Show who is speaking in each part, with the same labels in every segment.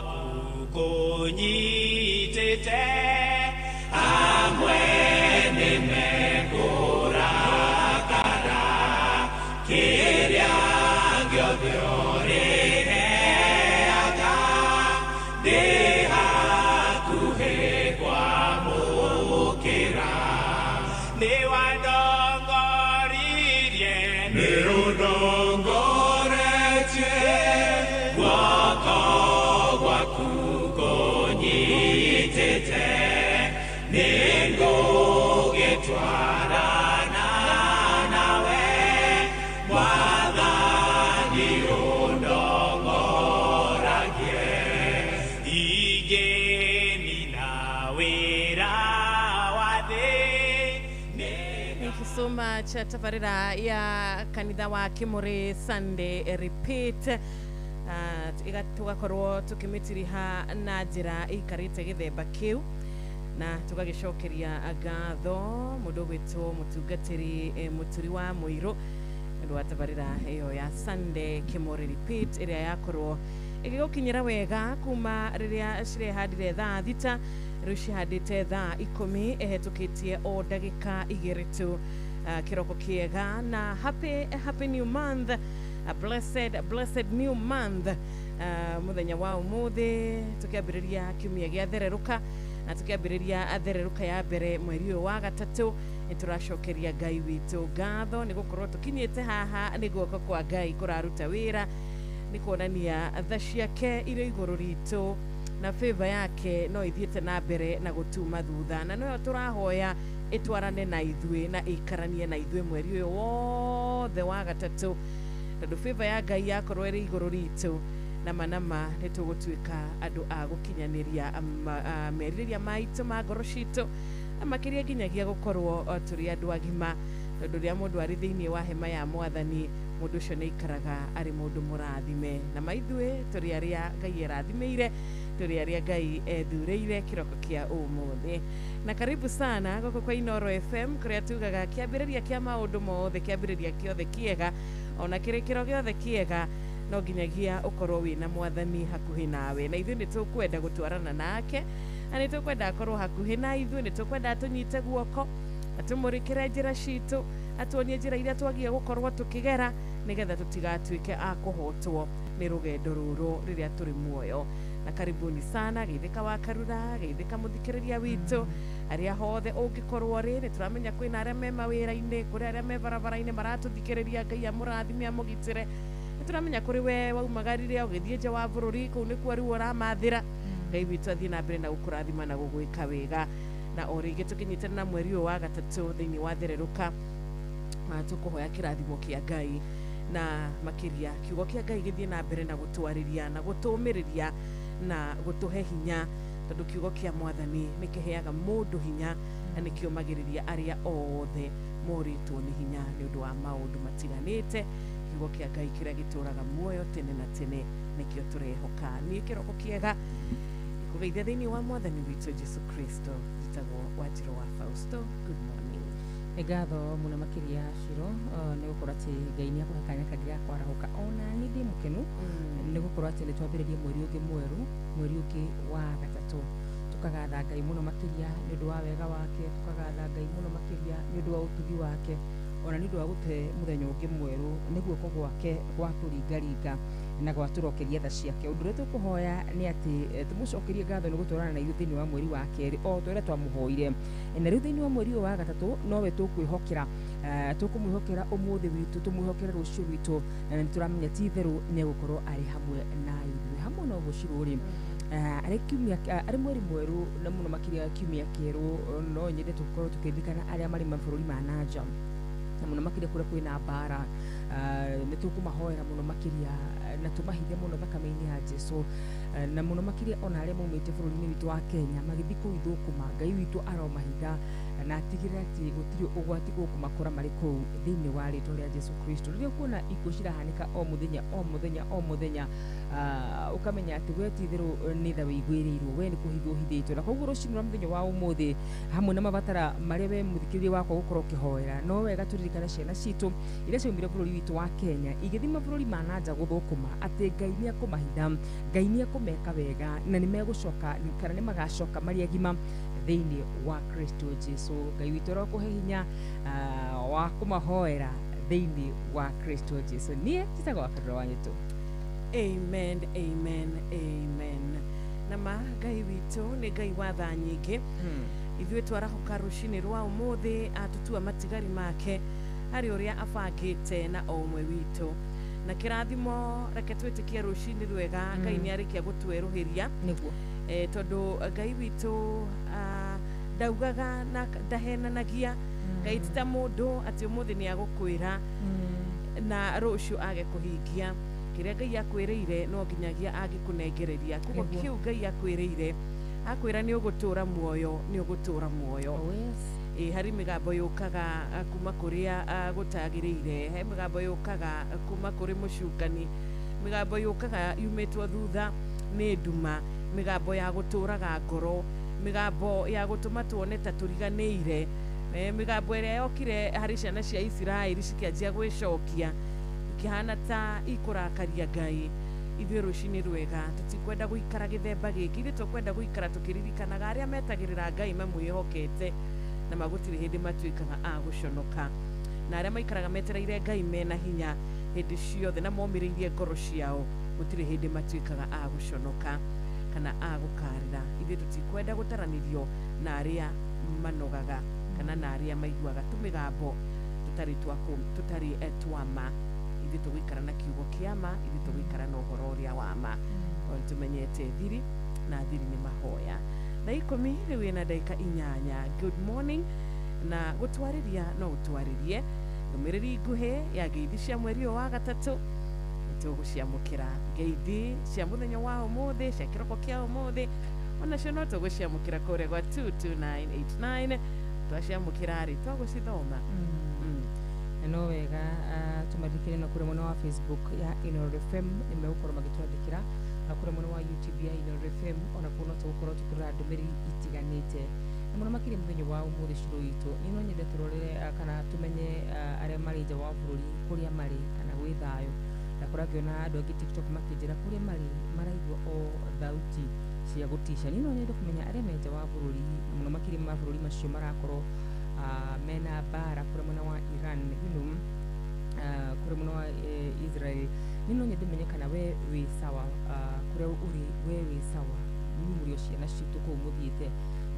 Speaker 1: kukunyitete amwe nimekorakara kiria gyothioreheaga ndihakuhi kwamukira niwandongoririe niundongoretie guoko gwaku kunyitete ningugitwarana nawe mwathani undongoragie igeni na wira wathi.
Speaker 2: Thank you so much. Tabarira ya kanitha wa Kimuri Sunday Repeat. Tugakorwo tukimitiriha na njira ikarite githemba kiu na tugagicokeria agatho mundu witu mutungatiri muturi wa muiro ndu watabarira iyo ya Sunday Kimuri Repeat iria yakorwo igigukinyira wega kuma riria cirehadire thaa thita riu cihadite thaa 10 ehitukitie o ndagika 2 tu kiroko kiega na happy new month, a blessed new month. Muthenya wa umuthi tukiambiriria kiumia gia thereruka na tukiambiriria athereruka ya mbere mweri wa gatatu nituracokeria Ngai witu ngatho ni gukorwo tukinyite haha ni guoko kwa Ngai kuraruta wira ni kuonania tha ciake ire iguru ritu na favor yake no ithiete na mbere na gutuma thutha na no turahoya itwarane na ithui na ikaranie na ithui mweri uyu wothe wa gatatu tondu favor ya Ngai yakorwo iri iguru ritu na manama nitugutuika andu a gukinyaniria meriria maitu ma ngoro citu makiria nginyagia gukorwo turi andu agima tondu ria mundu ari thiini wa hema ya mwathani mundu ucio ni ikaraga ari mundu murathime na maithue turi aria Ngai erathimeire turi aria Ngai ethureire kiroko kia umuthi na karibu sana goko kwa Inoro FM kuria tugaga kiambiriria kia maundu mothe kiambiriria kiothe kiega ona kirikiro giothe kiega no ginyagia ukorwo wina mwathani hakuhi nawe na ithu nitukwenda gutwarana nake na nitukwenda akorwo hakuhi na ithu nitukwenda atunyite guoko atumurikire njira citu atuonie njira iria twagia gukorwo tukigera nigetha tutigatuike a kuhotwo ni rugendo ruru riria turi muoyo na karibuni sana geithika wa karura geithika muthikiriria witu aria hothe ungikorwo ri ni turamenya kwina aria me mawira-ini kuri aria me barabara-ini maratuthikiriria Ngai amurathime amugitire turamenya kuri we waumagarire ugithie nja wa bururi kuu ni kwa riu uramathira Ngai witu athie na mbere na gukurathima na gugwika wega na orige tukinyitana na mweri wa gatatu thiini wa thereruka tukuhoya kirathimo kia Ngai na makiria kiugo kia Ngai githie na mbere na gutwariria na gutumiriria na gutuhe hinya tondu kiugo kia mwathani nikiheaga mundu hinya na nikiumagiriria aria othe moritwo ni hinya ni undu wa maundu matiganite kiugo kia Ngai kiria gituraga muoyo tene na tene nikio turehoka ni kiroko kiega kugeithia thiini wa mwathani witu Jesu Kristo jitagwo Wanjiru wa Fausto. Good morning.
Speaker 3: Egatho muna makiria Shiro ni gukorwo ati Ngai ni akuhe kanya kagira kwarahuka ona ni ndi mukenu ni gukorwo ati ni twambiririe mweri ungi mweru mweri ungi wa gatatu tukagatha Ngai muno makiria ni undu wa wega wake tukagatha Ngai muno makiria ni undu wa utugi wake ona ni undu wa gute muthenya ungi mweru ni guoko gwake gwa kuringaringa na gwaturokeria tha ciake undu ria tukuhoya ni ati tumucokerie ngatho ni gutwarana na ithu thiini wa mweri wa keri o twere twamuhoire na riu thiini wa mweri wa gatatu nowe tukwihokera tukumwihokera umuthi witu tumwihokera rucio witu na nituramenya ti theru ni gukorwo ari hamwe na ithu hamwe no guciruri ari mweri mweru na muno makiria kiumia keru no nyende tukorwo tukirikana aria mari mabũrũri ma nanja na muno makiria kuria kwina mbara nitukumahoera muno makiria na tumahithe muno thakame-ini ya Jesu na muno makiria ona aria maumite bũrũri-ini witu wa Kenya magithi kuu ithukuma Ngai witu aromahitha na atigĩrĩre atĩ gũtirĩ ũgwati ũkũmakora marĩ kũu thĩinĩ wa rĩtwa rĩa Jesu Kristo. Rĩrĩa kuona ikuũ cirahanĩka o mũthenya ũkamenya atĩ we ti-itherũ nĩ tha wĩiguĩrĩirwo, we nĩ kũhithwo ũhithĩtwo, na koguo rũcinĩ rwa mũthenya wa ũmũthĩ hamwe na mabatara marĩa we mũthikĩrĩria wakwa gũkorwo ũkĩhoera, no wega tũririkane ciana citũ iria ciaumire bũrũri witũ wa Kenya igĩthiĩ mabũrũri ma nanja gũthũkũma, atĩ Ngai nĩ ekũmahitha, Ngai nĩ ekũmeka wega na nĩ megũcoka kana nĩ magacoka marĩ agima thĩinĩ wa Kristo Jesu. Ngai witũ arokũhe hinya wa kũmahoera thĩinĩ wa Kristo Jesu. Niĩ njĩtagwo Wakadra Wanyĩtũ.
Speaker 2: Amen, amen, amen. Nama Ngai witũ nĩ Ngai wa tha nyingĩ. Ithuĩ twarahoka rũcinĩ rwa ũmũthĩ atũtua matigari make harĩ ũrĩa abangĩte na o ũmwe witũ, na kĩrathimo reke twĩtĩkie rũcinĩ rwega Ngai nĩ arĩkia gũtwerũhĩria
Speaker 3: Nĩguo
Speaker 2: tondũ Ngai witũ ndaugaga na ndahenanagia. Ngai ti ta mũndũ atĩ ũmũthĩ nĩ agũkwĩra na rũciũ age kũhingia kĩrĩa Ngai akwĩrĩire, no nginyagia angĩkũnengereria. Koguo kĩu Ngai akwĩrĩire, akwĩra nĩ ũgũtũra muoyo, nĩ ũgũtũra muoyo. Harĩ mĩgambo yũkaga kuma kũrĩa gũtagĩrĩire, he mĩgambo yũkaga kuma kũrĩ mũcukani, mĩgambo yũkaga yumĩtwo thutha nĩ nduma, mĩgambo ya gũtũraga ngoro, mĩgambo ya gũtũma tuone ta tũriganĩire, mĩgambo ĩrĩa yokire harĩ ciana cia Isiraeli cikĩanjia gwĩcokia ikĩhana ta ikũrakaria Ngai. Ithuĩ rũcinĩ rwega tũtikwenda gũikara gĩthemba gĩkĩ, ithuĩ tũkwenda gũikara tũkĩririkanaga arĩa metagĩrĩra Ngai mamwĩhokete na magũtirĩ hĩndĩ matuĩkaga a gũconoka, na arĩa maikaraga metereire Ngai mena hinya hĩndĩ ciothe na momĩrĩirie ngoro ciao gũtirĩ hĩndĩ matuĩkaga a gũconoka kana a gũkarĩra. Ithuĩ tũtikwenda gũtaranĩrio na arĩa manogaga kana na arĩa maiguaga tũmĩgambo tũtarĩ twama. Ithuĩ tũgũikara na kiugo kĩa ma, ithuĩ tũgũikara na ũhoro ũrĩa wa ma, tondũ tũmenyete thiri na thiri nĩ mahoya. Thaa 10 rĩu ĩna ndagĩka 8. Good morning, na gũtwarĩria no ũtwarĩrie ndũmĩrĩri nguhĩ ya ngeithi cia mweri ũyũ wa gatatũ. Nĩtũgũciamũkĩra ngeithi cia mũthenya wa ũmũthĩ, cia kĩroko kĩa ũmũthĩ, onacio no tũgũciamũkĩra kũrĩa gwa 22989. Twaciamũkĩra-rĩ twagũcithoma
Speaker 3: no wega tumathikĩre na kũrĩa mwena wa Facebook ya Inooro FM nĩmegũkorwo magĩtwandĩkĩra, na kũrĩa mwena wa YouTube ya Inooro FM ona kuo no tũgũkorwo tũkĩrora ndũmĩrĩri itiganĩte. Na mũno makĩria mũthenya wa ũmũthĩ ciro witũ, niĩ no nyende tũrore kana tũmenye arĩa marĩ nja wa bũrũri kũrĩa marĩ kana gwĩ thayũ. Ndakora ngĩona andũ angĩ TikTok makĩnjĩra kũrĩa marĩ maraigua o thauti cia gũticia. Niĩ no nyende kũmenya arĩa me nja wa bũrũri, mũno makĩria mabũrũri macio marakorwo mena mbara kũrĩa mwena wa Iran, kũrĩa mwena wa Israel. Niĩ no nyende menye kana we wĩ sawa kũrĩa ũrĩ, we wĩ sawa mũrĩ o ciana citũ kũu mũthiĩte.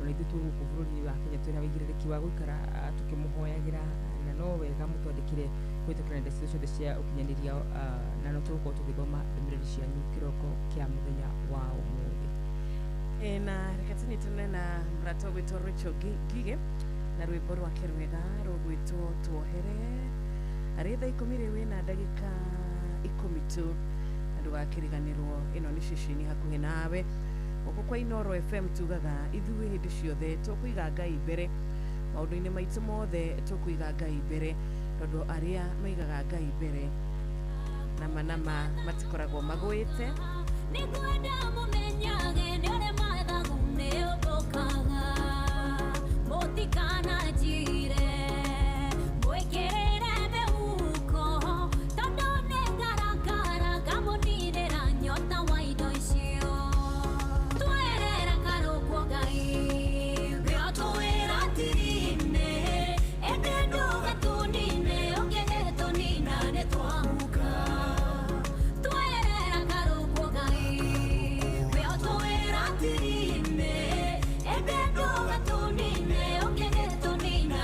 Speaker 3: Ona ithuĩ twĩ gũkũ bũrũri-inĩ wa Kenya twĩna wĩigĩrĩrĩki wa gũikara tũkĩmũhoyagĩra, na no wega mũtwandĩkĩre kũhĩtũkĩra nenda ciothe cia ũkinyanĩria, na no tũgũkorwo tũgĩthoma ndũmĩrĩri cianyu kĩroko kĩa mũthenya wa ũmũthĩ.
Speaker 2: Na reke tũnyitane na mũrata ũgwĩtwo Rachel Ngige na rwĩmbo rwake rwega rũgwĩtwo tuohere. Arĩ thaa 10 rĩu ĩna ndagĩka 10 tu, na ndũgakĩriganĩrwo ĩno nĩ ceceni hakuhĩ nawe gũkũ kwa Inooro FM. Tugaga ithuĩ hĩndĩ ciothe tũkũiga Ngai mbere, maũndũ-inĩ maitũ mothe tũkũiga Ngai mbere, tondũ arĩa maigaga Ngai mbere nama matikoragwo magwĩte.
Speaker 4: Nĩngwenda mũmenyage nĩ ũrĩa mathagu nĩũthũkaga, mũtikananjire mwĩkĩrĩre mĩhuko, tondũ nĩ ngarakara ngamũninĩra nyota wa indo icio. Twerera karũkwo Ngai rĩo tũwĩra tiri-inĩ, ĩndĩ ndũgatũnine ũngĩgĩtũnina nĩtwahuka. Twerera karũkwo Ngai rĩo tũwĩra tiri-inĩ, ĩndĩ ndũgatũnine ũngĩgĩtũnina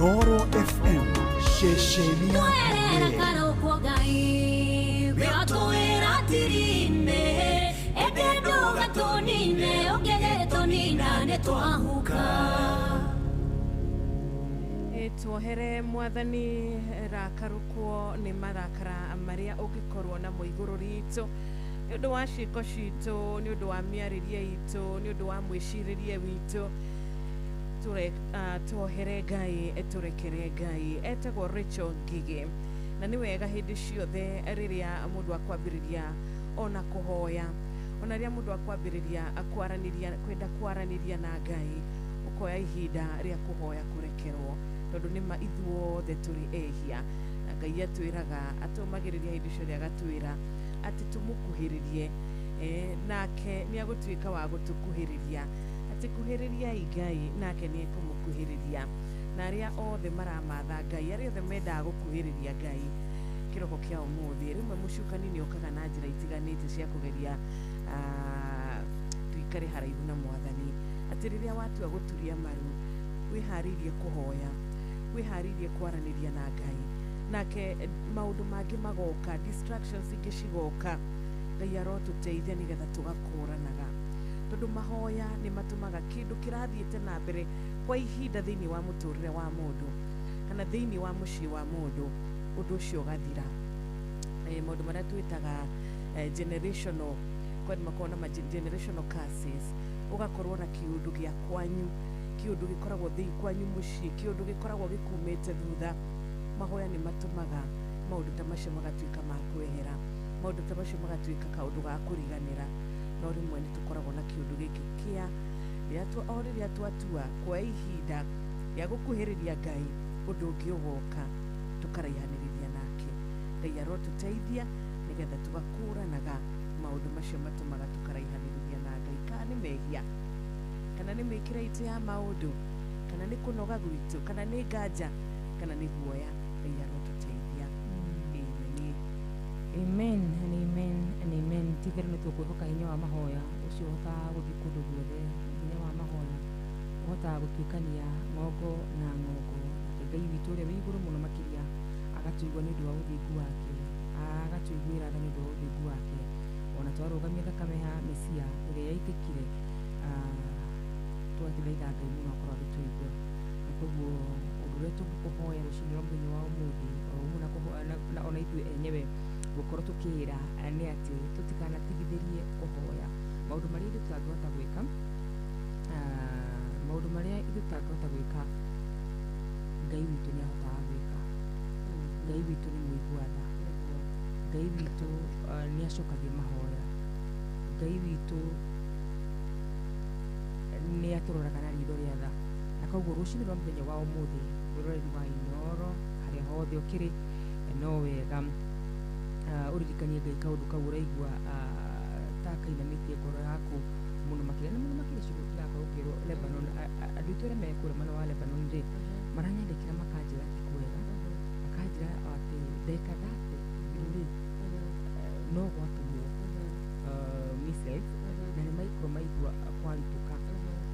Speaker 5: Inooro FM ceceni ya
Speaker 4: twerera
Speaker 5: Mwere.
Speaker 4: karoko gai wĩratũĩra tirine ĩndĩ ndũgatũnine ũngĩgĩtũnina nĩtwahuka.
Speaker 2: Tuohere mwathani rakarukwo nĩ marakara marĩa ũngĩkorwo namo igũrũ ritũ nĩ ũndũ wa ciĩko citũ, nĩ ũndũ wa mĩarĩrie itũ, nĩ ũndũ wa mwĩcirĩrie witũ. Tuohere Ngai, tũrekere Ngai. Etagwo Rachel Ngigi, na nĩ wega hĩndĩ ciothe rĩrĩa mũndũ akwambĩrĩria ona kũhoya, ona rĩrĩa mũndũ akwambĩrĩria kwenda kwaranĩria na Ngai, ũkoya ihinda rĩa kũhoya kũrekerwo, tondũ nĩma ithuothe tũrĩ ehia, na Ngai atwĩraga, atũmagĩrĩria hĩndĩ ciothe agatwĩra atĩ tũmũkuhĩrĩrie, nake nĩ agũtuĩka wa gũtũkuhĩrĩria, atĩ kuhĩrĩriai Ngai nake nĩ ekũmũkuhĩrĩria. Na arĩa othe maramatha Ngai, arĩa othe mendaga gũkuhĩrĩria Ngai kĩroko kĩa ũmũthĩ, rĩmwe mũcukani nĩ ũkaga na njĩra itiganĩte cia kũgeria tuikare haraihu na Mwathani, atĩ rĩrĩa watua gũturia maru, wĩharĩirie kũhoya, wĩharĩirie kwaranĩria na Ngai, nake maũndũ mangĩ magoka, distractions ingĩ cigoka, Ngai arotũteithia nĩgetha tũgakũranaga, tondũ mahoya nĩ matũmaga kĩndũ kĩrathiĩte na mbere kwa ihinda thĩinĩ wa mũtũrĩre wa mũndũ, kana thĩinĩ wa mũciĩ wa mũndũ, ũndũ ũcio ũgathira. Maũndũ marĩa twĩtaga generational, kwa makorwo na generational curses, ũgakorwo na kĩũndũ gĩa kwanyu, kĩũndũ gĩkoragwo thĩinĩ kwanyu mũciĩ, kĩũndũ gĩkoragwo gĩkumĩte thutha. Mahoya nĩ matũmaga maũndũ ta macio magatuĩka ma kwehera, maũndũ ta macio magatuĩka kaũndũ ga kũriganĩra. No rĩmwe nĩ tũkoragwo na kĩũndũ gĩkĩ kĩa rĩrĩa twatua kuoya ihinda rĩa gũkuhĩrĩria Ngai, ũndũ ũngĩ ũgoka, tũkaraihanĩrĩria nake. Ngai arotũteithia nĩgetha tũgakũranaga maũndũ macio matũmaga tũkaraihanĩrĩria na Ngai. Kana nĩ mehia, kana nĩ mĩkĩre itũ ya maũndũ, kana nĩ kũnoga gwitũ, kana nĩ nganja, kana nĩ guoya, Ngai arotũteithia.
Speaker 3: Amen and amen and amen. Tigĩrĩ nĩ tũkwĩhoka hinya wa mahoya ũcio ũhotaga gũthiĩ kũndũ guothe. Hinya wa mahoya ũhotaga gũtuĩkania ng'ongo na ng'ongo. Ngai witũ ũrĩa wĩ igũrũ mũno makĩria agatuigua nĩ ũndũ wa ũthingu wake, agatuiguĩra tha nĩ ũndũ wa ũthingu wake. Ona twarũgamia thakame ya Mesia ĩrĩa yaitĩkire, tũgatũthaitha Ngai mũno akorwo agĩtũigua. Na koguo ũndũ ũrĩa tũngĩkũhoya rũciinĩ rwa mũthenya wa ũmũthĩ, na ona ithuĩ enyewe gũkorwo tũkĩĩra nĩ atĩ tũtikanatigithĩrie kũhoya maũndũ marĩa ithuĩ tutangĩhota gwĩka, maũndũ marĩa ithuĩ tutangĩhota gwĩka, Ngai witũ nĩ ahotaga gwĩka. Ngai witũ nĩ mũigua tha, Ngai witũ nĩ acokagia mahoya, Ngai witũ nĩ atũroraga na ritho rĩa tha. Na koguo rũciinĩ rwa mũthenya wa ũmũthĩ, rũroreri wa Inooro, harĩa hothe ũkĩrĩ, no wega ũririkanie Ngai kaũndũ kau ũraigua ta kainamĩtie ngoro yaku mũno makĩria, na mũno makĩria ciugo kĩrakorwo kĩrwo Lebanon. Andũ aitũ arĩa me kũrĩa mwena wa Lebanon rĩ, maranyandĩkĩra makanjĩra ti kwega, makanjĩra atĩ ndeka thate rĩ no gwatũmwo missiles, na nĩ maikorwo maigua kwaritũka.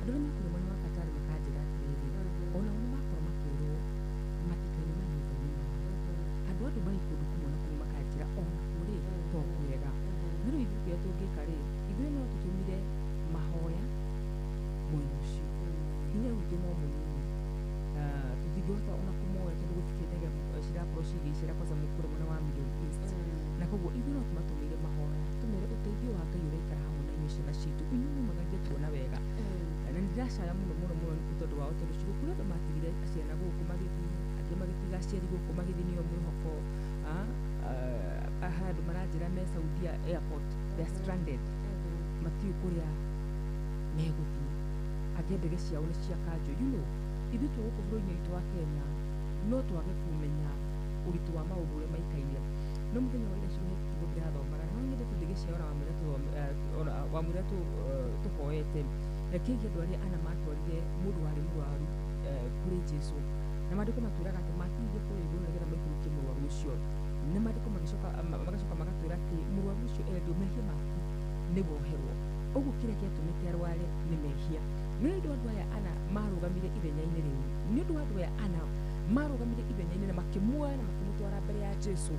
Speaker 3: Andũ arĩa me kũrĩa mwena wa Qatar makanjĩra atĩrĩrĩ, ona o nĩ makorwo makĩrwo matikainũma nyũmba-inĩ mao. Andũ marĩ kũndũ kũmwe na kũu makanjĩra ona kũrĩ to kwega. No rĩu ithuĩ kĩrĩa tũngĩka rĩ, ithuĩ no tũtũmire mahoya mwena ũcio. Hinya witũ no mũnini, tũtingĩhota ona kũmoya tondũ gũtirĩ ndege cirakorwo cigĩicĩra kwanza kũrĩa mwena wa Middle East. Na koguo ithuĩ no tũmatũmĩire mahoya, tũmere ũteithio wa Ngai ũraikara hamwe na inyuĩ ciana citũ, inyuĩ mumagagie tuona wega. Na nĩndĩracaya mũno mũno mũno nĩ tondũ wa ũtũro ciugo kũrĩa andũ matigire ciana gũkũ magĩthiĩ, angĩ magĩtiga aciari gũkũ magĩthiĩ nĩo mwĩhoko. Andũ maranjĩra me Saudia airport, they are stranded, matiũĩ kũrĩa megũthiĩ, angĩ ndege ciao nĩ ciakanjwo. Ithuĩ twĩ gũkũ bũrũri-inĩ witũ wa Kenya no twage kũmenya ũritũ wa maũndũ ũrĩa maikaire. No mũthenya wa ira ciugo kiugo ndĩrathomaga, no nyendete ndege ciao na wamwĩra tũhoete kĩgiĩ andũ arĩa ana matwarire mũndũ warĩ mũrwaru kũrĩ Jesũ, na maandĩko matwĩraga atĩ matigire kũrĩa igũrũ nĩgetha maikũrũkie mũrwaru ũcio. Na maandĩko magacoka magatwĩra atĩ mũrwaru ũcio endio mehia maku nĩ woherwo. Ũguo kĩrĩa gĩatũmĩte arware nĩ mehia. Nĩ ũndũ andũ aya ana marũgamire ithenya-inĩ rĩu, nĩ ũndũ andũ aya ana marugamire ithenya-inĩ na makĩmuoya na makĩmũtwara mbere ya Jesu,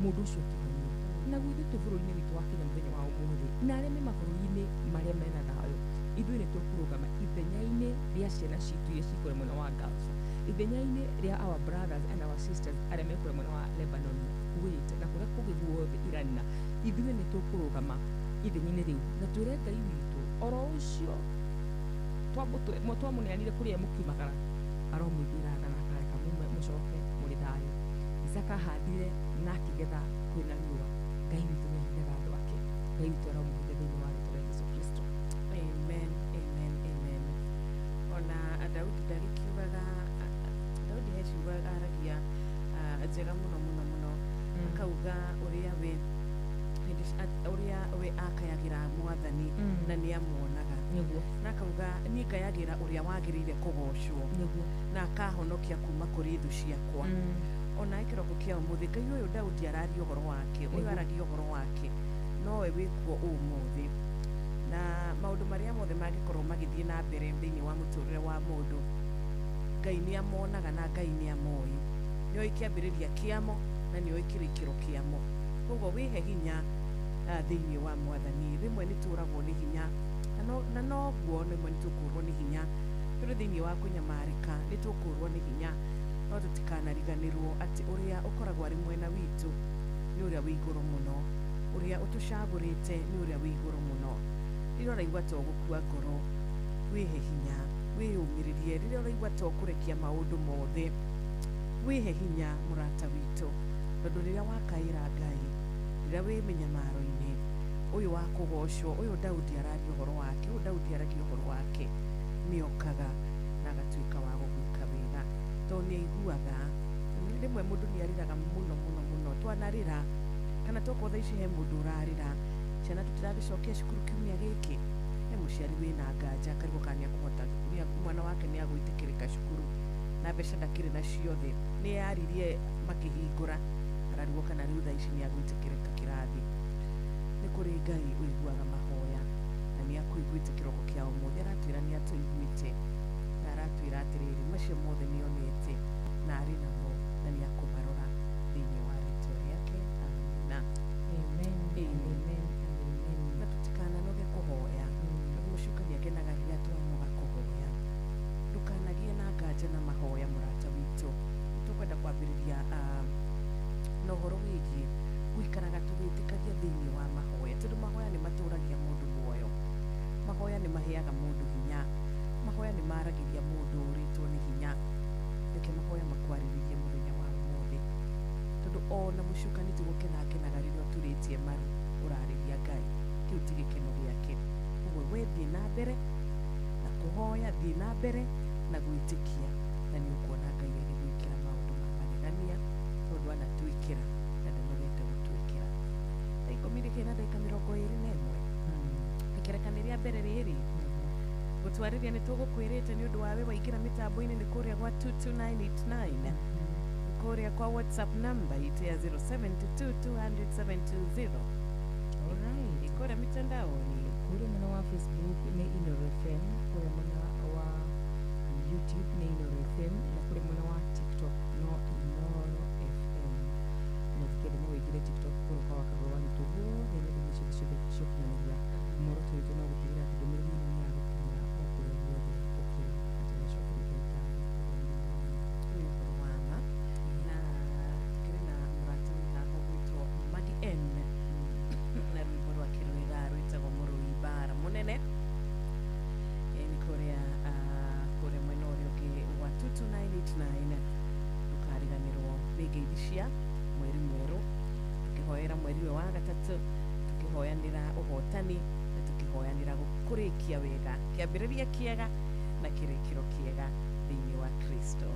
Speaker 3: mũndũ ũcio akĩhonio. Na gwitũ twĩ bũrũri-inĩ witũ wa Kenya mũthenya wa ũmũthĩ, na arĩa me mabũrũri-inĩ marĩa mena thayũ, ithuĩ nĩ tũkũrũgama ithenya-inĩ rĩa ciana citũ iria ciĩ kũrĩa mwena wa Gulf, ithenya-inĩ rĩa our brothers and our sisters arĩa me kũrĩa mwena wa Lebanon, Kuwait na kũrĩa kũngĩ guothe Iran. Ithuĩ nĩ tũkũrũgama ithenya-inĩ rĩu na twĩre Ngai witũ oro ũcio twamũneanire kũrĩa mũkiumagara aromũiguĩra tha na akareka mũcoke mũrĩ thayũ. Isaka ahandire na akĩgetha kwĩna riũa. Ngai witũ nĩ ahingaga andũ ake. Ngai witũ aromũhitha thĩinĩ wa rĩĩtwa rĩa Jesũ Kristo.
Speaker 2: Amen, amen, amen. Ona Daudi ndakiugaga, Daudi heciugaga aragia njega mũno mũno mũno, akauga ũrĩa we akayagĩra Mwathani na nĩ amuonaga, na akauga niĩ ngayagĩra ũrĩa wagĩrĩire kũgocwo na akahonokia kuma kũrĩ thũ ciakwa. Ona kĩroko kĩa ũmũthĩ Ngai ũyũ Daudi araria ũhoro wake, ũyũ aragia ũhoro wake nowe wĩkuo ũmũthĩ, na maũndũ marĩa mothe mangĩkorwo magĩthiĩ na mbere thĩinĩ wa mũtũrĩre wa mũndũ, Ngai nĩ amonaga na Ngai nĩ amoĩ, nĩoĩ kĩambĩrĩria kĩamo na nĩoĩ kĩrĩkĩro kĩamo. Koguo wĩhe hinya thĩinĩ wa Mwathani. Rĩmwe nĩ tũragwo nĩ hinya na noguo rĩmwe nĩ tũkũrwo nĩ hinya, tũrĩ thĩinĩ wa kũnyamarĩka nĩ tũkũrwo nĩ hinya, no tũtikanariganĩrwo atĩ ũrĩa ũkoragwo arĩ mwena witũ nĩ ũrĩa wĩ igũrũ mũno, ũrĩa ũtũcagũrĩte nĩ ũrĩa wĩ igũrũ mũno. Rĩrĩa ũraigua to gũkua ngoro, wĩhe hinya, wĩyũmĩrĩrie. Rĩrĩa ũraigua to kũrekia maũndũ mothe, wĩhe hinya mũrata witũ, tondũ rĩrĩa wakaĩra Ngai, rĩrĩa wĩ mĩnyamaro-inĩ, ũyũ wa kũgocwo, ũyũ Daudi aragia ũhoro wake, ũyũ Daudi aragia ũhoro wake, nĩ okaga na agatuĩka wa gũgwĩka wega, tondũ nĩ aiguaga. Rĩmwe mũndũ nĩ arĩraga mũno mũno mũno, twanarĩra kana tokorwo thaa ici he mũndũ ũrarĩra, ciana tũtiragĩcokia cukuru kiumia gĩkĩ, he mũciari wĩna nganja akarigwo kana nĩakũhota, mwana wake nĩ agũĩtĩkĩrĩka cukuru na mbeca ndakĩrĩ na ciothe, nĩ yaririe makĩhingũra, ararigwo kana rĩu thaa ici nĩ agũĩtĩkĩrĩka kĩrathi. Nĩ kũrĩ Ngai ũiguaga mahoya na nĩ akũiguĩte kĩroko kĩa ũmũthĩ, aratwĩra nĩ atũiguĩte na aratwĩra atĩrĩrĩ, macio mothe nĩ onete na arĩ namo na nĩ akũmarora thĩinĩ wa rĩĩtwa rĩake. Amina.
Speaker 3: Amen, amen, amen.
Speaker 2: Na tũtikananoge kũhoya, tondũ mũcukani akenaga rĩrĩa twanoga kũhoya. Ndũkanagie na nganja na mahoya mũrata witũ. Tũkwenda kwambĩrĩria na ũhoro wĩgiĩ gũikaraga tũgĩtĩkagia thĩinĩ wa mahoya, tondũ mahoya nĩ matũragia mũndũ muoyo, mahoya nĩ maheaga mũndũ hinya, mahoya nĩ maragĩria mũndũ ũrĩtwo nĩ hinya. Reke mahoya makwarĩrĩrie mũthenya wa ũmũthĩ, tondũ ona mũcukani ti gũkenakenaga rĩrĩa ũturĩtie maru ũrarĩria Ngai, kĩu ti gĩkeno gĩake. Ũguo we thiĩ na mbere na kũhoya, thiĩ na mbere na gwĩtĩkia, na nĩ ũkuona Ngai agĩgwĩkĩra maũndũ ma magegania, tondũ anatwĩkĩra na ndanogete gũtwĩkĩra. Thaa 12:21 ĩkerekanĩria mbere rĩrĩ gũtwarĩria nĩ tũgũkwĩrĩte nĩ ũndũ wa we waingĩra mĩtambo-inĩ nĩ kũrĩa gwa 22989, kũrĩa kwa WhatsApp number itu ya 0722200720.
Speaker 3: Alright.
Speaker 2: Kũrĩa mitandaoni,
Speaker 3: kũrĩa mwena wa Facebook nĩ Inooro FM, kũrĩa mwena wa YouTube nĩ Inooro FM, na kũrĩa mwena wa TikTok no Inooro FM. Na tikĩrĩ no wĩingĩre TikTok kũrĩa kwa wakagwo wa YouTube, thĩinĩ wa indo ciothe ciokinyanĩria muoroto witũ no gũtigĩrĩra atĩ ndũmĩrĩri ĩno nĩ yagũkinyĩra o kũrĩa guothe ũkĩrĩ. Nĩtũgacokereria ngatho
Speaker 2: nĩ ũhoro wa ma, na tukĩrĩ na mũrata wĩhaho gwĩtwo Magi N na rwĩmbo rwake rwega rwĩtagwo Mũrũi Bara Mũnene. Nĩ kũrĩa mwena ũrĩa ũngĩ wa 22989. Ndũkariganĩrwo nĩ ngeithi cia mweri mwerũ, tũkĩhoera mweri wa gatatũ, tũkĩhoyanĩra ũhotani na tũkĩhoyanĩra kũrĩkia wega, kĩambĩrĩria kĩega na kĩrĩkĩro kĩega thĩinĩ wa Kristo.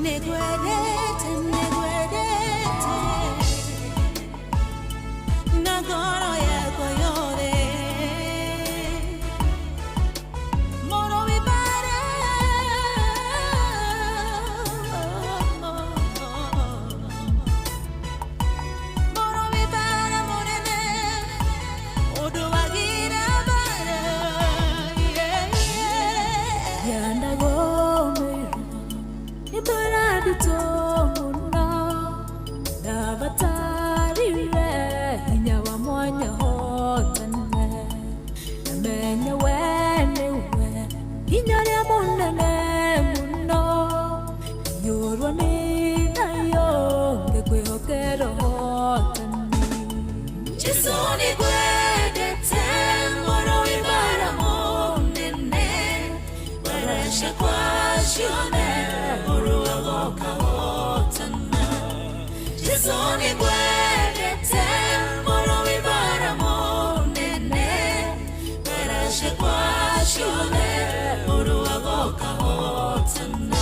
Speaker 4: Negwerete na ngoro yako yothe, Mũrũi Bara, Mũrũi Bara Mũnene, muno ndabatarire hinya wa mwanya hotane namenye wenewe hinya ria munene muno yorwa ni nayo ngekwihokera hotani Jesoni gwedete moro ibara munene Baresha kwa shione moro agoka hotana Jesoni gwedete moro ibara munene Baresha kwa shione moro agoka hotana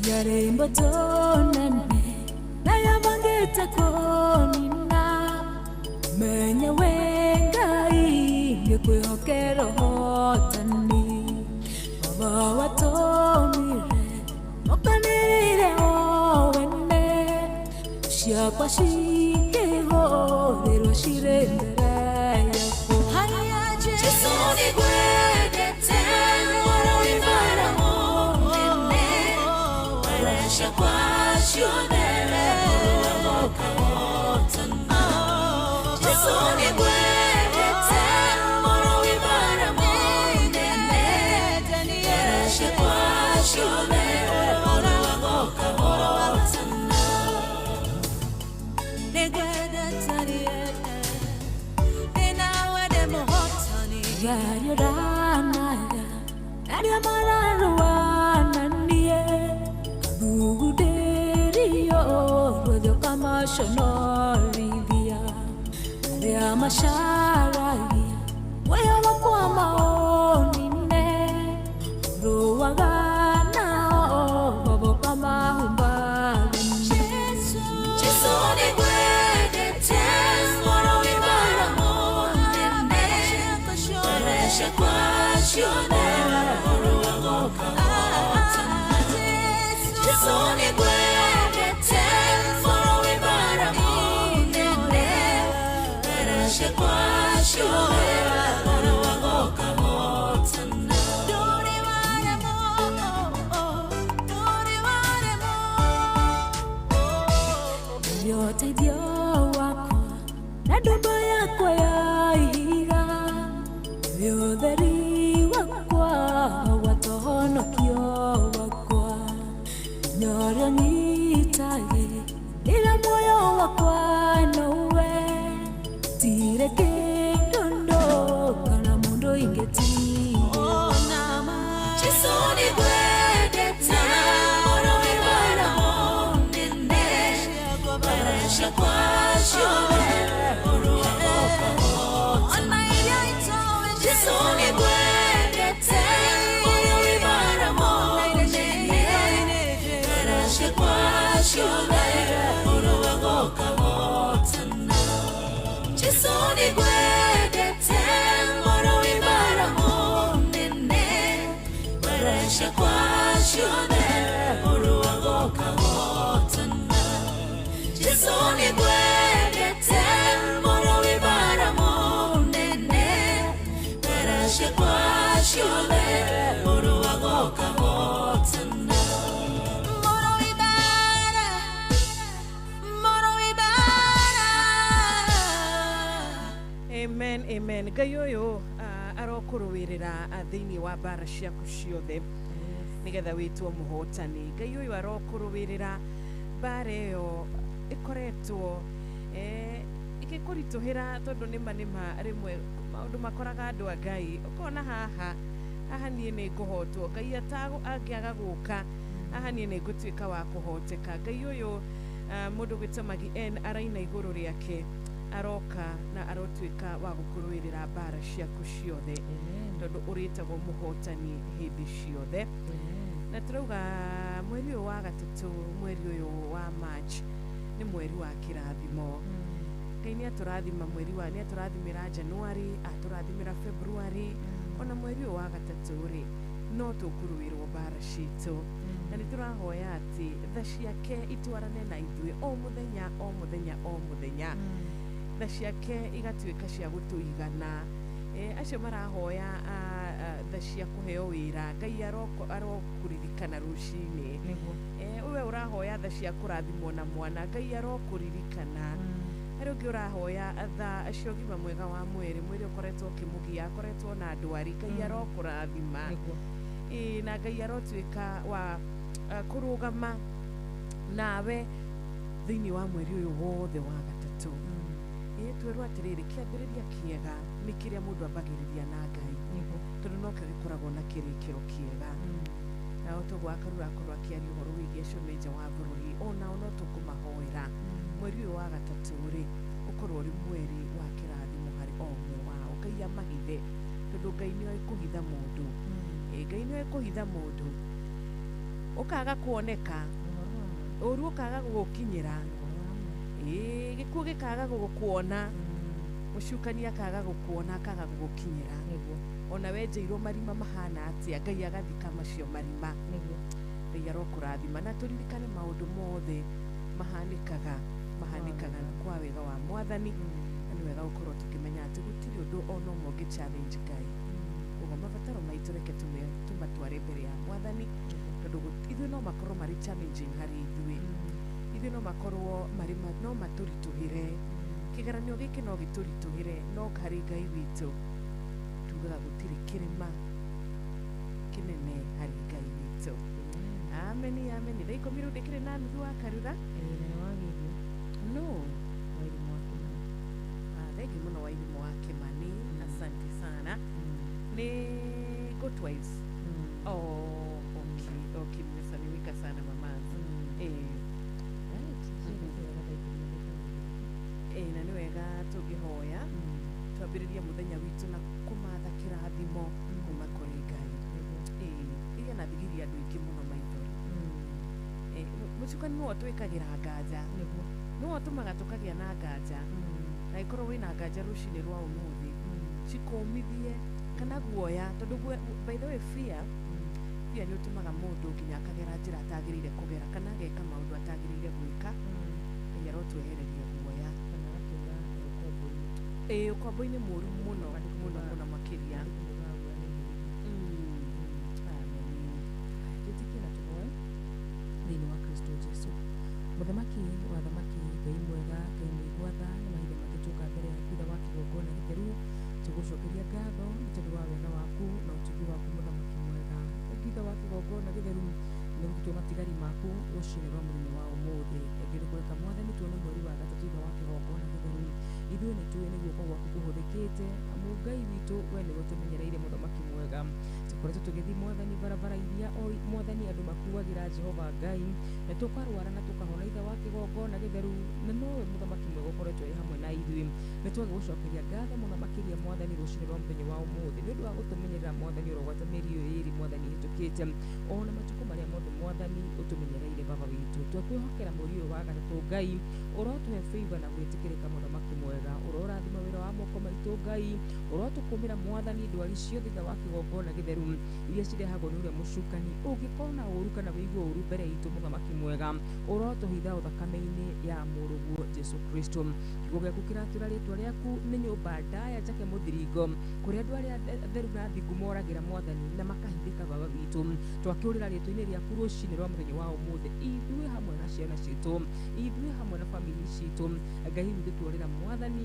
Speaker 4: Yarembo tonane Nayabangeta konina Menya wengai Ngekwihokero hotani Baba watomire Mokanire owene Shiakwa shikeho Lero shirendere yako Jesoni gwedete Moro ibara munene Baresha kwa shione Moro agoka hotana Jesoni gwedete Moro ibara munene Baresha kwa shione Moro agoka hotana Yarioranaya Ariamararuananie Kabuguderio Rodyo kamashonorivia Ariamasharagia Waya wakwa maonine Ruwaganao Babo kamahumbaga Jesoni gwedete Moro ibara munene Baresha kwa shione Moro agoka hotana Jesoni gwedete Moro ibara munene Baresha kwa shione Moro agoka hotana Dori waremo Dori waremo Yote dio wako Na dumbo yako ya ihiga Vyodheri wakwa Watohonokio wakwa Nyoro nitage Ila moyo wakwa nowe Tireke dondo Kana mundo ingeti Jesoni gwedete Moro ibara munene Baresha kwa shione Moro agoka hotana Jesoni gwedete Moro ibara munene Baresha kwa shione Moro agoka hotana Jesoni gwedete Moro ibara munene Baresha kwa shione Moro agoka hotana Jesoni gwedete Moro ibara munene Baresha kwa shione Moro agoka hotana Moro ibara Moro ibara
Speaker 2: Amen, amen. Gayoyo arokuruwirira thiini wa bara ciaku ciothe nigetha witwo muhotani. Gayoyo arokuruwirira bara iyo ikoretwo igikurituhira tondu nima rimwe maundu makoraga andu a Ngai ukona haha nie ni nguhotwo Ngai angiaga guka haha nie ni ngutuika wa kuhoteka. Ngai uyu mundu gwitamagi araina iguru riake aroka na arotuika wa gukuruirira bara ciaku ciothe tondu uritagwo muhotani hindi ciothe. Na turauga mweri uyu wa gatatu mweri uyu wa March ni mweri wa kirathimo. Ngai ni aturathima mweri wa ni aturathimira January aturathimira February ona mweri uyu wa gatatu ri no tukuruirwo bara citu na ni turahoya ati tha ciake itwarane na ithuĩ o muthenya o muthenya o muthenya tha ciake igatuĩka cia gũtũigana acio marahoya tha cia kuheo wira Ngai arokuririkana rucini uwe urahoya tha cia kurathimwo na mwana Ngai arokuririkana ari ungi urahoya tha cia ũgima mwega wa mwĩrĩ ukoretwo ukimugia akoretwo na ndwari Ngai arokurathima na Ngai arotuika wa kurugama nawe thiini wa mweri uyu wothe wa gatatu twirwo atiriri kiambiriria kiega ni kiria mundu ambagiriria na Ngai tondu no kio gikoragwo na kirikiro kiega na tugwaka rurakorwo akiaria uhoro wigie acio menja wa bururi onao no tukumahoera mweri uyu wa gatatu ri ukorwo uri mweri wa kirathimo hari o umwe wao Ngai amahithe tondu Ngai ni oĩ kuhitha mundu Ngai ni oĩ kuhitha mundu ukaga kuoneka uru ukaga gugukinyira gikuo gikaga gugukuona mucukania akaga gukuona akaga gugukinyira ona wenjeirwo marima mahana atia Ngai agathika macio marima Ngai arokurathima na turirikane maundu mothe mahanikaga kwa wega wa Mwathani na ni wega gukorwo tukimenya ati gutiri undu ona umwe ungi challenge Ngai ugo mabataro maitu reke tumatware mbere ya Mwathani tondu ithuĩ no makorwo mari challenging hari ithuĩ no makorwo mari no maturituhire kigeranio giki no giturituhire no hari Ngai witu tugaga gutiri kirima kinene hari Ngai witu amen ndaiko miru ndikire na nuthu wa karura no thank you muno wa ilimu wa Kimani asante sana ni good ways okay mmesaniwika sana mamazi na ni wega tugihoya twambiriria muthenya witu na kumatha kirathimo kuma kuri Ngai iria na thigiria andu ingi muno maithori mucukani no twikagira nganja no tumaga tukagia na nganja na ikorwo wina nganja rucini rwa umuthi cikomithie kana guoya tondu by the way fear ni utumaga mundu nginya akagera njira atagirire kugera kana ageka maundu atagirire gwika Ngai arotwehereria guoya ukombo-ini muru muno makiria
Speaker 3: tutikira tuhoe thiini wa Kristo Jesu muthamaki wa thamaki Ngai mwega Ngai mwigwatha ni mahinda magituka mbere ya thutha wa kigongona githeru tugucokeria ngatho ni tondu wa wega waku na utugi waku muthamaki mwega thutha wa kigongona githeru ni gutwa matigari maku rucini rwa muthenya wa umuthi ngiri kureka Mwathani tuone mweri wa gatatu thutha wa kigongona githeru ithuĩ nĩ tũĩ nĩ guoko gwaku kũhũthĩkĩte amu Ngai witũ we nĩwe ũtũmenyereire mũthamaki mwega tũkoretwo tũgĩthiĩ Mwathani barabara iria Mwathani andũ makuagĩra Jehova Ngai na tũkarwara na tũkahona ithe wa kĩgongona gĩtheru na nowe mũthamaki mwega ũkoretwo wĩ hamwe na ithuĩ nĩ twagĩgũcokeria ngatho mũno makĩria Mwathani rũcinĩ rwa mũthenya wa ũmũthĩ nĩ ũndũ wa gũtũmenyerera Mwathani ũrogwata mĩeri ĩyo ĩrĩ Mwathani hĩtũkĩte ona matukũ marĩa mothe Mwathani ũtũmenyereire baba witũ twakwĩhokera mweri ũyũ wa gatatũ Ngai ũrotũhe favor na gwĩtĩkĩrĩka mũthamaki mwega ũrorathima wĩra wa moko maitũ Ngai ũrotũkũmĩra Mwathani ndwari ciothe thutha wa kĩgongona gĩtheru iria cirehagwo nĩ ũrĩa mũcukani ũngĩkorwo na ũru kana wĩigua ũru mbere itũ mũthamaki mwega ũrotũhitha thakame-inĩ ya mũrũguo Jesu Kristo kiugo gĩaku kĩratwĩra rĩtwa rĩaku nĩ nyũmba ndaya njake mũthiringo kũrĩa andũ arĩa atheru na athingu moragĩra Mwathani na makahithĩka baba witũ twakĩũrĩra rĩtwa-inĩ rĩaku rũcinĩ rwa mũthenya wa ũmũthĩ ithuĩ hamwe na ciana citũ ithuĩ hamwe na family citũ Ngai witũ tuorĩra Mwathani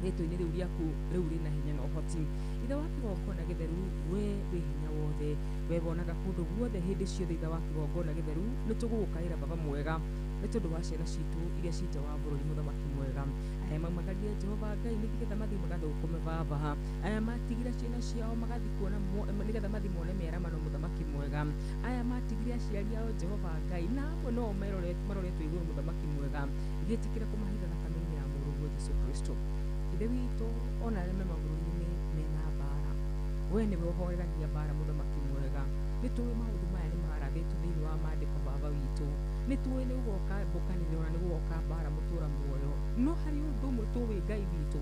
Speaker 3: rĩtwa-inĩ rĩu rĩaku rĩu rĩna hinya na ũhoti ithe wa kĩgongona gĩtheru we wĩ hinya wothe we wonaga kũndũ guothe hĩndĩ ciothe ithe wa kĩgongona gĩtheru nĩ tũgũgũkaĩra baba mwega nĩ tondũ wa ciana citũ iria ci nja wa bũrũri mũthamaki mwega aya maumagarire Jehova Ngai nĩgetha mathiĩ magathũkũme baba aya matigira ciana ciao magathiĩ kuona nĩgetha mathiĩ mone mĩaramano mũthamaki mwega aya matigire aciari ao Jehova Ngai na amwe no maroretwo igũrũ mũthamaki mwega gĩtĩkĩra kũmahitha thakame-inĩ ya mũrũguo Jesu Kristo ithe witũ ona arĩa me mabũrũri-inĩ mena mbara we nĩwe ũhoreragia mbara mũthamaki mwega nĩ tũĩ maũndũ maya nĩ marathĩtwo thĩinĩ wa maandĩko baba witũ nĩ tũĩ nĩ gũgoka mbũkanĩrĩro na nĩ gũgoka mbara mũtũra muoyo no harĩ ũndũ ũmwe tũĩ Ngai witũ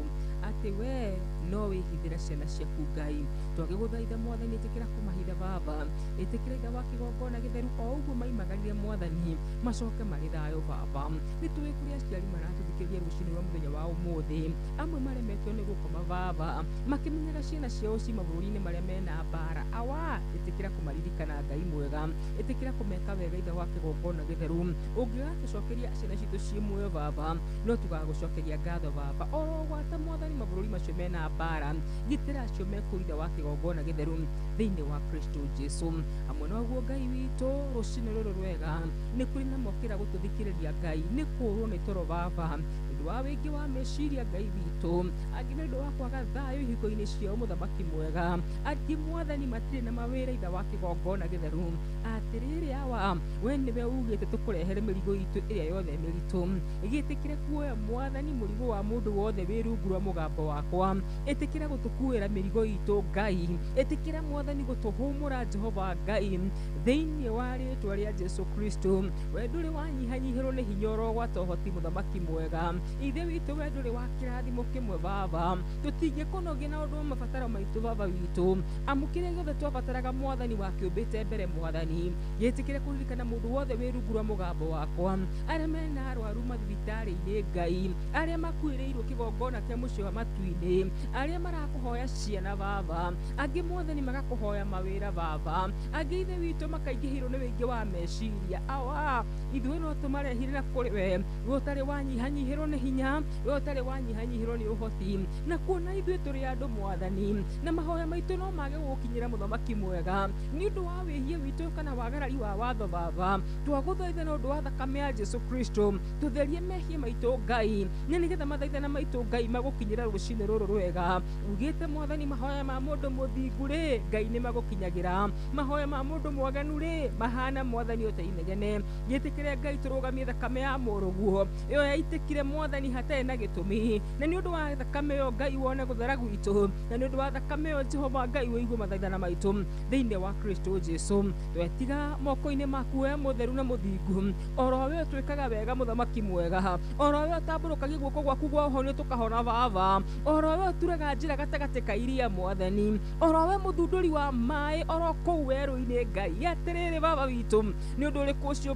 Speaker 3: atĩ we no wĩhithĩre ciana ciaku Ngai. Twagĩgũthaitha Mwathani, ĩtĩkĩra kũmahitha Baba, ĩtĩkĩra ithe wa kĩgongona gĩtheru o ũguo maimagarire Mwathani, macoke marĩ thayũ Baba. Nĩtũĩ kũrĩa aciari maratũthikĩrĩria rũciinĩ rwa mũthenya wa ũmũthĩ, amwe maremetwo nĩ gũkoma Baba, makĩmenyaga ciana ciao ci mabũrũri-inĩ marĩa mena mbara. Awa, ĩtĩkĩra kũmaririkana Ngai mwega, ĩtĩkĩra kũmeka wega ithe wa kĩgongona gĩtheru. Ũngĩgatũcokeria ciana citũ ciĩ muoyo Baba, no tũgagũcokeria ngatho Baba. Oro gwata Mwathani mabũrũri macio mena mbara, gitĩra acio mekũritha wa kĩgongona gĩtheru thĩinĩ wa Kristo Jesu. Hamwe noguo Ngai witũ, rũciinĩ rũrũ rwega nĩ kũrĩ na mokĩra gũtũthikĩrĩria Ngai, nĩ kũũrwo nĩ toro Baba, nĩũndũ wa wĩingĩ wa meciria Ngai witũ, angĩ nĩ ũndũ wa kwaga thayũ ihiko-inĩ ciao mũthamaki mwega, angĩ Mwathani matirĩ na mawĩra ithe wa kĩgongona gĩtheru. Atĩrĩrĩ awa, we nĩwe ugĩte tũkũrehere mĩrigo itũ ĩrĩa yothe mĩritũ, gĩtĩkĩre kuoya Mwathani mũrigo wa mũndũ wothe wĩ rungu rwa mũgambo wakwa, ĩtĩkĩra gũtũkuĩra mĩrigo itũ Ngai, ĩtĩkĩra Mwathani gũtũhũmũra Jehova Ngai, thĩinĩ wa rĩĩtwa rĩa Jesu Kristo. We ndũrĩ wanyihanyihĩrwo nĩ hinya ũrogwata ũhoti mũthamaki mwega, ithe witũ we ndũrĩ wa kĩrathimo kĩmwe Baba, tũtingĩkũnogia na ũndũ wa mabataro maitũ Baba witũ, amu kĩrĩa gĩothe twabataraga Mwathani wakĩũmbĩte mbere Mwathani, gĩtĩkĩre kũririkana mũndũ wothe wĩ rungu rwa mũgambo wakwa, arĩa mena arwaru mathibitarĩ-inĩ Ngai, arĩa makuĩrĩirwo kĩgongona kĩa mũciĩ wa matu-inĩ, arĩa marakũhoya ciana Baba, angĩ Mwathani magakũhoya mawĩra Baba, angĩ ithe witũ makaingĩhĩrwo nĩ wĩingĩ wa meciria. Awa, ithuĩ no tũmarehire na kũrĩ we, we ũtarĩ wanyihanyihĩrwo nĩ hinya, we ũtarĩ wanyihanyihĩrwo nĩ ũhoti, na kuona ithuĩ tũrĩ andũ Mwathani, na mahoya maitũ no mage gũkinyĩra mũthamaki mwega, nĩ ũndũ wa wĩhia witũ kana wagarari wa watho Baba, twagũthaitha na ũndũ wa thakame ya Jesu Kristo, tũtherie mehia maitũ Ngai, na nĩgetha mathaithana maitũ Ngai magũkinyĩra rũciinĩ rũrũ rwega. Ugĩte Mwathani mahoya ma mũndũ mũthingu rĩ, Ngai nĩ magũkinyagĩra, mahoya ma mũndũ mwaganu rĩ, mahana Mwathani ũtarĩ inegene. Gĩtĩkĩre Ngai tũrũgamie thakame ya mũrũguo, ĩyo yaitĩkire Mwathani hatarĩ na gĩtũmi, na nĩ ũndũ wa thakame ĩyo Ngai wone gũthera gwitũ, na nĩ ũndũ wa thakame ĩyo Jehova Ngai wĩigue mathaithana maitũ thĩinĩ wa Kristo Jesu. Twetiga moko-inĩ maku we mũtheru na mũthingu, oro we twĩkaga wega mũthamaki mwega, oro we ũtambũrũkagia guoko gwaku gwa ũhonio tũkahona Baba, oro we ũturaga njĩra gatagatĩ ka iria Mwathani, oro we mũthundũri wa maĩ oro kũu werũ-inĩ Ngai. Atĩrĩrĩ Baba witũ, nĩ ũndũ ũrĩkũ ũcio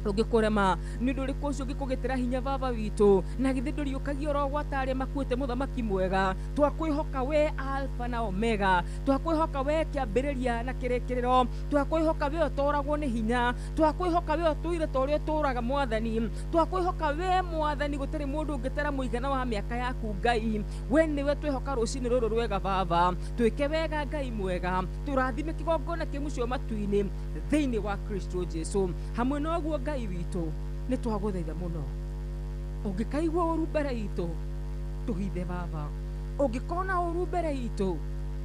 Speaker 3: ũngĩkũrema, nĩ ũndũ ũrĩkũ ũcio ũngĩkũgĩtĩra hinya Baba witũ, na githĩ ndũriũkagia ũrogwata arĩa makuĩte mũthamaki mwega. Twakwĩhoka we Alpha na Omega, twakwĩhoka we kĩambĩrĩria na kĩrĩkĩrĩro, twakwĩhoka we ũtoragwo nĩ hinya, twakwĩhoka we ũtũire ta ũrĩa ũtũraga Mwathani, twakwĩhoka we Mwathani gũtarĩ mũndũ ũngĩtara mũigana wa mĩaka yaku Ngai. We nĩwe twĩhoka rũciinĩ rũrũ rwega Baba, twĩke wega Ngai mwega, tũrathime kĩgongona kĩ mũciĩ wa matu-inĩ thĩinĩ wa Kristo Jesu. Hamwe noguo Ngai witũ nĩ twagũthaitha mũno, ũngĩkaigua ũru mbere itũ tũhithe Baba, ũngĩkona ũru mbere itũ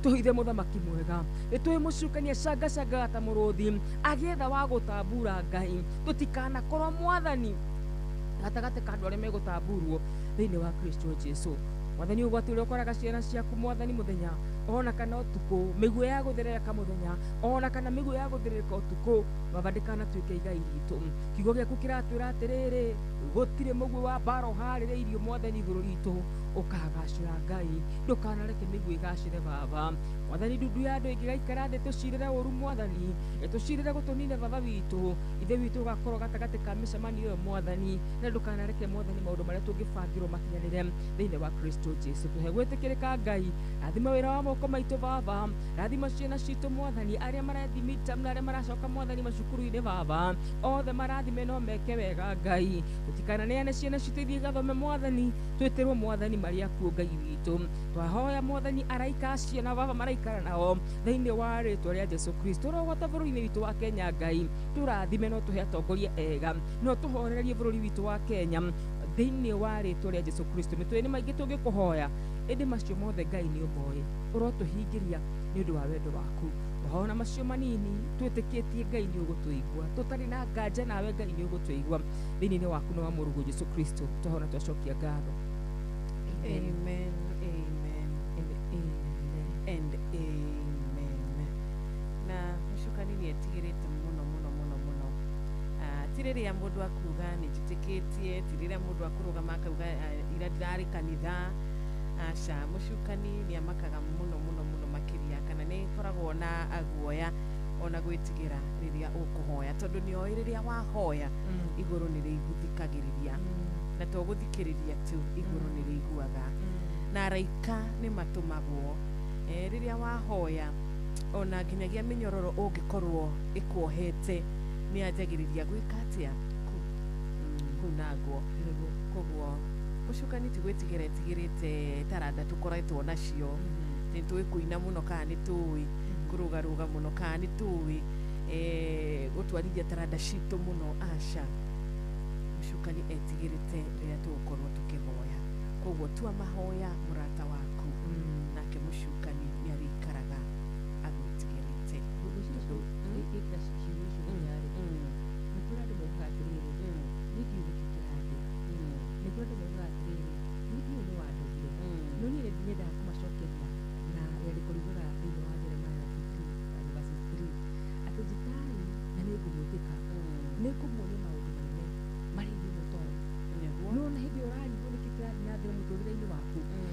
Speaker 3: tũhithe mũthamaki mwega. Nĩtũĩ mũcukania cangacangaga ta mũrũthi agĩetha wa gũtambura Ngai, tũtikanakorwo Mwathani gatagatĩ ka andũ arĩa megũtamburwo thĩinĩ wa Kristo Jesu. Mwathani ũgwati ũrĩa ũkoraga ciana ciaku Mwathani mũthenya ona kana ũtukũ, mĩguĩ ya gũtherereka mũthenya ona kana mĩguĩ ya gũtherereka ũtukũ, Baba ndĩkanatuĩke igai ritũ. Kiugo gĩaku kĩratwĩra atĩrĩrĩ, gũtirĩ mũguĩ wa mbara ũharĩrĩirio Mwathani igũrũ ritũ ũkagacĩra Ngai, ndũkanareke mĩguĩ ĩgacĩre Baba. Mwathani ndundu ya andũ ĩngĩgaikara thĩ tũcirĩre ũru Mwathani, tũcirĩre gũtũnina Baba witũ, ithe witũ ũgakorwo gatagatĩ ka mĩcemanio ĩyo Mwathani, na ndũkanareke Mwathani maũndũ marĩa tũngĩbangĩrwo makinyanĩre thĩinĩ wa Kristo Jesu. Tũhe gwĩtĩkĩrĩka Ngai, rathima wĩra wa moko maitũ Baba, rathima ciana citũ Mwathani, arĩa marathi midterm na arĩa maracoka Mwathani macukuru-inĩ Baba, othe marathime no meke wega Ngai. Tũtikananeane ciana citũ ithiĩ gathome Mwathani, twĩtĩrwo Mwathani marĩ akuo Ngai witũ. Twahoya Mwathani araika ciana Baba maraikara nao thĩinĩ wa rĩĩtwa rĩa Jesu Kristo. Rogota bũrũri-inĩ witũ wa Kenya Ngai, tũrathime no tũhe atongoria ega, no tũhorererie bũrũri witũ wa Kenya thĩinĩ wa rĩĩtwa rĩa Jesu Kristo. Nĩ tũĩ nĩ maingĩ tũngĩkũhoya, ĩndĩ macio mothe Ngai nĩ ũmoĩ, ũrotũhingĩria nĩ ũndũ wa wendo waku. Wahona macio manini twĩtĩkĩtie Ngai nĩ ũgũtũigua, tũtarĩ na nganja nawe Ngai nĩ ũgũtũigua thĩinĩ waku na wa mũrũguo Jesu Kristo. Tũhona twacokia ngatho.
Speaker 2: Amen, amen, and amen. Na mũcukani nĩ etigĩrĩte mũno mũno mũno mũno. Ti rĩrĩa mũndũ akuga nĩ njĩtĩkĩtie, ti rĩrĩa mũndũ akũrũgama akauga ira ndarĩ kanitha, aca mucukani ni amakaga muno muno muno makiria kana ni koragwo na aguoya ona gwitigira riria ukuhoya tondu ni oi riria wahoya iguru ni riguthikagiriria na to guthikiriria tu iguru ni riguaga na araika ni matumagwo riria wahoya ona nginyagia minyororo ungikorwo ikuohete ni anjagiriria gwika atia kunagwo koguo mucukani tigwitigira tigirite taranda tukoretwo nacio nitui kuina muno kana nitui kurugaruga muno kana nitui gutwarithia taranda citu muno aca mucukani etigirite riria tugukorwo tukihoya koguo tua mahoya murata waku nake mucukani niarikaraga agwitigirite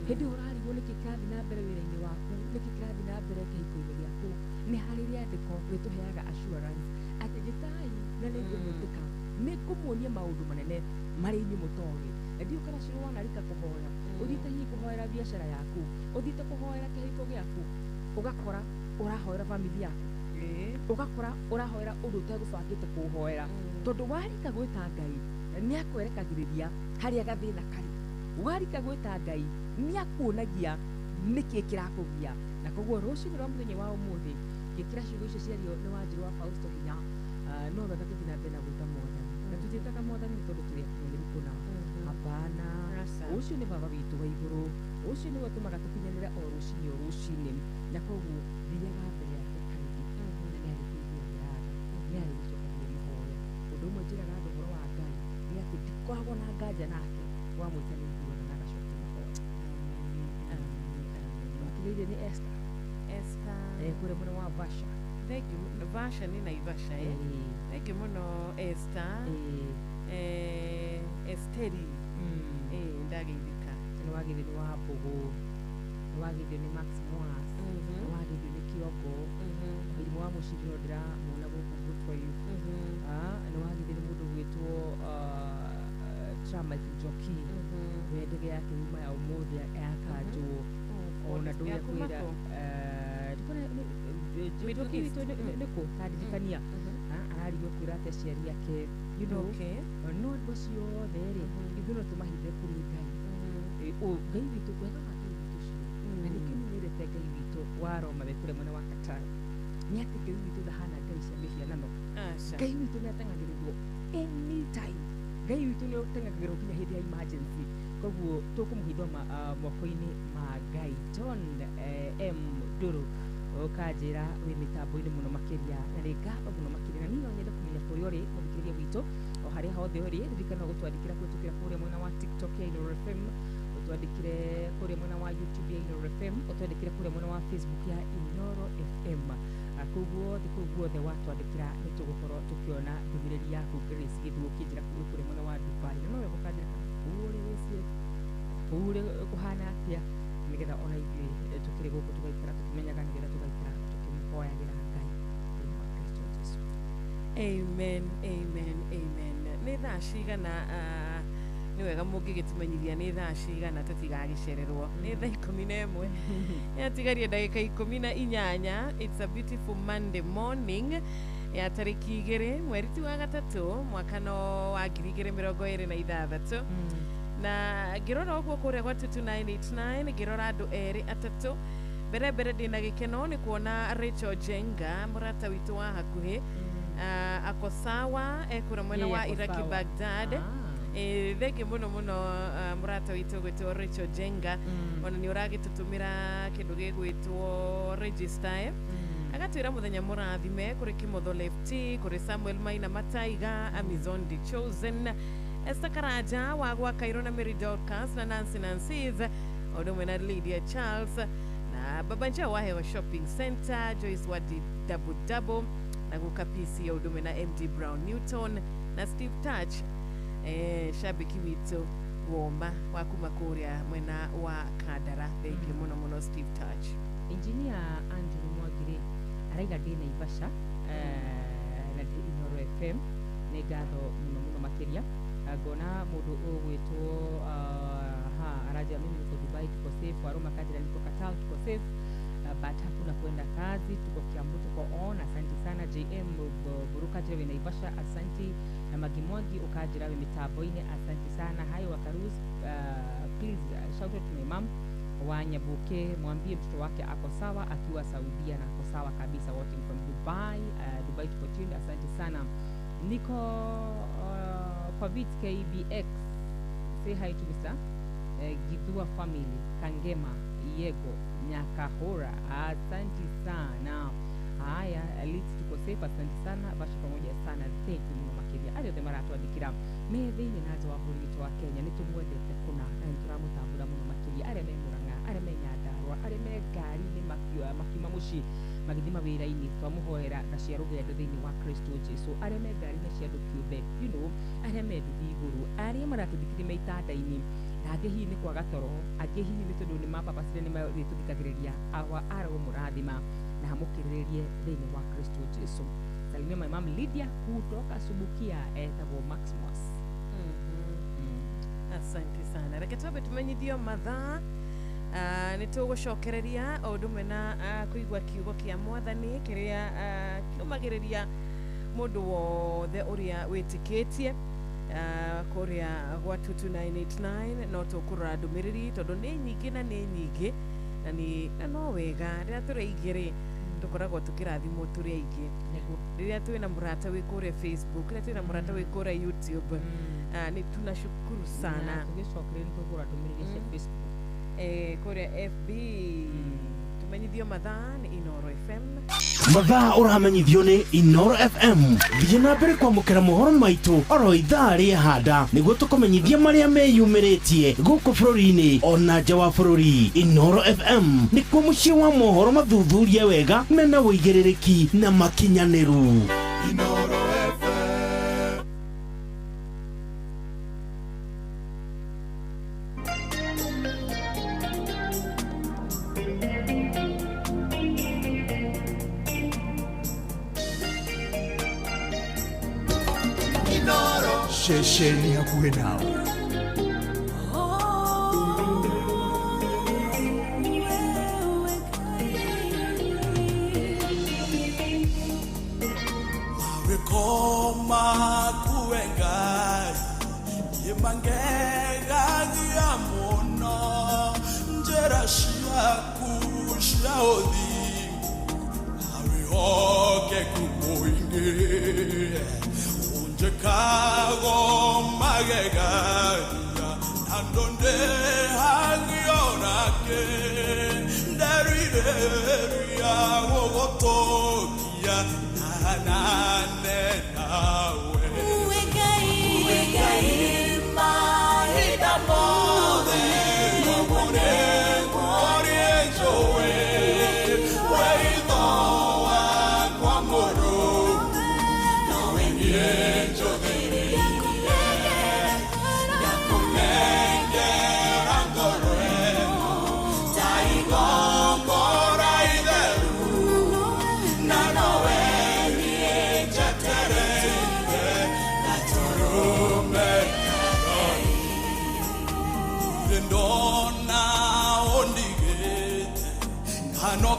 Speaker 3: hindi urarigwo niki kirathi na mbere wira-ini waku niki kirathi na mbere kihiko-ini giaku ni hari riandiko rituheaga assurance ati gitai na ningumwitika nikumuonia maundu manene mari inyu mutogi ndio kana ciro wanarika kuhoya uthite hihi kuhoera biacara yaku uthite kuhoera kihiko giaku ugakora urahoera family yaku ugakora urahoera undu utegubangite kuhoera tondu warika gwita Ngai ni akwerekagiriria haria gathina kari warika gwita Ngai ni akuonagia niki kirakugia na koguo rucio rwa muthenya wa umuthi gikira ciugo icio ciario ni Wanjiru wa Fausto hinya no wega tuthina mbere na gwita Mwathani na tutitaga Mwathani tondu turi akinyanĩru kuna hapana ucio ni baba witu wa iguru ucio ni watumaga tukinyanire o rucinĩ na koguo thiaga mbere yake kaingĩ na ni arikuithia wiraga ni arigucokagia mahoya undu umwe njiraga andu uhoro wa Ngai ni ati ndikoragwo na nganja nake wa mwita ni iguaga na agacokia mahoya wakiriire ni Esther kure muno wa Vasha
Speaker 2: Vasha ni Naivasha thengi muno Esther Esteri ndageithika
Speaker 3: ni wagithio wa Mbugu ni wagithio ni Max Mwas ni wagithio ni Kiongo mirimu wa muciriro ndiramona guku Gutwai ni wagithio ni mundu gwitwo Trama Njoki wendege yake nyuma ya umuthi yakanjwo ona ndu yakwira Njoki witu niko tadirikania ararigwo kwira ati aciari yake you know no andu acio othe ri ithuno tumahithe kuri Ngai Ngai witu kwega wa Ngai witu cio na nikimenyerete Ngai witu waroma wekure mwena wa Katara ni ati Ngai witu ndahana Ngai cia mihianano Ngai witu ni ateng'agĩrĩrwo anytime Ngai witu ni ateng'agĩrĩrwo nginya hĩndĩ ya emergency koguo tukumuhithwa moko-ini ma Ngai John M Nduru ukanjira wi mitambo-ini muno makiria na ri ngamba muno makiria na niĩ no nyende kumenya kũrĩa ũrĩ mũthikĩrĩria witũ o harĩa hothe ũrĩ ririkana gũtwandĩkĩra kũhĩtũkĩra kũrĩa mwena wa TikTok ya Inooro FM ũtwandĩkĩre kũrĩa mwena wa YouTube ya Inooro FM ũtwandĩkĩre kũrĩa mwena wa Facebook ya Inooro FM koguo thikũ guothe watwandĩkĩra nĩ tũgũkorwo tũkĩona ndũmĩrĩri yaku Grace Gĩthuo ũkĩnjĩra kũrĩa mwena wa Dubai na nowe ũkanjĩra ũrĩ wĩcie ũrĩ kũhana atĩa nigetha ona ithuĩ tukiri guku tugaikara tukimenyaga nigetha tugaikara tukimuhoyagĩra Ngai thĩinĩ wa Kristo Jesu.
Speaker 2: Amen amen amen nĩ thaa cigana nĩ wega mũngĩgĩtumenyithia nĩ thaa cigana tũtigagĩcererwo nĩ thaa 11 yatigarie ndagĩka 18 it's a beautiful Monday morning ya tarĩki 2 mweri wa gatatũ mwaka no wa 2026 na ngirora uguo kuria gwa 2989 ngirora andu eri atatu mbere ndina gikeno ni kuona Rachel Jenga murata witu wa hakuhi ako sawa ekura mwena wa Iraki Baghdad thenge muno murata witu gwitwo Rachel Jenga ona ni uragitutumira kindu gigwitwo register agatwira muthenya murathime kuri Kimotho Lefty kuri Samuel Maina Mataiga Amazon The Chosen Esther Karaja wagwa Kairo na Mary Dorcas na Nancy's odumwe na Lydia Charles na Babanja wa Hewa Shopping Center Joyce Wadi Double na guka PC odumwe na MD Brown Newton na Steve Touch shabiki witu Womba wa kuma kuria mwena wa Kandara. Thank you muno Steve Touch.
Speaker 3: Engineer Andrew Mwagire araiga ndi Naivasha na ndi Inoro FM nĩ ngatho muno makiria ngona mundu ũgwĩtwo araja mimi niko Dubai tuko safe, Aroma Kajira niko Qatar tuko safe, but hakuna kwenda kazi, tuko Kiambu tuko on. Asante sana JM Buruka Jewe Naivasha, asante na Magimwagi ukajira we mitaboine, asante sana. Hayo Wakaruz, please shout out to my mom Wanyabuke, mwambie mtoto wake ako sawa akiwa Saudia na ako sawa kabisa, watching from Dubai. Dubai tuko chini, asante sana. Niko kwa Vit KBX, say hi to Mr. Gidua family, Kangema, Yego, Nyakahora, asante sana. Haya, Elite tuko safe, asante sana. Basha pamoja sana, thank you muno makiria. Ayo the marato adikira methini nazo wa burito wa Kenya nitumwendete kuna turamutambura muno makiria. Are me Muranga, are me Nyandarua, are me Gari ni makiuma mushi magithima wira-ini twamuhoera na cia rugendo thiini wa Kristo Jesu. Are me Gari na cia ndukiumbe, you know, are me nduthi iguru, are maratudikire meitanda-ini na angĩ hihi nĩ kwaga toro, angĩ hihi nĩ tondũ nĩ mapapacire nĩ magĩtũthikagĩrĩria awa aragwo mũrathima na hamũkĩrĩrĩrie thĩinĩ wa Kristo Jesu. Salimia my mom Lydia kutoka Subukia etagwo Maximus.
Speaker 2: Asante sana. Reke twabe tumenyithio mathaa nĩ tũgũcokereria o ũndũ ũmwe na kũigua kiugo kĩa Mwathani kĩrĩa kiumagĩrĩria mũndũ wothe ũrĩa wĩtĩkĩtie kuria gwa 22989 no tũkũrora ndũmĩrĩri tondũ nĩ nyingĩ na nĩ no wega rĩrĩa tũrĩ igĩrĩ tukoragwo tukirathimwo turi aingĩ rĩrĩa twĩna mũrata wĩ kũrĩa Facebook, rĩrĩa twĩna mũrata wĩ kũrĩa YouTube. Ni tunashukuru sana.
Speaker 3: Tugicokereria tũgũra ndũmĩrĩri cia Facebook
Speaker 2: kũrĩa FB. Tumenyithio mathaa nĩ Inoro FM.
Speaker 6: Mathaa ũramenyithio nĩ Inoro FM. Thiĩ na mbere kwamũkĩra mohoro maitũ oro ithaa rĩa handa nĩguo tũkũmenyithia marĩa meyumĩrĩtie gũkũ bũrũri-inĩ ona nja wa bũrũri. Inoro FM nĩkuo mũciĩ wa mohoro mathuthurie wega mena wũigĩrĩrĩki na makinyanĩru.
Speaker 5: Inoro FM. Shesheni ya kuwe nawe.
Speaker 1: Koma kuengai yemangega giamona njera shia odi awi oke kumoinge unje kago magega andonde hagionake nderi ya gogotokia nane nawe uwegai mahida mode mone orienjowe weidoa kwa moro nawe nienjo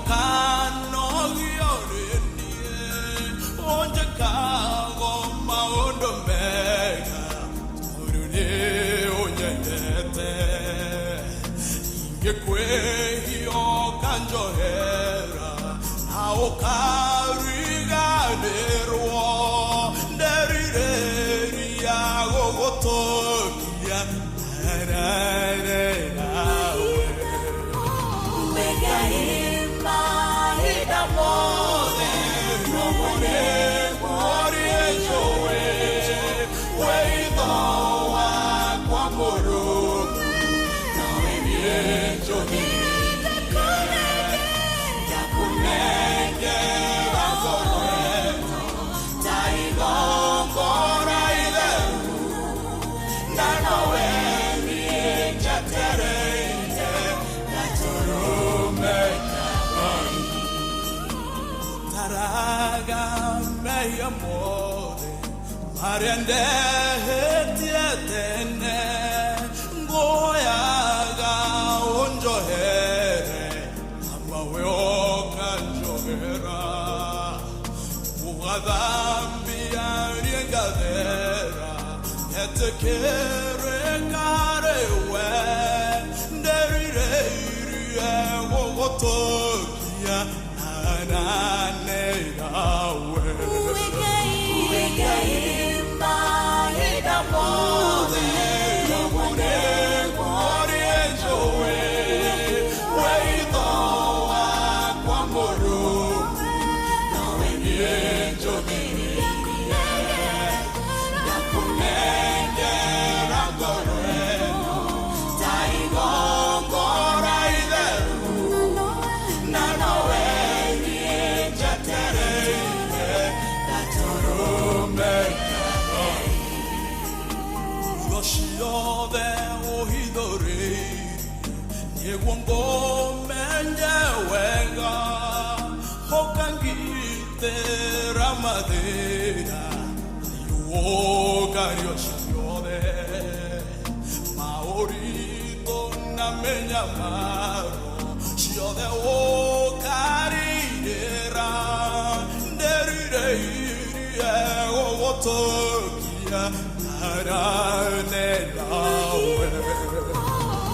Speaker 1: Kano gioreni onje kago maondo mega torune onyete ngekwe hiyo kanjohera aokariga derwo nderireri ya gogotokia narare nawe umegai Yeah. Araga meia more Mariande hetietene Ngoyaga onjohere Amawe okanjohera Ugadambi ariengadera Etekere karewe Nderireirie wogotokia Nanane yawe
Speaker 4: Uwegaimba idamode
Speaker 1: Yomune orienjowe Weidoa kwa moru Nawenyenjowe Yakunenge ragoreno Taigo gora ideru Nanowe niejatereye Katurume Yoshiyode ohidore Yegongo menyewenga Hokangite ramadera Yuogario shiyode Maorito na menyamaro Shiyode o kariyera Nderireirie o wotokia Narane nawe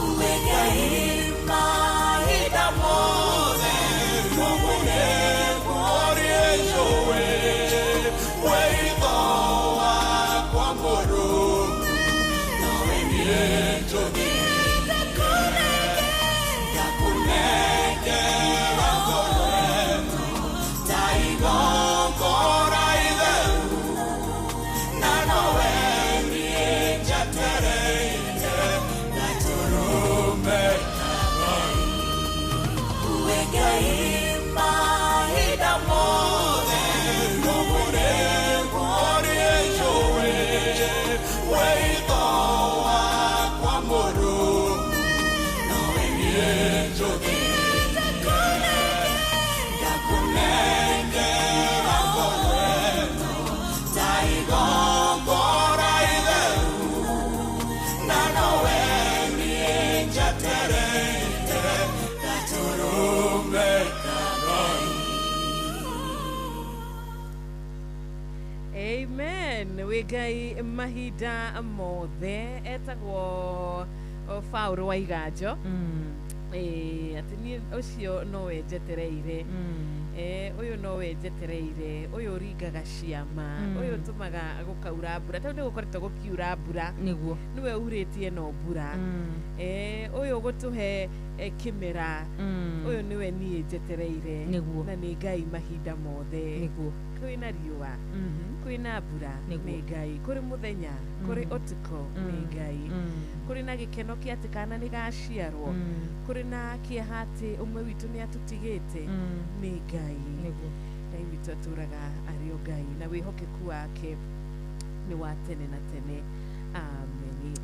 Speaker 4: Uwegaimba idamode
Speaker 1: Yomune orienjowe Weidoa kwa moru Nawenyenjowe Yakunenge ragoreno Taigo gora ideru Nanowe niejatereye Katurume
Speaker 4: Uwegaimba idamode
Speaker 1: Yomune orienjowe Weidoa kwa moru Nawenyenjowe Yakunenge ragoreno Taigo gora ideru Nanowe niejatereye Katurume
Speaker 2: Amen. Wigai mahinda mothe etagwo Fauro wa Igajo. Ati ni ucio no wenjetereire. Uyu no wenjetereire. Uyu ringaga ciama. Uyu tumaga gukaura mbura. Tau nigukoretwo gukiura mbura.
Speaker 3: Niguo.
Speaker 2: Niwe uritie no mbura. Uyu gutuhe kimera. Uyu niwe nie njetereire.
Speaker 3: Niguo.
Speaker 2: Na ni Ngai mahinda mothe.
Speaker 3: Niguo.
Speaker 2: Kwina riua. Kwina mbura.
Speaker 3: Niguo.
Speaker 2: Ni Ngai. Kuri muthenya. Kuri utuko. Ni Ngai. Kuri na gikeno kia ati kana ni gaciarwo. Kuri na kieha ati umwe witu ni atutigite. Ni Ngai.
Speaker 3: Niguo.
Speaker 2: Ngai witu aturaga ari o Ngai na wihokeku wake ni wa tene na tene. Amen.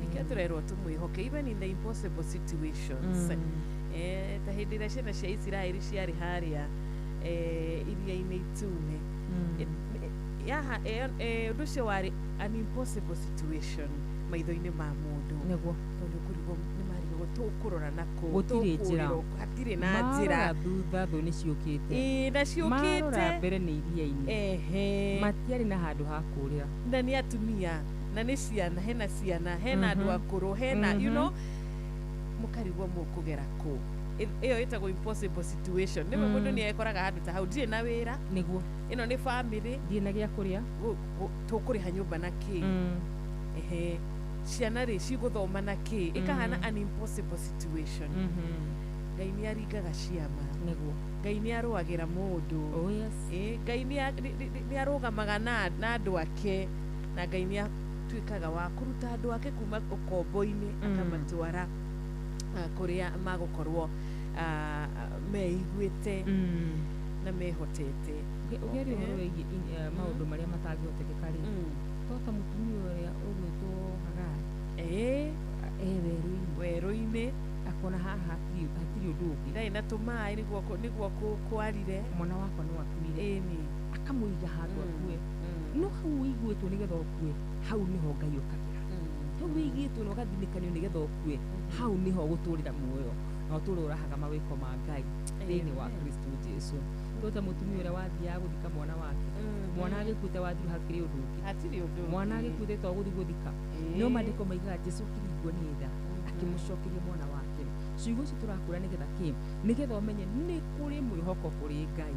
Speaker 2: Nikia turerwo tumwihoke even in the impossible situations. Ta hindi iria ciana cia Isiraeli ciarĩ haria iria-inĩ itune. Yaha ũndũ ũcio warĩ an impossible situation maitho-inĩ ma mũndũ.
Speaker 3: Niguo.
Speaker 2: Tondũ kũrigwo nĩ marigwo tũkũrora na kũ.
Speaker 3: Gũtirĩ njĩra.
Speaker 2: Hatirĩ na njĩra.
Speaker 3: Marora thutha thũ nĩ ciũkĩte.
Speaker 2: Na ciũkĩte.
Speaker 3: Marora mbere nĩ iria-inĩ. Matiarĩ na handũ ha kũrĩra.
Speaker 2: Na nĩ atumia na nĩ ciana hena andũ akũrũ hena you know mũkarigwo mũkũgera kũ. Ĩyo ĩtagwo impossible situation. Nĩwe mũndũ nĩ ekoraga handũ ta hau ndirĩ na wĩra.
Speaker 3: Niguo.
Speaker 2: Ĩno nĩ family.
Speaker 3: Ndirĩ na gĩa kũrĩa.
Speaker 2: Tũkũrĩha nyũmba na kĩ. Ciana rĩ cigũthoma na kĩ. Ĩkahana an impossible situation. Ngai nĩ aringaga ciama.
Speaker 3: Niguo.
Speaker 2: Ngai nĩ arũagĩra mũndũ.
Speaker 3: Oh yes.
Speaker 2: Ngai nĩ arũgamaga na andũ ake na Ngai nĩ atuĩkaga wa kũruta andũ ake kuma ũkombo-inĩ akamatwara kũrĩa magũkorwo meiguĩte na mehotete.
Speaker 3: Ũgeria ũhoro wĩgiĩ maũndũ marĩa matangĩhotekeka rĩ. Tota mũtumia ũrĩa ũgwĩtwo Hagai. Werũ-inĩ.
Speaker 2: Werũ-inĩ
Speaker 3: akona haha hatiri undu ungi
Speaker 2: ndai na tumai niguo kwarire
Speaker 3: mwana wakwa no akuire
Speaker 2: ĩni
Speaker 3: akamuiga handu akue no hau wĩiguĩtwo nĩgetha ũkue hau nĩho Ngai ũkagira hau wĩigĩtwo na ũgathinikanio nĩgetha ũkue hau nĩho gũtũrĩra muoyo na ũtũũro ũrahaga mawĩko ma Ngai thĩinĩ wa Kristo Jesu tota mũtumia ũrĩa wathiaga gũthika mwana wake mwana agĩkuĩte wathiĩ hakĩrĩ ũndũ ũngĩ
Speaker 2: hatirĩ ũndũ
Speaker 3: mwana agĩkuĩte to gũthiĩ gũthika no maandĩko maigaga Jesu kĩringwo nĩ tha akĩmũcokeria mwana wake ciugo ici tũrakũra nĩgetha kĩ nĩgetha ũmenye nĩ kũrĩ mwĩhoko kũrĩ Ngai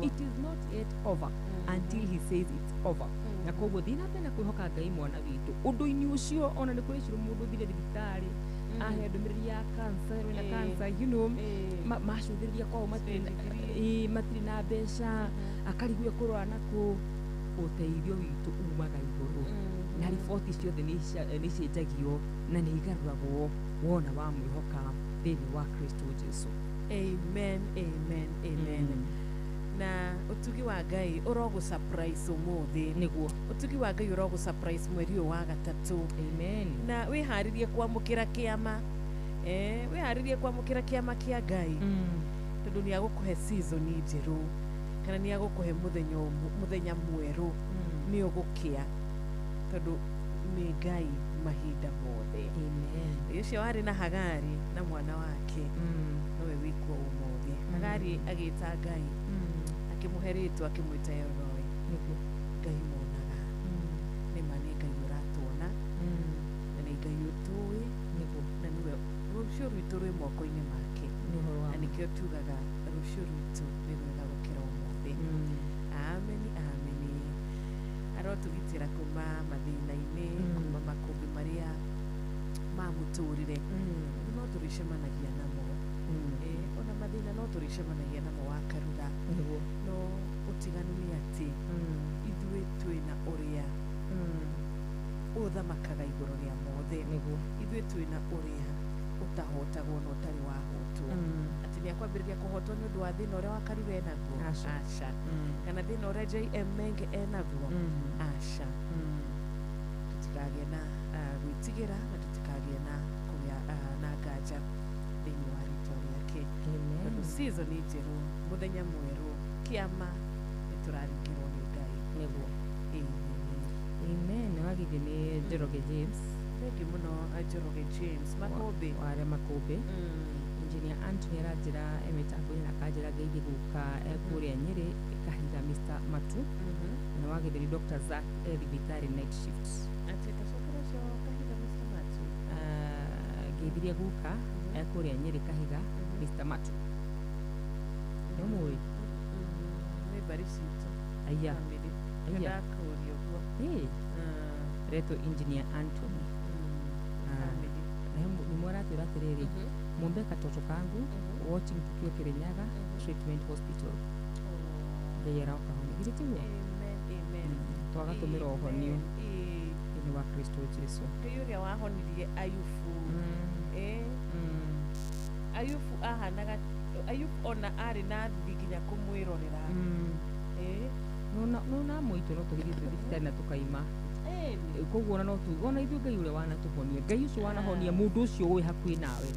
Speaker 3: it is not yet over until he says it's over na koguo thiĩ na mbere na kwĩhoka Ngai mwana witũ ũndũ-inĩ ũcio ona nĩ kũrĩ ciro mũndũ thire thibitarĩ aheo ndũmĩrĩri ya cancer wĩna cancer you know macũthĩrĩria kwao matirĩ na mbeca akarigwo kũrora nakũ ũteithio witũ umaga igũrũ na riboti ciothe nĩ cienjagio na nĩ igarũragwo wona wa mwĩhoka thĩinĩ wa Kristo Jesu.
Speaker 2: Amen, amen, amen. Na utugi wa Ngai urogu surprise umuthi
Speaker 3: niguo
Speaker 2: utugi wa Ngai urogu surprise mweri ũyũ wa gatatu.
Speaker 3: Amen.
Speaker 2: Na wĩharĩrie kwamũkĩra kĩama wĩharĩrie kwamũkĩra kĩama kĩa Ngai tondũ nĩ agũkũhe season njerũ kana nĩ agũkũhe mũthenya mwerũ nĩ ũgũkĩa tondũ nĩ Ngai mahinda mothe.
Speaker 3: Amen.
Speaker 2: Ũcio warĩ na Hagari na mwana wake nowe wĩkuo ũmũthĩ. Hagari agĩta Ngai akĩmũhe rĩtwa akĩmwĩta Eloi Ngai monaga nĩma nĩ Ngai ũratuona na nĩ Ngai ũtũĩ na nĩwe rũciũ rwitũ rwĩ moko-inĩ make na nĩkĩo tugaga rũciũ rwitũ nĩ rwega gũkĩra ũmũthĩ. Ameni ameni. Arotũgitĩra kuma mathĩna-inĩ kuma makũmbĩ marĩa ma mũtũrĩre no tũrĩcemanagia namo ona mathĩna no tũrĩcemanagia namo wa Karura no ũtiganu nĩ atĩ ithuĩ twĩna ũrĩa ũthamakaga igũrũ rĩa mothe ithuĩ twĩna ũrĩa ũtahotagwo na ũtarĩ wahotwo atĩ nĩ akwambĩrĩria kũhotwo nĩ ũndũ wa thĩna ũrĩa wa Karura enaguo aca kana thĩna ũrĩa JM Menge enaguo aca. Tũtikagĩe na gwĩtigĩra na tũtikagĩe na kũgĩa na nganja thĩinĩ wa rĩtwa rĩake tondũ season njerũ mũthenya mwerũ kĩama nĩ tũraringĩrwo nĩ Ngai nĩguo.
Speaker 3: Amen. Wagithĩ nĩ Njoroge James.
Speaker 2: Thengi mũno Njoroge James makũmbĩ
Speaker 3: ware makũmbĩ. Engineer Anthony aranjĩra mĩtambo-inĩ na akanjĩra Ngeithie gũka kũrĩa Nyĩrĩ Kahiga Mr. Matu na wagithĩ nĩ Dr. Zack thibitarĩ night shift.
Speaker 2: atĩ tacokera ũcio Kahiga Mr. Matu
Speaker 3: Ngeithirie gũka kũrĩa Nyĩrĩ Kahiga Mr. Matu nĩ mũĩ
Speaker 2: nĩ mbarĩ citũ
Speaker 3: aya
Speaker 2: family
Speaker 3: aya
Speaker 2: ndakũria ũguo
Speaker 3: reto Engineer Anthony
Speaker 2: family
Speaker 3: nĩ mwaratwĩra atĩrĩrĩ mumbe katoto kangu watching tukio Kirinyaga treatment hospital ndeyera ũkahona githĩ tiguo twagatũmĩra ũhonio thĩinĩ wa Kristo Jesu.
Speaker 2: Ngai ũrĩa wahonirie Ayubu Ayubu ahanaga Ayubu ona arĩ na thithi nginya kũmwĩrorera
Speaker 3: nona mũitũ no tũgĩthiĩ thibitarĩ na tũkaima koguo ona no tuge ona ithuĩ Ngai ũrĩa wanatũhonia Ngai ũcio wanahonia mũndũ ũcio wĩ hakuhĩ nawe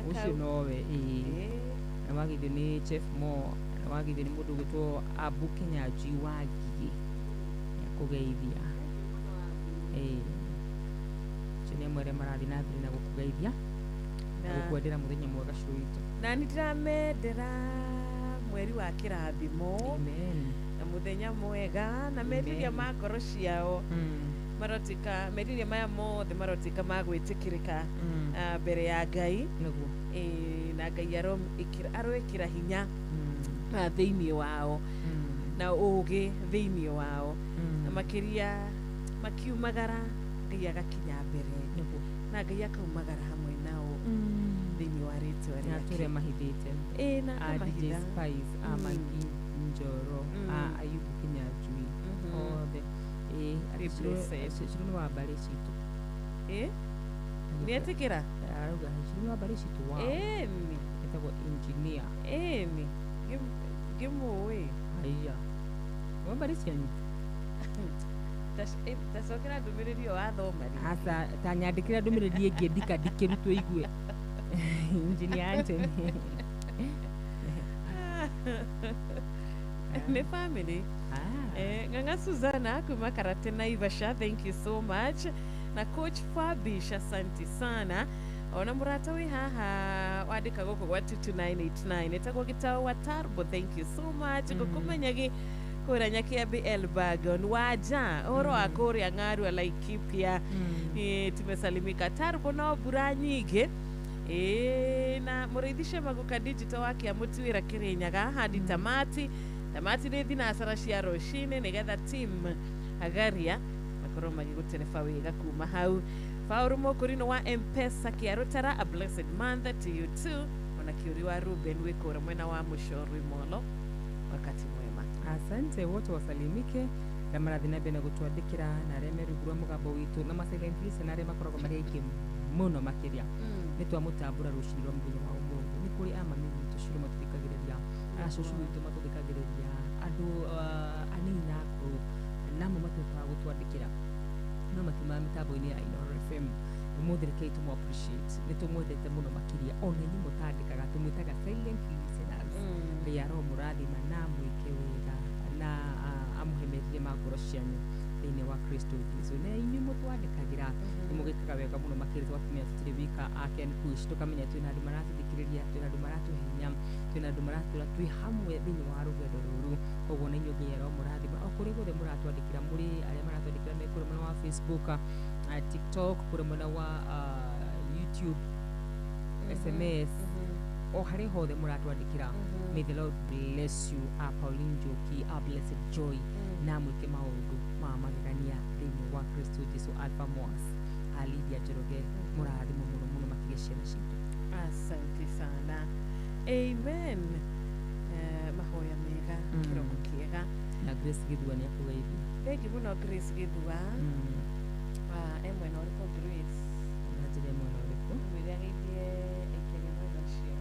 Speaker 3: ũcio nowe na wagithĩ nĩ Chef Mo na wagithĩ nĩ mũndũ ũgwĩtwo Abu Kinyanjui Wangigĩ nĩakũgeithia ũcio nĩ amwe arĩa marathiĩ na mbere na gũkũgeithia na gũkwendera mũthenya mwega cũũ witũ
Speaker 2: na nĩndĩramendera mweri wa kĩrathimo na mũthenya mwega na meriria ma ngoro ciao marotika meriria maya mothe marotika magwĩtĩkĩrĩka mbere ya Ngai
Speaker 3: nĩguo
Speaker 2: na Ngai aroĩkĩra hinya thĩinĩ wao na ũũgĩ thĩinĩ wao na makĩria makiumagara Ngai agakinya mbere na Ngai akaumagara hamwe nao thĩinĩ wa rĩtwa rĩake
Speaker 3: tũrĩa mahithĩte
Speaker 2: na
Speaker 3: DJ Spice Amangi Njoro Ayubu Kinyanjui othe ciro nĩ wa mbarĩ citũ
Speaker 2: nĩetĩkĩra
Speaker 3: arauga ciro nĩ wa mbarĩ citũ wao etagwo engineer
Speaker 2: ngĩmũĩ
Speaker 3: haiya wa mbarĩ cianyu
Speaker 2: tacokera ndũmĩrĩri ĩyo wathoma
Speaker 3: asa tanyandĩkĩra ndũmĩrĩri ĩngĩ ndikĩrutwo igue Engineer Anthony.
Speaker 2: Ni family. Nganga Suzana kuma Karate Naivasha, thank you so much. Na coach Fabish, asante sana. Ona murata we haha wadika goko kwa 22989 etako gitao wa Turbo, thank you so much. Kukumanyagi kura nyaki ya Elbagon waja oro akori angaru ala Laikipia. Tumesalimika Turbo na bura nyige. Na muridhishe maguka digital wake ya mutuwira Kirinyaga hadi tamati ni thina asarashia roshine nigetha team agaria makoroma giguterefa wega kuma hau Faurumo Kurino wa M-Pesa kiarutara, a blessed month to you too. Ona kiuri wa Ruben wikora mwena wa Mushoro Molo wakati mwema.
Speaker 3: Asante wote wasalimike na maradhi nabe na gutwadikira na reme ruguru mugabo witu na masilent listener na makoro mareke muno makiria nitwa mutambura rushiriro muthenya wa umungu ni kuri ama mimi tushiro matikagireria ashushu witu matikagireria andu anina ko namo matuka gutwadikira no matima mitambo-ini ya Inooro FM umuthirike tumu appreciate nitumwendete muno makiria ona ni mutandikaga tumwitaga silent listeners riaro murathi manamu ikewega na amuhemerie magoro cianyu thini wa Kristo Yesu na inyu mutwandikagira nimugikaga wega muno makiri twatumia tutiribika aken push tukamenya twina andu maratuthikiriria twina andu maratuhinya twina andu maratula twi hamwe thini wa rugendo ruru koguo na inyu nginyero murathi okuri guthe muratwandikira muri aria maratwandikira me kuri mwena wa Facebook, TikTok, kuri mwena wa YouTube, SMS o hari hothe muratwandikira. May the Lord bless you. Pauline Joki, a blessed joy na mwike maundu ma magegania thini wa Kristo Yesu Alpha Moas Alidia Joroge murathi muno makigeshera shitu.
Speaker 2: Asante sana. Amen. Mahoya mega kiroko kiega
Speaker 3: na Grace Gidwa ni akuga hivi.
Speaker 2: Thank you muno Grace Gidwa. Emwe no liko Grace.
Speaker 3: Najile emwe no liko.
Speaker 2: Mwiragidie ekene mwena shio.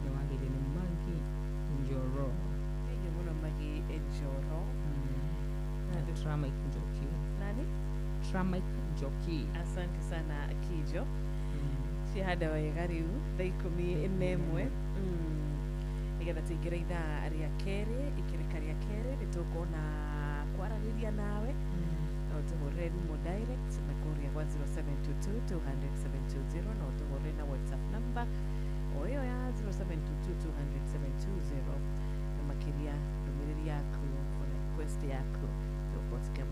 Speaker 3: No wagide ni Mangi Njoro.
Speaker 2: Thank you muno Mangi Njoro.
Speaker 3: Tramike Njoki.
Speaker 2: Nani?
Speaker 3: Tramike Njoki.
Speaker 2: Asante sana Kijo. Shihada wa yagariu daikumi nemwe. Nigetha tuingire ithaa ria keri ikirika ria keri nitukuona kwarariria nawe na utuhurire thimũ direct na kuria gwa 0722 200 720 na utuhurire na WhatsApp number o iyo ya 0722 200 720 na makiria ndumiriri yaku ona request yaku tukutika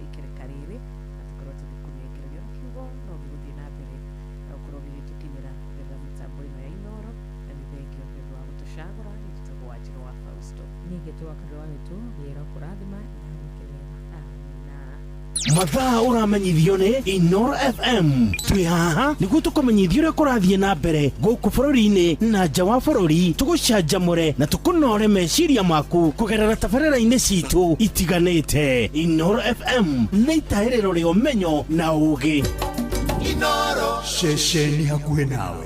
Speaker 2: ikirika riri na tukorwo tugikunengererio na kiugo no giguthii na mbere na ukorwo gigitukinyira kugerera mitambo ino ya Inooro na nithengio nĩũndũ wa gũtũcagũra nĩ tũtagwo Wanjirũ wa Fausto
Speaker 3: ningĩ twakarĩwa nĩtu wĩra kũrathima
Speaker 6: mathaa ũramenyithio nĩ Inooro FM twĩ haha nĩguo tũkũmenyithia ũrĩa kũrathiĩ na mbere gũkũ bũrũri-inĩ na nja wa bũrũri tũgũcanjamũre na tũkũnore meciria maku kũgerera tabarĩra-inĩ citũ itiganĩte. Inooro FM nĩ itaĩrĩro rĩa ũmenyo na ũũgĩ.
Speaker 5: Inooro ceceni hakuhĩ nawe.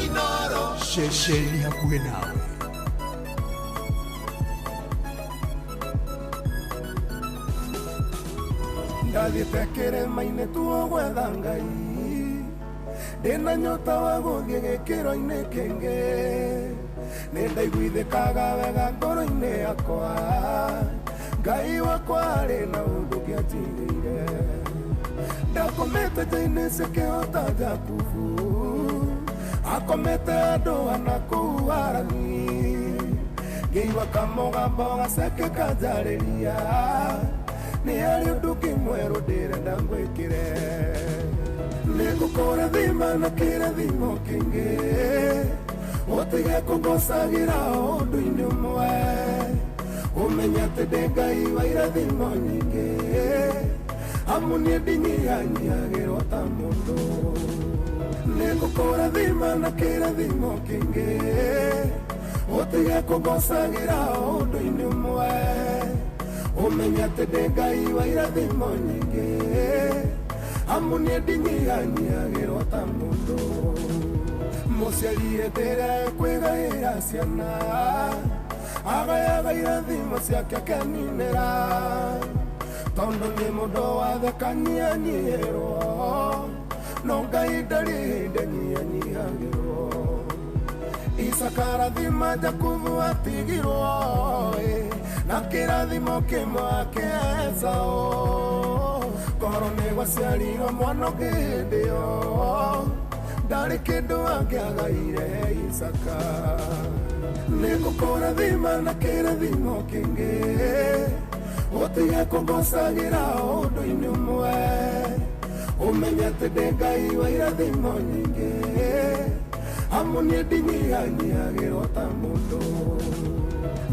Speaker 5: Inooro ceceni hakuhĩ nawe.
Speaker 1: Ndathiĩte kĩrĩma-inĩ tuo gwetha Ngai, ndĩna nyota wa gũthiĩ gĩkĩro-inĩ kĩngĩ, nĩndaiguithĩkaga wega ngoro-inĩ yakwa, Ngai wakwa arĩ na ũndũ ngĩatigĩire. Ndakomete nja-inĩ cia kĩhota Jakubu, akomete andũ ana kũu Harani, ngĩigua kamũgambo gaceke kanjarĩria, nĩ harĩ ũndũ kĩmwerũ ndĩrenda ngwĩkĩre. Nĩngũkũrathima na kĩrathimo kĩngĩ, ũtige kũngocagĩra ũndũ-inĩ ũmwe, ũmenye atĩ ndĩ Ngai wa irathimo nyingĩ, amu niĩ ndinyihanyihagĩrwo ta mũndũ. Nĩngũkũrathima na kĩrathimo kĩngĩ, ũtige kũngocagĩra ũndũ-inĩ ũmwe, ũmenye atĩ ndĩ Ngai wa irathimo nyingĩ, amu niĩ ndinyihanyihagĩrwo ta mũndũ. Mũciari hĩndĩ ĩrĩa ekwĩgaĩra ciana, agayaga irathimo ciake akeninĩra, tondo nĩ mũndũ wathe kanyianyihĩrwo no Ngai ndarĩ hĩndĩ nyianyihagĩrwo Isaka rathima Jakubu atigirwo na kĩrathimo kĩmwe kĩa Esau korwo nĩ gwaciarirwo mwana hĩndĩ ĩyo ndarĩ kĩndũ angĩagaire Isaka nĩngũkũrathima na kĩrathimo kĩngĩ ũtige kũngocagĩra ũndũ-inĩ ũmwe ũmenye atĩ ndĩ Ngai wa irathimo nyingĩ amu niĩ ndinyihanyiagĩrwo ta mũndũ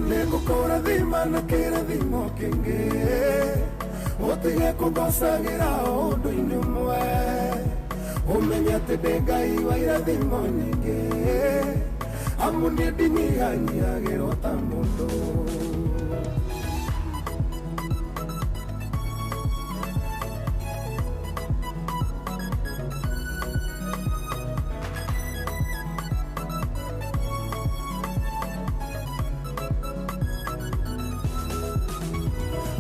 Speaker 1: nĩngũkũrathima na kĩrathimo kĩngĩ ũtige kũngocagĩra ũndũ-inĩ ũmwe ũmenye atĩ ndĩ Ngai wa irathimo nyingĩ amu niĩ ndinyihanyiagĩrwo ta mũndũ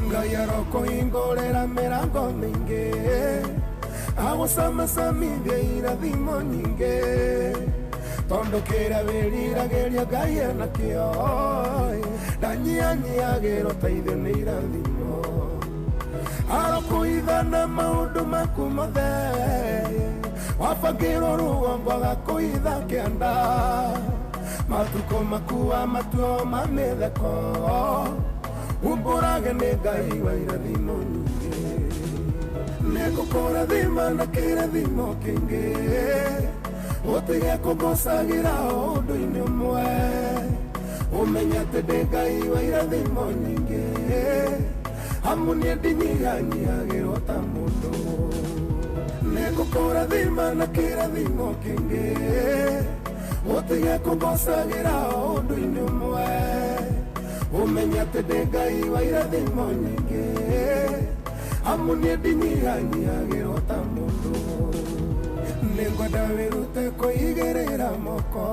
Speaker 1: Ngai arokũhingũrĩra mĩrango mĩingĩ agũcamacamithia irathimo nyingĩ tondũ kĩrĩa wĩriragĩria Ngai enakĩo ndanyihanyiagĩrwo ta ithuĩ nĩ irathimo arokũhithana maũndũ maku mothe wabangĩrwo rũgongo agakũhitha kĩanda matukũ makuwa matuo ma mĩtheko umbũrage nĩ Ngai wa irathimo nyingĩ nĩngũkũrathima na kĩrathimo kĩngĩ ũtige kũngocagĩra ũndũ-inĩ ũmwe ũmenye atĩ ndĩ Ngai wa irathimo nyingĩ amu niĩ ndinyihanyiagĩrwo ta mũndũ nĩngũkũrathima na kĩrathimo kĩngĩ ũtige kũngocagĩra ũndũ-inĩ ũmwe ũmenye atĩ ndĩ Ngai wa irathimo nyingĩ amu niĩ ndinyihanyiagĩrwo ta mũndũ nĩngwenda wĩrute kũigĩrĩra moko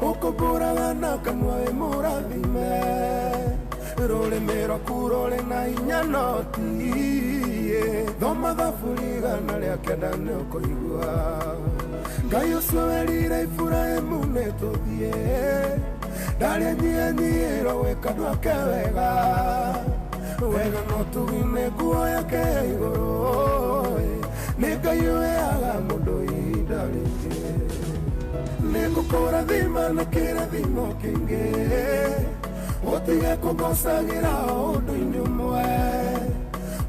Speaker 1: ũkũmbũraga na kanua wĩ mũrathime rũrĩmĩ rwaku rũrĩ na hinya no ti thoma thaburi 109 nĩũkũigua Ngai ũcio werire Iburahĩmu nĩtũthiĩ ndarĩ nyianyihĩrwo gwĩ kanua ke wega wega no tugime nguo yake ya igũrũ nĩ Ngai ũheaga mũndũ ihinda rĩngĩ nĩngũkũrathima na kĩrathimo kĩngĩ ũtige kũngocagĩra ũndũ-inĩ ũmwe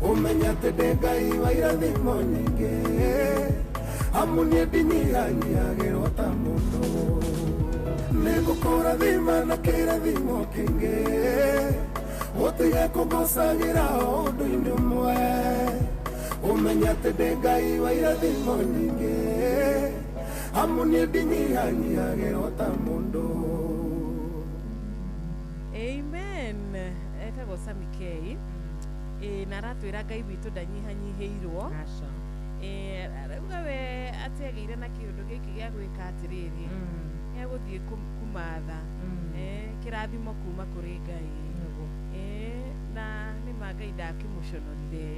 Speaker 1: ũmenye atĩ ndĩ Ngai wa irathimo nyingĩ amu niĩ ndinyihanyiagĩrwo ta mũndũ nĩngũkũrathima na kĩrathimo kĩngĩ ũtige kũngocagĩra ũndũ-inĩ ũmwe ũmenye atĩ ndĩ Ngai wa irathimo nyingĩ amu niĩ ndinyihanyiagĩrwo ta mũndũ
Speaker 2: Amen. Etagwo Sammy K. Na aratwĩra Ngai witũ ndanyihanyihĩirwo
Speaker 3: aca
Speaker 2: arauga we ategĩire na kĩũndũ gĩkĩ gĩa gwĩka atĩrĩrĩ gĩagũthiĩ kũmatha kĩrathimo kuma kũrĩ Ngai na nĩma Ngai ndakĩmũconorire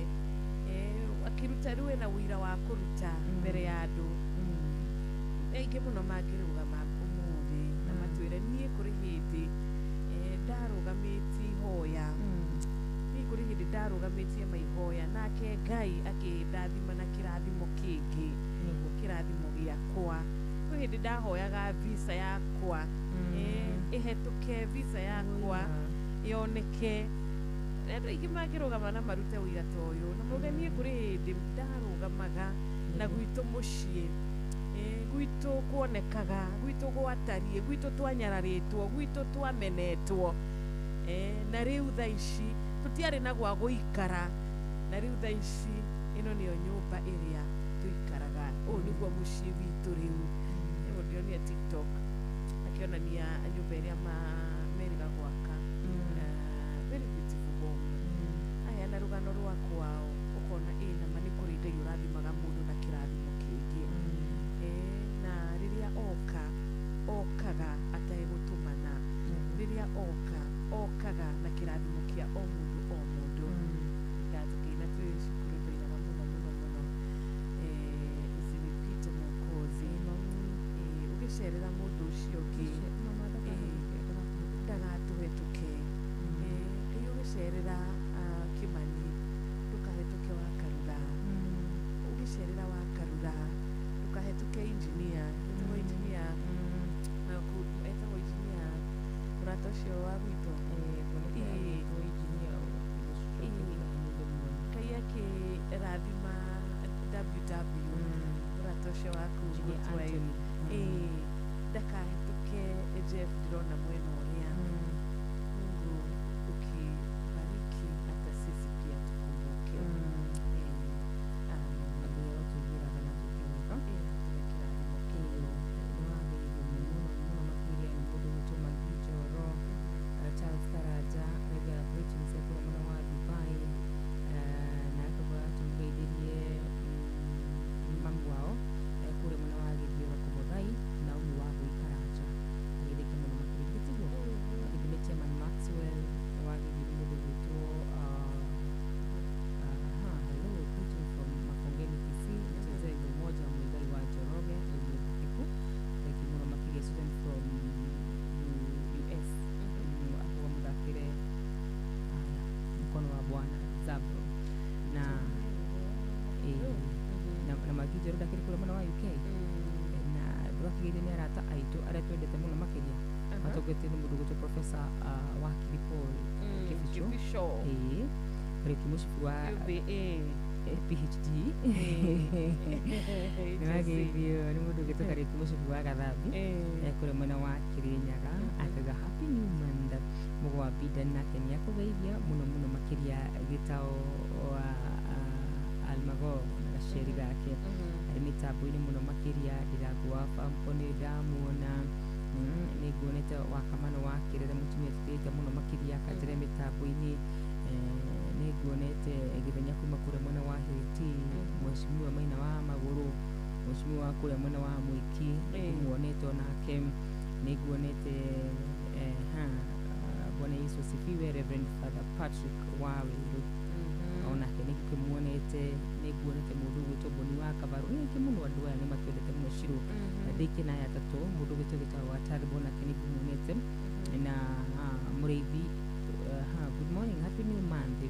Speaker 2: akĩruta rĩu ena wĩra wa kũruta mbere ya andũ aingĩ mũno mangĩrũgama ũmũthĩ na matwĩre niĩ kũrĩ hĩndĩ ndarũgamĩtie ihoya niĩ kũrĩ hĩndĩ ndarũgamĩtie maihoya nake Ngai akĩndathima na kĩrathimo kĩngĩ kĩrathimo gĩakwa kwĩ hĩndĩ ndahoyaga visa yakwa ĩhetũke visa yakwa yoneke andũ aingĩ mangĩrũgama na marute ũira ta ũyũ na mauge niĩ kũrĩ hĩndĩ ndarũgamaga na gwitũ mũciĩ gwitũ kuonekaga gwitũ gwatarie gwitũ twanyararĩtwo gwitũ twamenetwo na rĩu thaa ici tũtiarĩ na gwa gũikara na rĩu thaa ici ĩno nĩyo nyũmba ĩrĩa tũikaraga ũũ nĩguo mũciĩ witũ rĩu nĩguo ndĩronire TikTok akĩonania nyũmba ĩrĩa merĩga gwaka very beautiful home aya na rũgano rwa kwao ũkona nama nĩ kũrĩ Ngai ũrathimaga mũndũ na kĩrathimo kĩngĩ na rĩrĩa okaga ategũtũmana rĩrĩa okaga na kĩrathimo kĩa o mũndũ gucerera mundu ucio ungi ndagatuhetuke ngai ugicerera Kimani ndukahetuke wa Karura ugicerera wa Karura ndukahetuke engineer etagwo engineer etagwo engineer murata ucio wa gwitũ kai akĩrathima WW murata ucio waku gũtwayo ndakahetuke Jeff ndĩrona mwena ũrĩa Mungu ukibariki hata sisi pia tukumbuke
Speaker 3: Charles Karaja rega kwetu msekuru mwana wa Dubai na akaba tumgaidirie mamu wao kure mwana wa Githiora Kobogai na uyu wa Karaja agirike mwana makirikitigo akimetia man Maxwell wa Githiora Dogoto hello kwetu from Makongeni Kisii mcheze mmoja mwigai wa Njoroge Mwikiku lakini mwana makirikitigo student from US mudakire mkono wa Bwana Zabro na na magije rudakire kule mwana wa UK na rudakire ni arata aitu aretwendete muno makiria matogete ni mudugutu professor wa Kilipo Kifisho reki mushifu wa PhD nagivyo ni mudugutu reki mushifu wa Gathabi kule mwana wa Kirinyaga akaga happy new month mugwa bida na Kenya kugeithia muno makiria gitao wa almago na sheri gake mitabu-ini muno makiria ndiragwa pampone ndamuona niguonete wakamano wakirira mutumia tutite muno makiria kanjire mitabu-ini niguonete githenya kuma kure mwana wa Haiti mheshimiwa Maina wa Maguru mheshimiwa kure mwana wa Mwiki muonete nake niguonete Bwana Yesu asifiwe Reverend Father Patrick Wawiru ona kene kimuonete niguonete mundu gwitwo Boni wa Kabaru kimuno andu aya ni matwendete muno Shiru ndiki na ya tatu mundu gwitwo gitawa Watari bona kene kimuonete na Mureithi good morning, happy new month.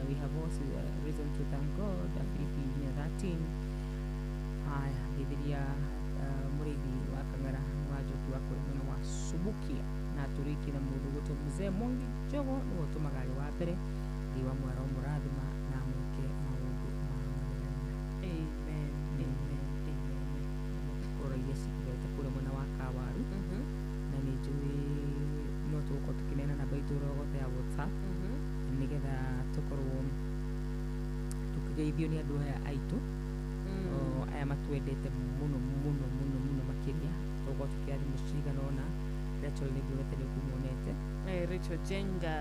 Speaker 3: We have also reason to thank God. Philippine 13 haya githiria Mureithi wa Kangara wajoki wa kule mwana wa Subukia na turiki na mundu gwitwo Mzee Mongi Jogo niwe tumagari wa mbere ndiwa mwara umurathima na mwike maundu amen kora yesi kwete kule mwana wa Kawaru na ni jui no tuko tukinena na baitu rogote ya WhatsApp nigetha tukorwo tukigeithio ni andu aya aitu aya matwendete muno makiria tuko tukiari mucigana ona Rachel niguonete ni kumuonete
Speaker 2: Rachel Jenga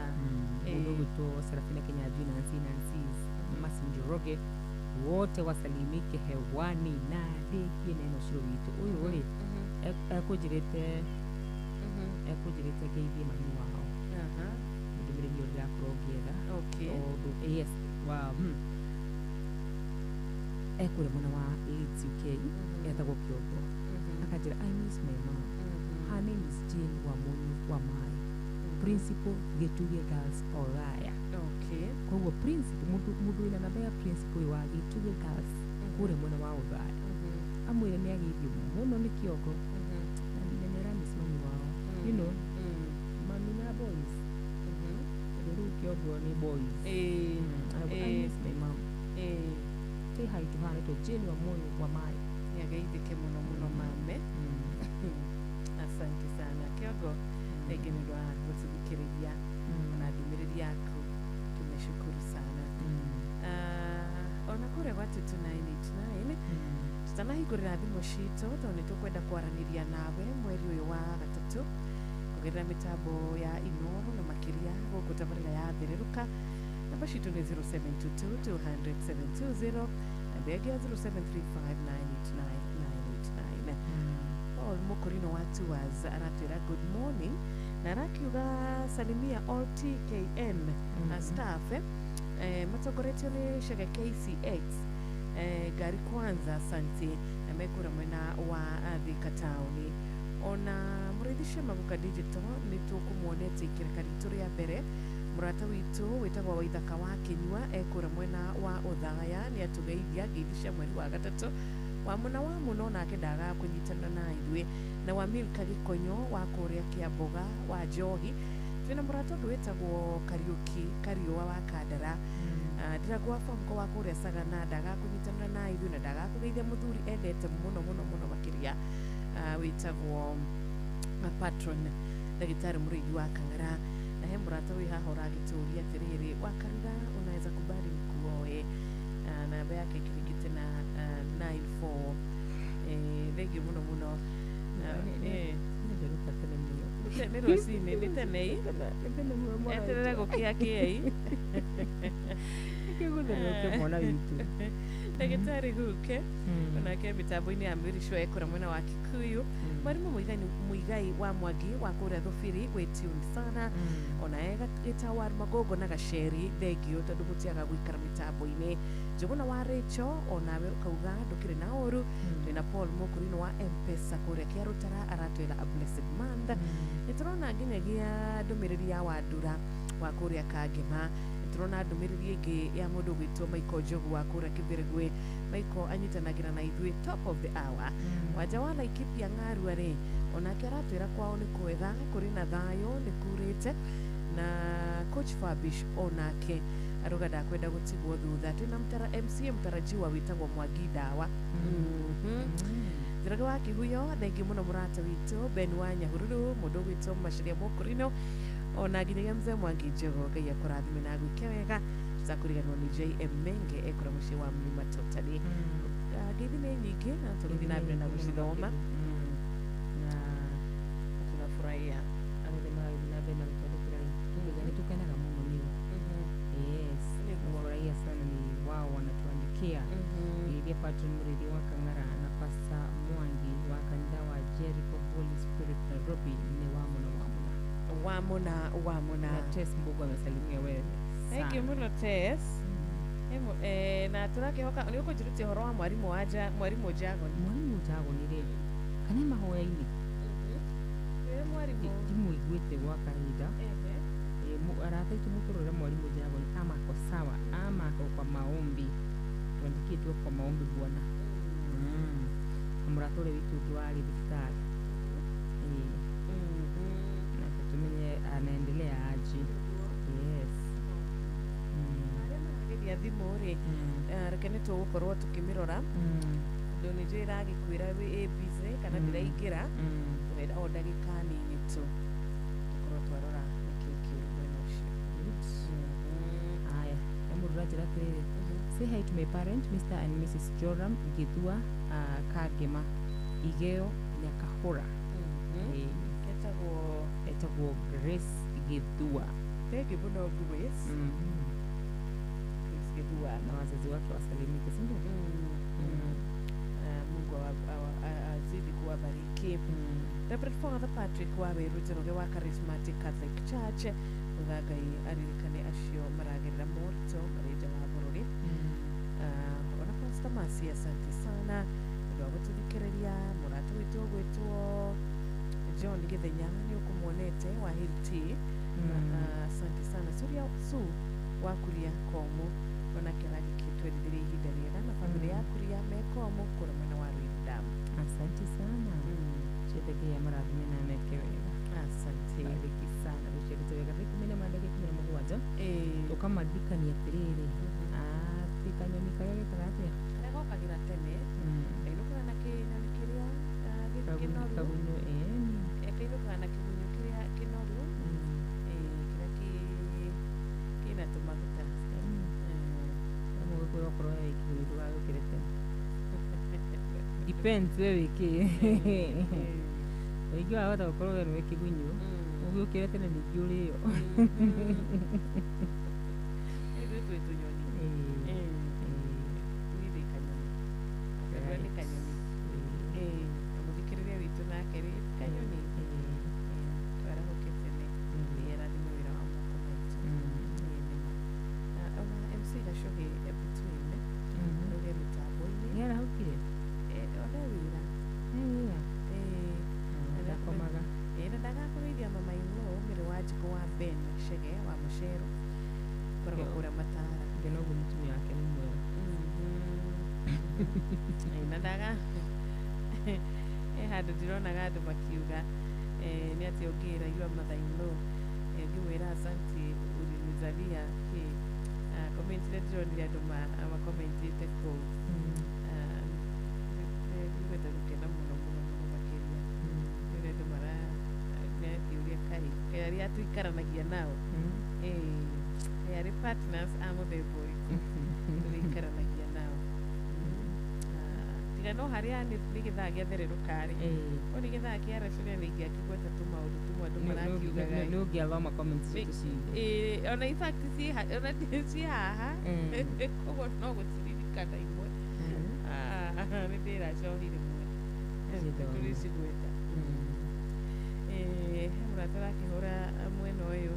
Speaker 3: Unuguto Serafina Kinyaji Nancy Masinjoroge wote wasalimike hewani na deki neno Shiru witu uyu uri ekujirete geithi mami wao ndumire hiyo ya kurogiera yes ekure mwana wa Leeds UK etagwo Kyogo akajira I miss my mom. Her name is Jane Wamai principal Gituge Girls Oraya kwa hiyo principal mudu ina namba ya principal wa Gituge Girls kure mwana wa Oraya amwire ni agithio muno ni Kyogo na nera miss mami wao you know mami na boys Kyogo ni boys I miss my mom say hi to her to Jane Wamai
Speaker 2: yagaithike muno mame asante sana Kyogo negenedwa gutugikiriria na ndumiriri yaku tumeshukuru sana ona kure watu 2989 tutanahingurira thimu citu tondu nitukwenda kwaraniria nawe mweri uyu wa gatatu kugerera mitambo ya Inooro na makiria guku tabarira ya thireruka namba citu ni 0722 200 720 na begi ya 0735 989 Paul Mukurino watu was aratwira good morning na rakiuga salimia all TKN staff matogoretio ni Shega KCX gari kwanza asante na mekura mwena wa Thika Town ona mũrĩithicio Maguka Digital nĩ tũkũmuonete ikĩreka ritũ rĩa mbere mũrata witũ wĩtagwo Waithaka wa Kĩnyua ekũra mwena wa Ũthaya nĩ atũgeithia ngeithi cia mweri wa gatatũ wamũna wa mũno nake ndaga kũnyitana na ithuĩ na wa Milka Gĩkonyo wa kũrĩa Kĩamboga wa Njohi twĩna mũrata ũngĩ wĩtagwo Kariũki Kariũa wa Kandara Ndiragwa Fonko wa kũrĩa Sagana ndaga kũnyitana na ithuĩ na ndaga kũgeithia mũthuri endete mũno mũno mũno makĩria wĩtagwo patron ndagĩtarĩ mũrĩithi wa Kang'ara na he mũrata wĩ haha ũragĩtũria atĩrĩrĩ wakarura unaweza kubali nikuoe namba yake ĩkĩringĩte na 94 thengiũ mũno mũno nĩ rũcinĩ nĩ tenei eterere gũkĩa kĩei
Speaker 3: mwana witũ
Speaker 2: ndagĩtarĩ Huke onake mĩtambo-inĩ ya Mĩrico ekũra mwena wa Kikuyu mwarimũ Muigai wa Mwangi wa kũrĩa Thũbiri wĩ tuned sana ona gĩtawa Magogo na Gaceri thengiũ tondũ gũtiaga gũikara mĩtambo-inĩ Njũgũna wa Rachel onawe ukauga ndũkĩrĩ na ũru twĩna Paul Mũkũrino wa M-Pesa kũrĩa Kĩarũtara aratwĩra a blessed month nĩtũrona nginyagia ndũmĩrĩri ya Wandura wa kũrĩa Kangema nĩtũrona ndũmĩrĩri ĩngĩ ya mũndũ gwĩtwo Michael Njogu wa kũrĩa Kĩbĩrĩgwĩ Michael anyitanagĩra na ithuĩ top of the hour wanja wa Laikipia Ng'arua-rĩ onake aratwĩra kwao nĩ kwega kũrĩ na thayũ nĩ kurĩte na coach Fabish onake aruga ndakwenda gũtigwo thutha twĩna Mtara MCA mtarajiwa wĩtagwo Mwangi Ndawa Njoroge wa Kĩguyo thengiũ mũno mũrata witũ Ben wa Nyahururu mũndũ gwĩtwo Macharia Mũkũrino ona nginyagia mzee Mwangi Njogu Ngai akũrathime na gwĩke wega tũtakũriganĩrwo nĩ JM Menge ekũra mũciĩ wa Mlima Totally ngeithi nĩ nyingĩ na tũgũthiĩ na mbere na gũcithoma na tunafurahia
Speaker 3: tukenaga mũno nĩo furahia sana ni wao wanatuandikia nilivia patron mredi wa Kang'ara na pasta Mwangi wa kanisa wa Jericho Holy Spirit Nairobi ni wamuna na Tess Mbugu amesalimia wewe
Speaker 2: thank you muno Tess na tũrakĩhoka nĩ ũkũnjĩrĩtie ũhoro wa mwarimũ Njagoni
Speaker 3: rĩ kana mahoya-inĩ
Speaker 2: mwarimũ
Speaker 3: ndimũiguĩte gwa kahinda arataitũ mũtũrũre mwarimũ Njagoni amako sawa amako kwa maombi tuandikĩtwo kwa maombi bwana mũratũre witũ ndwarĩ thibitarĩ na tumenye anaendelea aje yes
Speaker 2: ya thimũ-rĩ reke nĩ tũgũkorwo tũkĩmĩrora tondũ nĩ njũĩ ĩragĩkwĩra wĩ busy kana ndĩraingĩra tũrenda o ndagĩka nini tu tũkorwo twarora nĩkĩĩ kĩũru mwena ũcio
Speaker 3: haya mũndũ ranjĩra atĩrĩrĩ say hi to my parent Mr. and Mrs. Joram Githua Kangema Igeo Nyakahũra etagwo Grace Githua
Speaker 2: thengiũ mũno Grace Githua
Speaker 3: na wazazi wake wasalimike, si ndio?
Speaker 2: Mungu azidi kuwabariki. Reverend Father Patrick Waweru Njoroge wa Charismatic Catholic Church Muthagai aririkane acio maragĩrĩra moritũ marĩ nja wa bũrũri ona Pastor Mercy asante sana nĩ wa gũtũthikĩrĩria mũrata witũ gwĩtwo John Githenya nĩ ũkũmuonete wa Hill Tea asante sana Su wa kuria Komu onake aragĩtwerithĩria ihinda rĩega na bamĩrĩ ya kuria Mekomu kũrĩ mwena wa Rwindam.
Speaker 3: Asante sana chetegeya marathime na meke wega
Speaker 2: asante
Speaker 3: bariki sana rushirite wega kumenya mandage kumenya mugwanja tukamadikania atĩrĩrĩ kanyoni karĩa gĩkaga atĩa
Speaker 2: karĩa gokagira tene kainũkaga na kĩnyoni kĩrĩa kĩnoru
Speaker 3: kagunyũ
Speaker 2: kainũkaga na kĩgunyũ kĩrĩa kĩnoru kĩrĩa kĩna tũmaguta
Speaker 3: mũgĩkũyũ okorwo we kĩgunyũ ndũgagũkĩre tene depends we wĩkĩ ũingĩ wahota gũkorwo we nĩwe kĩgunyũ ũgĩũkĩre tene ningĩ ũrĩo
Speaker 2: twĩ tũnyoni twĩrĩ kanyoni akerwo nĩ kanyoni mũthikĩrĩria witũ nake rĩ kanyoni twarahũke tene nĩarathime wĩra wa moko maitũ ona MC Gacohi between rũge mĩtambo-inĩ
Speaker 3: nĩarahũkire
Speaker 2: ona wĩra Ben Shege wa Mushero koragwo kũrĩa Matara
Speaker 3: ngeno guo mũtumia wake nĩ mwega
Speaker 2: na ndaga handũ ndironaga andũ makiuga nĩ atĩ ũngĩraigua mathainũ ngĩmwĩra asanti ulinizalia komentire ndironire andũ makomentite kũu nĩgwenda gũkena mũno mũno mũno makĩria nĩũrĩa andũ marakĩũria kai arĩa tuikaranagia nao arĩ partners a mũthemba ũrĩkũ tũikaranagia nao tiga no harĩa nĩ gĩthaa gĩathererũka-rĩ o nĩ gĩthaa kĩa racuria nĩ ingĩakĩgweta tũmaũndũ tũmwe andũ marakiugaga
Speaker 3: nĩ ũngĩathoma comments ciitũ ciothe
Speaker 2: ona in fact ci haha koguo no gũciririkana imwe nĩ ndĩracohire mwe tũrĩcigweta he mũrata ũrakĩhũra mwena ũyũ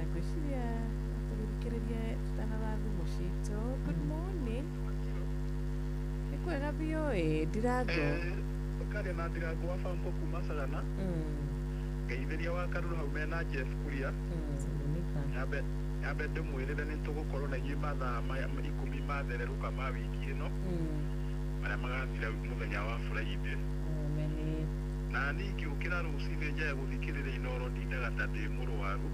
Speaker 2: ngwĩciria tũgĩthikĩrĩria tũtanatha thimũ citũ. Good morning. Nĩ kwega biũ Ndirango
Speaker 7: ũkaria na Ndirango wa Fambo kuma Sagana ngeithĩria wa Karuru hau mena Jeff Kuria nyambe ndĩmwĩrĩre nĩ tũgũkorwo na inyuĩ mathaa 10 mathererũka ma wiki ĩno marĩa magathira mũthenya wa Friday. Na ningĩ ũkĩra rũcinĩ njaga gũthikĩrĩria Inoro ndindaga ta ndĩ mũrwaru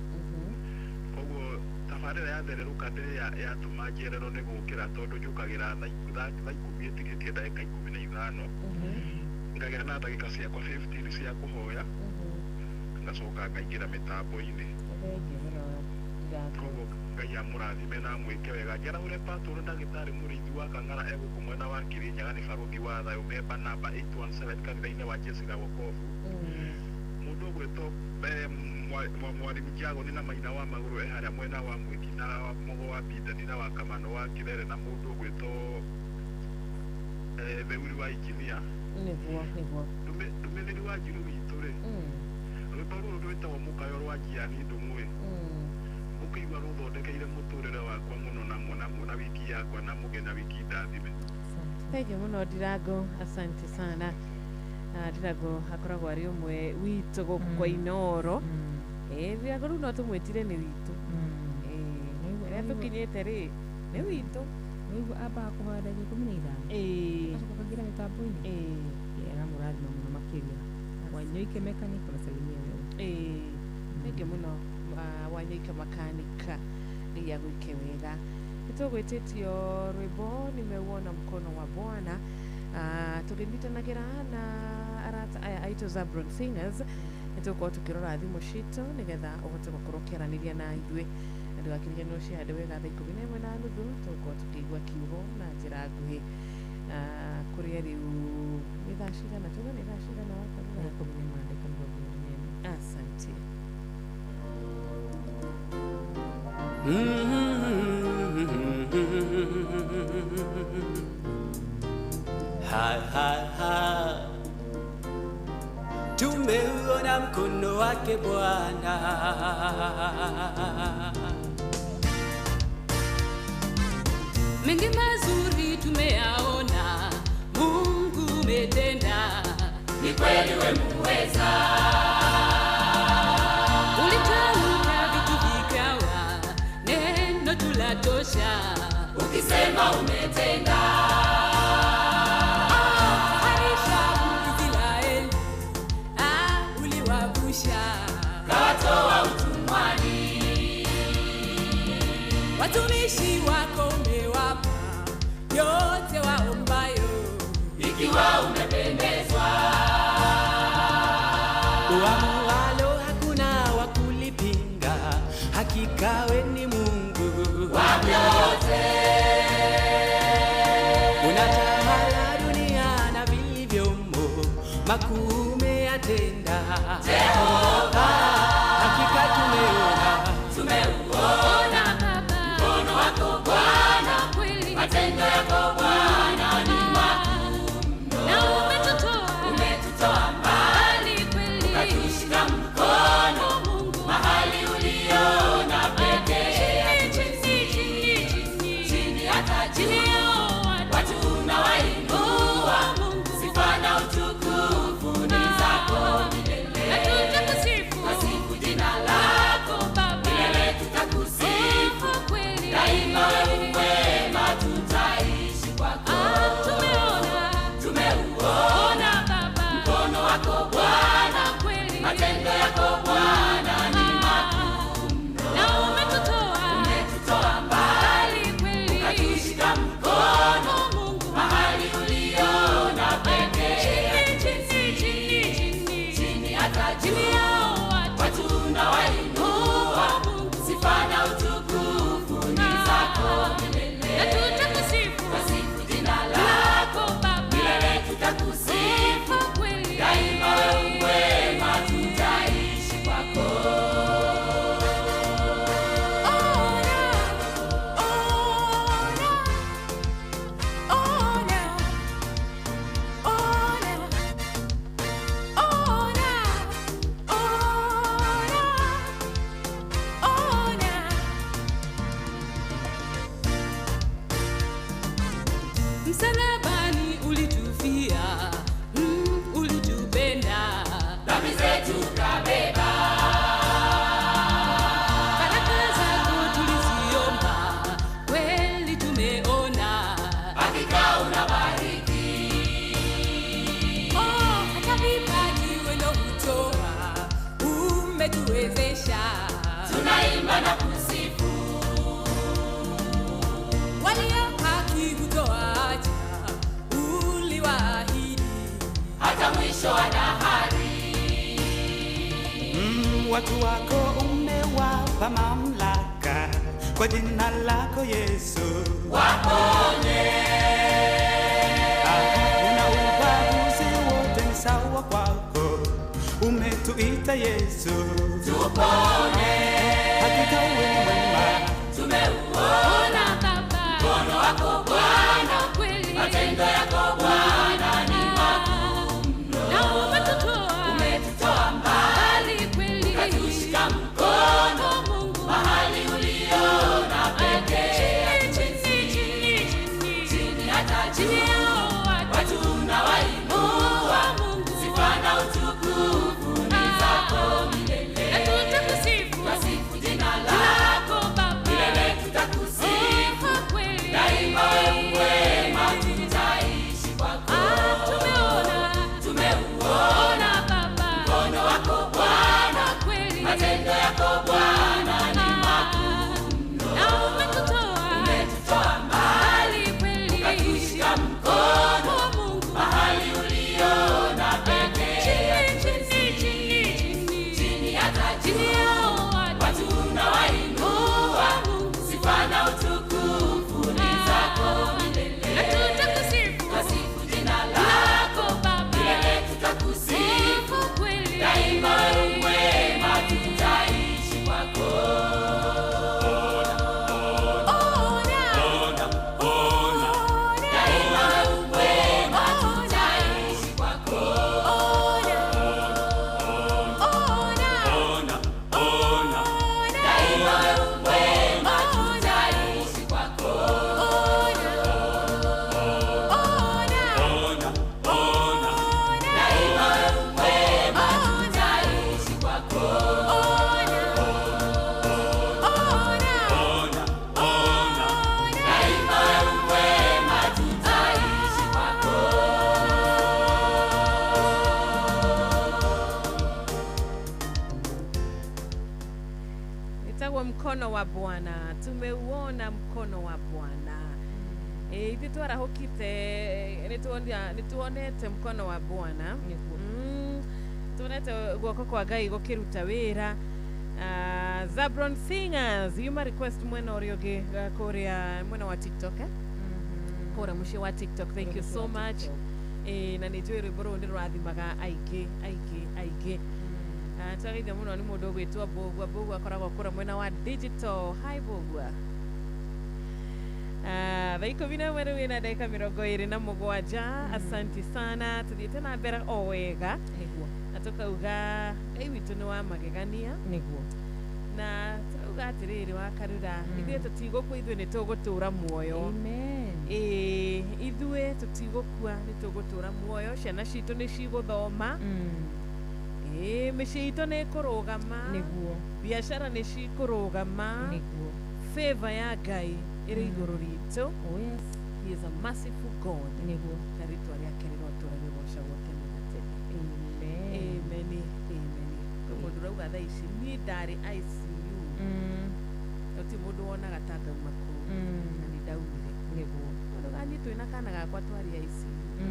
Speaker 7: koguo tabarĩra yathererũka ndĩrĩ yatũma njererwo nĩ gũkĩra tondũ njũkagĩra thaa 10 ĩtigĩtie ndagĩka 15 ngagĩa na ndagĩka ciakwa 15 cia kũhoya ngacoka ngaingĩra mĩtambo-inĩ koguo Ngai amũrathime na mwĩke wega. Njarahũre patũrũ ndagĩtarĩ mũrĩithi wa Kang'ara egũkũ mwena wa Kĩrĩnyaga nĩ barũthi wa thayũ memba namba 817 kanitha-inĩ wa Jessica Wokovu mũndũ ũgwĩtwo Mwarimu Kĩagoni na Maina wa Magũrũ harĩa mwena wa Mwĩki na Mogo wa Bindani na wa Kamano wa Kĩrere na mũndũ ũgwĩtwo Theuri wa Injinia ndũmĩrĩri wa Njirũ witũ-rĩ rwĩmbo rũrũ rwĩtagwo mũkayo rwa Njiani Ndung'u ũkĩigua rũthondekeire mũtũrĩre wakwa mũno na wiki yakwa na mũgenya wiki ndathime.
Speaker 2: Thank you mũno Ndirango, asante sana. Ndirango akoragwo arĩ ũmwe witũ gũkũ kwa Inoro. Ndirango rĩu no tũmwĩtire nĩ witũ rĩrĩa tũkinyĩte-rĩ nĩ witũ
Speaker 3: nĩguo ambaga kũhoya ndagĩka 15 acoka akaingĩra mĩtambo-inĩ aramũrathima mũno makĩria Wanyoike Mechanic na salimia wewe
Speaker 2: thank you mũno Wanyoike Mechanic ya gwĩke wega. Nĩtũgwĩtĩtio rwĩmbo nimeuona mkono wa Bwana tũkĩnyitanagĩra na arata aya aitũ Zabron Singers nĩtũgũkorwo tũkĩrora thimũ citũ nĩgetha ũhote gũkorwo ũkĩaranĩria na ithuĩ ndũgakĩriganĩrwo ciande wega thaa 11:30 tũgũkorwo tũkĩigua kiugo na njĩra nguhĩ kũrĩa rĩu nĩ thaa cigana tuga nĩ thaa cigana wakorwo
Speaker 3: 10:24.
Speaker 2: Asante.
Speaker 8: Tumeuona mkono wake Bwana, mengi mazuri tumeyaona, Mungu umetenda, ni kweli wewe muweza. Ulitamka vitu vikawa, neno tulatosha, ukisema umetenda. Kawatoa utumwani, watumishi wako umewapa yote waombayo, ikiwa umependezwa. Uamualo hakuna wa kulipinga, hakika we ni Mungu wa vyote. Unatawala dunia na vilivyomo, makuu umeyatenda Jehova. Hakika tumeuona mkono wako Bwana, matendo yako Bwana ni makuu mno. Umetutoa mbali kweli, ukatushika mkono Mungu, mahali uliona pekee chini hata juu, watu unawainua, sifa na utukufu ni zako milele. Wasifu jina lako umetuwezesha,
Speaker 4: tunaimba na kusifu.
Speaker 8: walio haki hutoacha, uliwaahidi
Speaker 4: hata mwisho wa dahari.
Speaker 9: Watu wako umewapa mamlaka kwa jina lako Yesu,
Speaker 4: waponye.
Speaker 9: Una ubaguzi wote ni sawa kwako, umetuita Yesu,
Speaker 4: tupone.
Speaker 9: Hakika wewe mwema,
Speaker 4: tumeuona
Speaker 8: Baba,
Speaker 4: mkono wako Bwana,
Speaker 8: kweli
Speaker 4: matendo yako Bwana ni makuu mno.
Speaker 8: na umetutoa mbali kweli,
Speaker 4: Ukatushika mkono
Speaker 8: Mungu
Speaker 4: mahali uliona pekee. Chini hata juu watu unawainua, sifa na utukufu ni zako milele.
Speaker 8: na tutakusifu,
Speaker 4: Twasifu jina lako milele, tutakusifu
Speaker 8: kweli
Speaker 4: daima. Wewe mwema, tutaishi kwako. Tumeuona
Speaker 8: Baba,
Speaker 4: mkono wako Bwana,
Speaker 8: kweli
Speaker 4: matendo yako Bwana ni makuu mno.
Speaker 8: na umetutoa
Speaker 4: mbali
Speaker 8: kweli,
Speaker 4: ukatushika mkono
Speaker 8: Mungu
Speaker 4: mahali uliona pekee. Chini hata juu watu unawainua, sifa na utukufu ni zako milele. Twasifu jina lako milele, tutakusifu daima. Wewe mwema, tutaishi kwako. Daima wewe mwema, tutaishi kwako. Daima wewe mwema, tutaishi kwako. Daima wewe mwema, tutaishi kwako. Daima wewe mwema, tutaishi kwako.
Speaker 2: Nitagwa mkono wa Bwana, tumeuona mkono wa Bwana. Ithi twarahukite nituonete mkono wa Bwana, tuonete guoko kwa Ngai gukiruta wira. Zabron Singers yuma request mwena uriogi kuria mwena wa TikTok kura mushi wa TikTok. Thank you so much. Na nijui rwimbo ruu ndirurathimaga aingĩ. Twageithia muno ni mundu gwitwa Bogwa akoragwo kura mwena wa digital. Hi Bogwa. Thaa ikũmi na ĩmwe rĩu ĩna ndagĩka 27. Asanti sana, tuthiĩte na mbere o wega na tukauga Ngai witũ nĩ wa magegania na turauga atĩrĩrĩ wa Karura, ithuĩ tũtigũkua, ithuĩ nĩ tũgũtũra muoyo. Ithuĩ tũtigũkua, nĩ tũgũtũra muoyo. Ciana citũ nĩ cigũthoma, mĩciĩ itũ nĩ ĩkũrũgama, biacara nĩ cikũrũgama. Favor ya Ngai ĩrĩ igũrũ ritũ. He is a merciful God. Na rĩtwa rĩake rĩrotũra rĩgocagwo tene na tene. Amen. Mũndũ rauga thaa ici niĩ ndarĩ ICU, no ti mũndũ wonaga ta ngauma kũu na nĩ ndaumire. Mũndũ gani twĩna kana gakwa twarĩ ICU,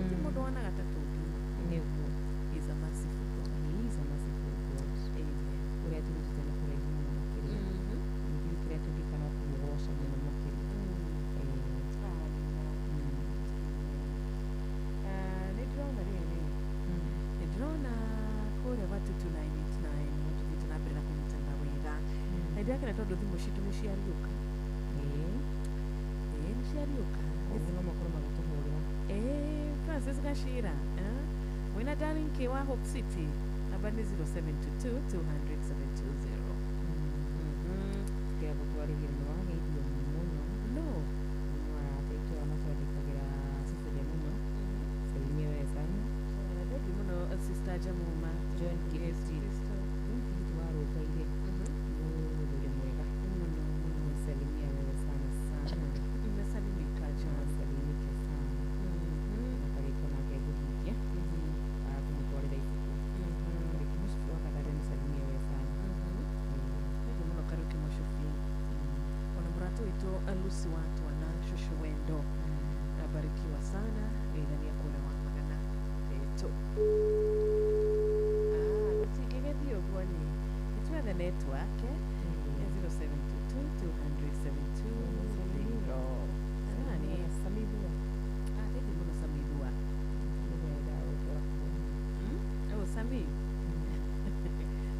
Speaker 2: ti mũndũ wonaga ta tũngiuma. He is a merciful God. Amen.
Speaker 3: Ũrĩa tũrutĩte nĩ kũraihu mũno makĩria. Ningĩ kĩrĩa tũngĩka no kũmũgoca mũno makĩria.
Speaker 2: Nĩndĩrona rĩrĩ, nĩndĩrona kũrĩa gwa 2299 tũthiĩte na mbere na kũnyitana wega. Na nĩndĩrakena tondũ thimũ citũ nĩ ciariũka. Nĩ ciariũka.
Speaker 3: Ũguo no makorwo magĩtũhũrĩra.
Speaker 2: Francis Gachira mwĩna Darling K wa Hope City, namba nĩ 0722 200 720.
Speaker 3: Kĩa gũtwarĩria nĩ wageithio mũno.
Speaker 2: No.
Speaker 3: Nĩwarateitwo na twandĩkagĩra Cecilia mũno. Salimia wewe sana.
Speaker 2: Thank you mũno Sister Jamuma.
Speaker 3: John Kihiti. John Kihiti wa Rũgaire. Mũthuri mwega. Salimia wewe sana sana.
Speaker 2: Umesalimika John.
Speaker 3: Salimike sana. Akariko na keguhikia. Kumutwarĩra ibuku. Kariki mũcibi wa Katharĩ nĩsalimia wewe sana.
Speaker 2: Lucy watu wana shosho wendo. Nabarikiwa sana ndani ya kura wa magana eto. Lutigege dio gwani. Itwa the network 0722-200-720. Nani? Samidua. Thank you muna Samidua. Sami.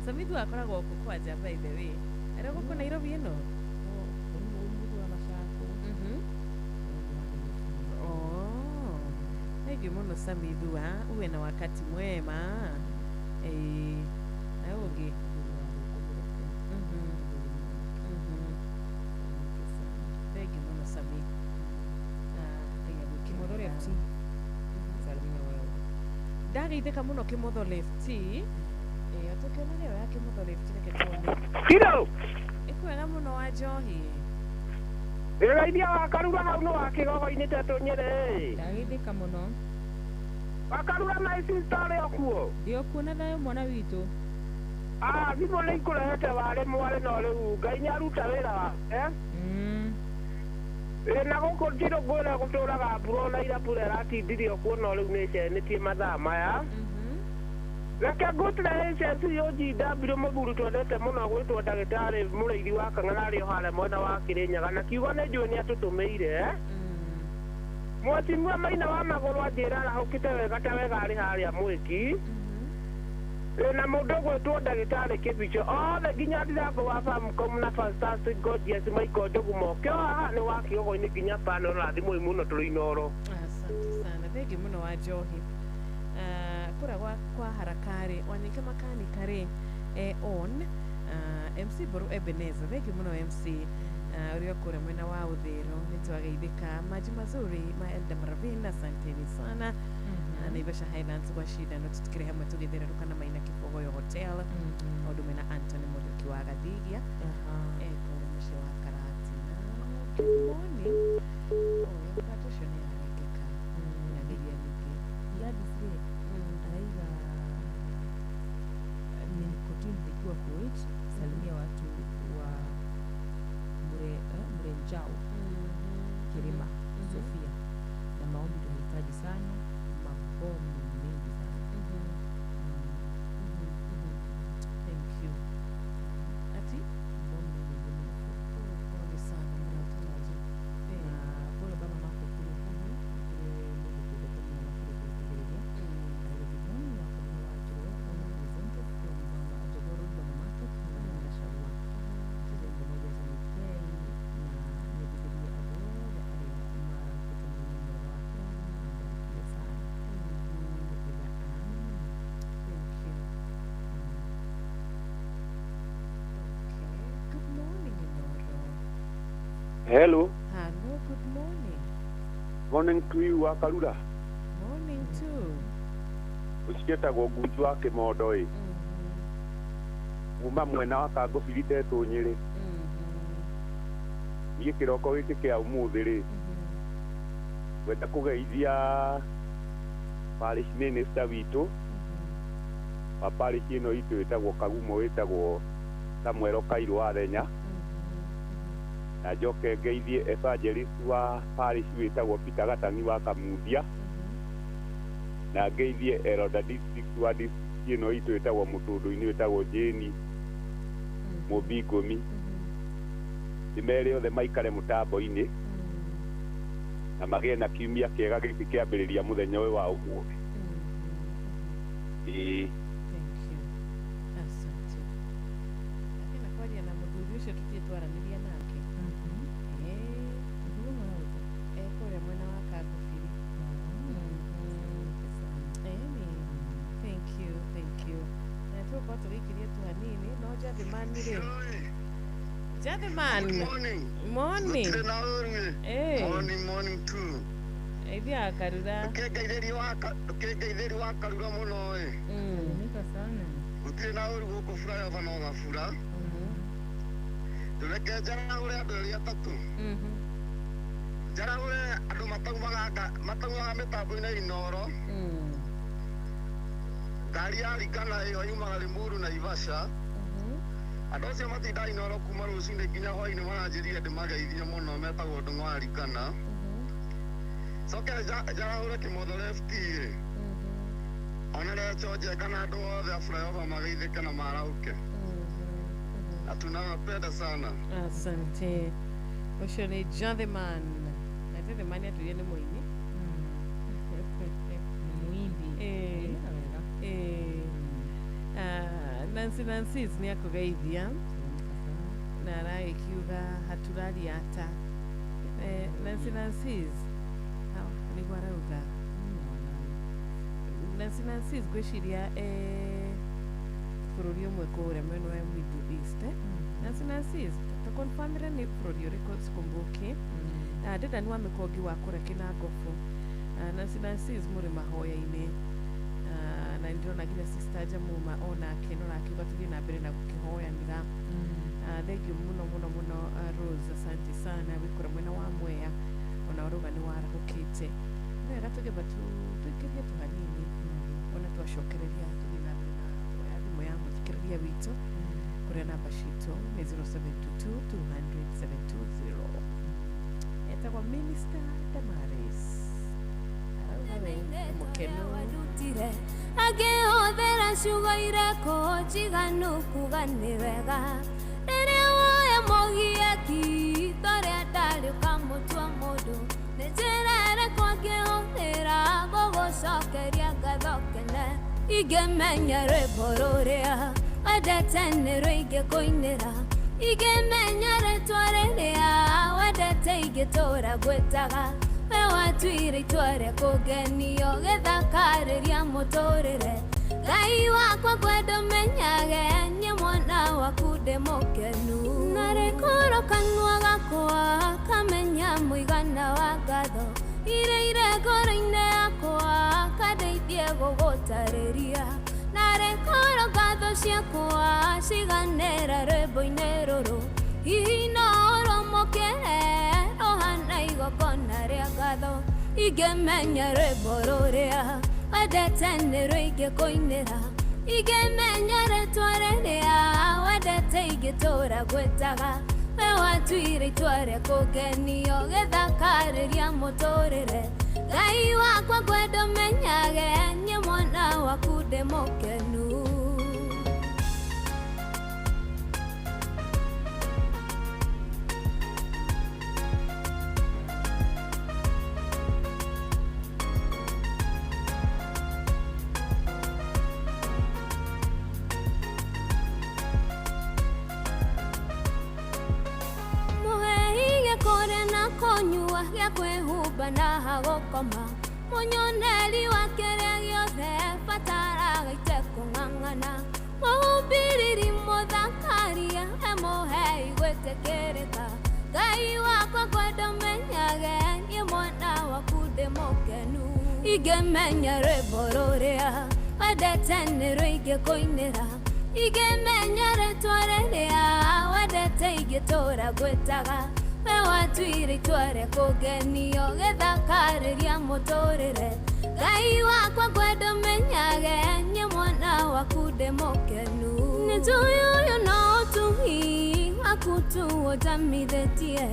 Speaker 2: Samidua akoragwo kukwaja by the way. Era guko Nairobi ino. Thank you muno Samidua, uwe na wakati mwema. Aoge. Thank you muno Sami.
Speaker 3: Kimodho lefti. Salimia wewe.
Speaker 2: Dari itheka muno Kimodho lefti. Atokena leo ya Kimodho lefti neketone.
Speaker 10: Kido.
Speaker 2: Ikwega muno wa Johi.
Speaker 10: Iraithia wa Karura hau no wakigogo-inĩ tetũ Nyeri.
Speaker 3: Ndagithĩka mũno.
Speaker 10: Wa Karura my sister arĩ okuo.
Speaker 3: Ndĩ okuo na thayũ mwana witũ.
Speaker 10: Thimũ nĩ ikũrehete warĩ mwarĩ no rĩu Ngai nĩaruta wĩra wake. Na gũkũ njĩro ngwĩra gũtũraga mbura na ira mbura ĩratindirie okuo no rĩu nĩcenĩtie mathaa maya. Reke ngũtĩre agency UGW mũthuri twendete mũno gwĩtwo ndagĩtarĩ mũrĩithi wa Kang'ara arĩ o harĩa mwena wa Kĩrĩnyaga na kiugo nĩ njũĩ nĩatũtũmĩire. Mwatimua Maina wa Magũrũ anjĩra arahũkĩte wega ta wega arĩ harĩa Mwĩki. Na mũndũ gwĩtwo ndagĩtarĩ Kĩbicho othe nginya Ndirango wa Famcom na Fantastic Gorgeous Michael Njogu moke haha nĩ wa Kĩogo-inĩ nginya Pano rathimũ mũno tũrĩ Inoro.
Speaker 2: Asante sana. Thengi mũno wa Johi. Kura kwa harakari Wanyika makanikari on MC Boru Ebenezer. Thengi mũno MC urio kura mwena wa Uthiro nitwageithika maji mazuri Maelda Maravina, asanteni sana. Naivasha Highlands kwa shida no tutikire hamwe tugithireruka na Maina Kibogoyo Hotel Odume na Anthony Muriuki wa Gathigia kura mushe wa Karatina. Good morning. Mkatusho ni arekeka na Lidia Niki
Speaker 3: Yadisire aiga nikotini nikiwa Kuwait. Salimia watu wa Mrenjao Kirima Sofia na maombi tunahitaji sana, mabomu mengi sana.
Speaker 2: Thank you. Ati
Speaker 3: Bomu mengi
Speaker 2: pole sana mnatoaje.
Speaker 3: na pole baba mako kule Mungu tuweze kama na kule kufikiria. Good morning wako wa Ajoro on presented from Mama Ajoro Baba Market na Ndashawa. Tuzo pamoja za Mikei na nibibilia Ajoro ya mara kutumia wake na sana.
Speaker 2: Thank you. Okay. Good morning Inoro.
Speaker 10: Hello.
Speaker 2: Hello, good morning.
Speaker 10: Morning to you wa Karura.
Speaker 2: Morning too.
Speaker 10: Ũciĩtagwo Ngunju wa Kĩmondo kuma mwena wa Kangũbiri tetũ Nyeri. Niĩ kĩroko gĩkĩ kĩa ũmũthĩ wenda kũgeithia parish minister witũ wa parish ĩno itũ ĩtagwo Kagumo ĩtagwo Samuel Kairũ wa Thenya. Na njoke ngeithie evangelist wa parish wĩtagwo Peter Gatani wa Kamuthia. Na ngeithie Eroda district wa district ĩno itũ ĩtagwo Mũtũndũ-inĩ ĩtagwo Jane Mũbingomi. Ndĩmere othe maikare mũtambo-inĩ na magĩe na kiumia kĩega gĩkĩ kĩambĩrĩria mũthenya ũyũ wa ũmũthĩ.
Speaker 2: Thank you. Asante. Lakini kwaje na mũthuri ũcio tũtitwaranĩria nake. Kũrĩa mwena wa Kangũbiri. Thank you, thank you. Na tũkorwo tũgĩikĩria tu hanini no Jathimani rĩ. Jathimani. Morning.
Speaker 7: Morning too.
Speaker 2: Ithia Karura.
Speaker 7: Ũkĩngeithĩri wa Karura mũno
Speaker 3: Nika sana.
Speaker 7: gũtirĩ na ũru gũkũ flyover no gabura. Tũreke njaragũre andũ erĩ atatũ. Njaragũre andũ mataumaga mĩtambo-inĩ Inoro. Ngari ya Rikana ĩyo yumaga Limuru na Naivasha. andå acio matinda Inoro kuma rũcinĩ nginya hwainĩ maranjĩrire ndĩmageithie mũno metagwo Ndung'ari Kana coke njarahũre Kĩmotho left-ĩ ona Lechoje kana andũ othe a Flyover mageithĩke na marauke na tunawapenda sana.
Speaker 2: Asante. Ucio nĩ Jatheman. Na Jatheman atuye nĩ mũini. Muimbi. Nancy nĩ akũgeithia na arakiuga haturari ata Nancy nĩguo arauga Nancy gwĩciria bũrũri ũmwe kũrĩa mwena wa Middle East Nancy takonfamire nĩ bũrũri ũrĩkũ sikumbuki ndĩda nĩ wa mĩkongi wa kũreki na ngobu Nancy mũrĩ mahoya-inĩ na ndĩrona nginya sister Jamuma onake no rakiuga tũthiĩ na mbere na gũkĩhoyanĩra thengiũ mũno Rose asante sana wĩkũra mwena wa Mwea ona ũrauga nĩ warahũkĩte wega tũgĩba tũikĩrie tũhanini ona twacokereria tũthiĩ na mbere na thimũ ya mũthikĩrĩria witũ kũrĩa namba citũ nĩ 0722-200-720 etagwo Minister Damaris
Speaker 8: warutire agĩhũthĩra ciugo ireko njiganu kuga nĩ wega rĩrĩa woya mũgieti torĩa ndarĩ ũkamũtua mũndũ nĩ njĩra ĩrĩkũ angĩhũthĩra gũgũcokeria ngatho kene ingĩmenya rwĩmbo rũrĩa wendete nĩrwo ingĩkũinĩra ingĩmenya rĩtwa rĩrĩa wendete ingĩtũũra ngwĩtaga we watuire itua rĩa kũgenio gĩthakarĩria mũtũrĩre Ngai wakwa kwenda ũmenyage niĩ mwana waku ndĩ mũkenu na rĩkũrũ kanua gakwa kamenya mũigana wa ngatho iria ngoro-inĩ yakwa kandeithie gũgũtarĩria na rĩkũrũ ngatho ciakwa ciganĩra rwĩmbo-inĩ rũrũ hihi no ũrũmũkĩre rohana igongona rĩa ngatho ingĩmenya rwĩmbo rũrĩa wendete nĩrwo ingĩkũinĩra ingĩmenya rĩtwa rĩrĩa wendete ingĩtũũra ngwĩtaga we watuire itua rĩa kũgenio gĩthakarĩria mũtũrĩre Ngai wakwa ngwenda ũmenyage niĩ mwana waku ndĩ mũkenu konyua gĩa kwĩhumba na hagũkoma mũnyoneri wa kĩrĩa gĩothe bataraga itekũng'ang'ana mũhumbĩrĩri mũthakaria emũhei gwĩtĩkĩrĩka Ngai wakwa kwenda ũmenyage niĩ mwana waku ndĩ mũkenu ingĩmenya rwĩmbo rũrĩa wendete nĩrwo ingĩkũinĩra ingĩmenya rĩtwa rĩrĩa wendete ingĩtũũra ngwĩtaga we watuire itua rĩa kũgenio gĩthakarĩria mũtũrĩre Ngai wakwa kwenda ũmenyage niĩ mwana waku ndĩ mũkenu nĩnjũĩ ũyũ no ũtugi waku tu ũnjamithĩtie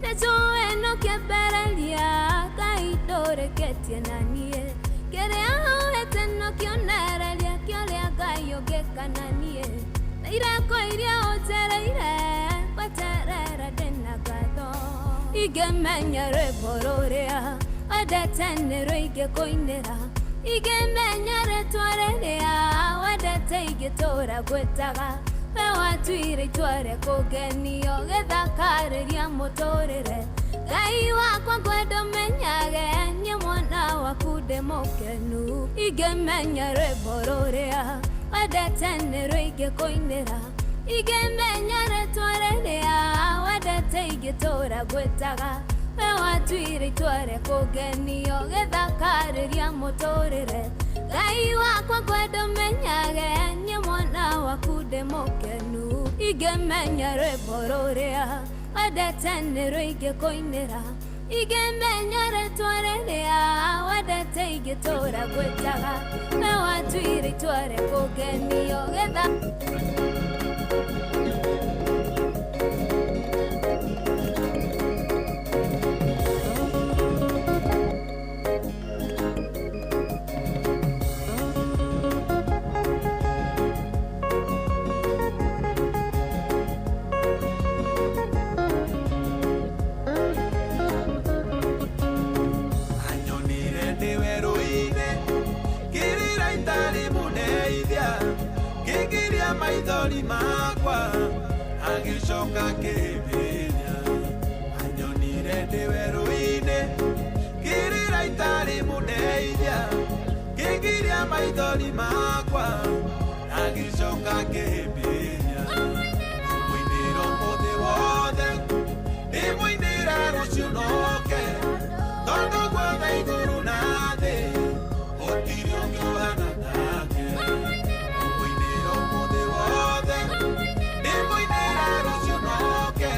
Speaker 8: nĩnjũĩ no kĩambĩrĩria Ngai ndũrĩkĩtie na niĩ kĩrĩa hũĩte no kĩonereria kĩorĩa Ngai ũngĩka na niĩ na ireko iria ũnjereire gweterera ndĩna ngatho ingĩmenya rwĩmbo rũrĩa wendete nĩrwo ingĩkũinĩra ingĩmenya rĩtwa rĩrĩa wendete ingĩtũũra ngwĩtaga we watuire itua rĩa kũgenio gĩthakarĩria mũtũrĩre Ngai wakwa ngwenda ũmenyage niĩ mwana waku ndĩ mũkenu ingĩmenya rwĩmbo rũrĩa wendete nĩrwo ingĩkũinĩra ingĩmenya rĩtwa rĩrĩa wendete ingĩtũũra ngwĩtaga we watuire itua rĩa kũgenio gĩthakarĩria mũtũrĩre Ngai wakwa ngwenda ũmenyage niĩ mwana waku ndĩ mũkenu ingĩmenya rwĩmbo rũrĩa wendete nĩrwo ingĩkũinĩra ingĩmenya rĩtwa rĩrĩa wendete ingĩtũũra ngwĩtaga we watuire itua rĩa kũgenio gĩthakarĩria
Speaker 11: Kigiria maithori makwa agicoka kibiria anyonire ndi weru-ini kirira itari mudeithia kigiria maithori makwa agicoka kibiria mwiniro muthi wothe ndimwinira rucio noke tondu guothe iguru na thi gutiri ungi uhana take mwiniro muthi wothe ndimwinira rucio noke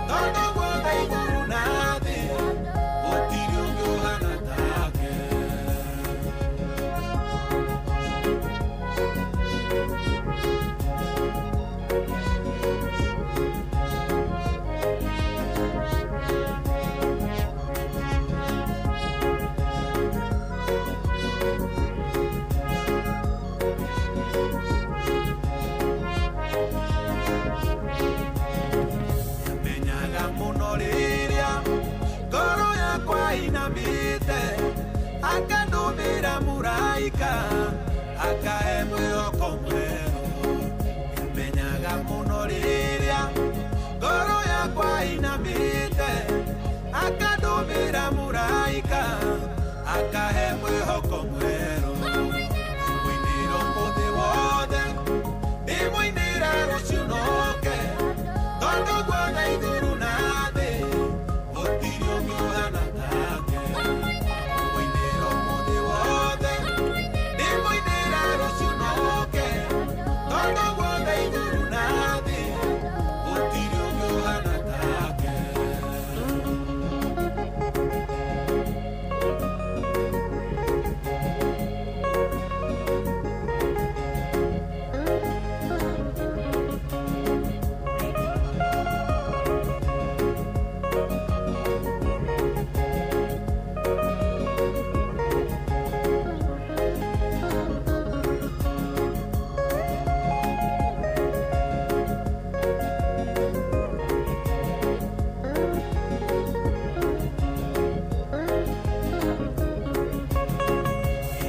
Speaker 11: tondu guothe iguru na thi gutiri ungi uhana take menyaga muno riria ngoro yakwa inamite akandumira muraika akahe mwihoko mweru menyaga muno riria ngoro yakwa inamite akandumira muraika akahe mwihoko mweru mwiniro muthi wothe ndimwinira rucio noke tondu guothe iguru na thi gutiri ungi uhana take mwiniro muthi wothe ndimwinira rucio noke tondu guothe iguru na thi gutiri ungi uhana take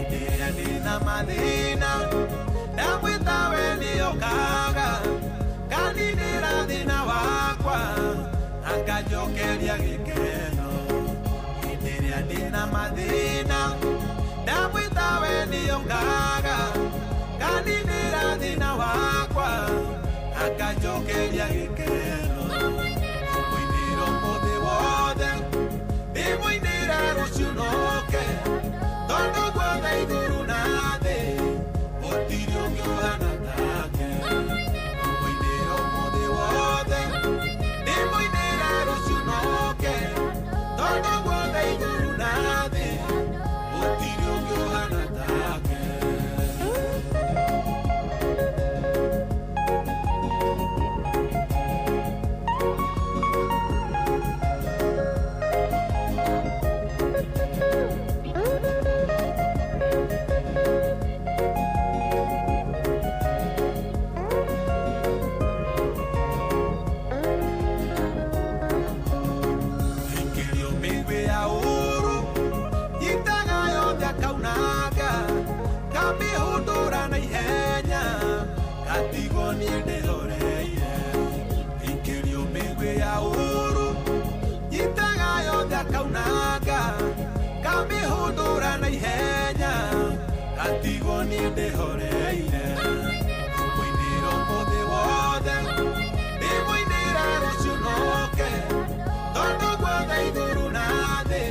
Speaker 11: Ndiria ndina mathina ndamwita we niokaga kaninira thina wakwa akanjokeria gikeno ndiria ndina mathina ndamwita we niokaga kaninira thina wakwa akanjokeria gikeno mwiniro muthi wothe ndimwinira rucio noke tondu guothe iguru na thi gutiri ungi uhana take mwiniro muthi wothe ndimwinira rucio noke tondu guothe iguru na thi gutiri ungi uhana take Ikirio migwi ya uru yitaga yothe akaunaga kamihundura na ihenya gatigo nie ndihoreire ikirio migwi ya uru yitaga yothe akaunaga kamihundura na ihenya gatigo nie ndihoreire mwiniro muthi wothe ndimwinira rucio noke tondu guothe iguru na thi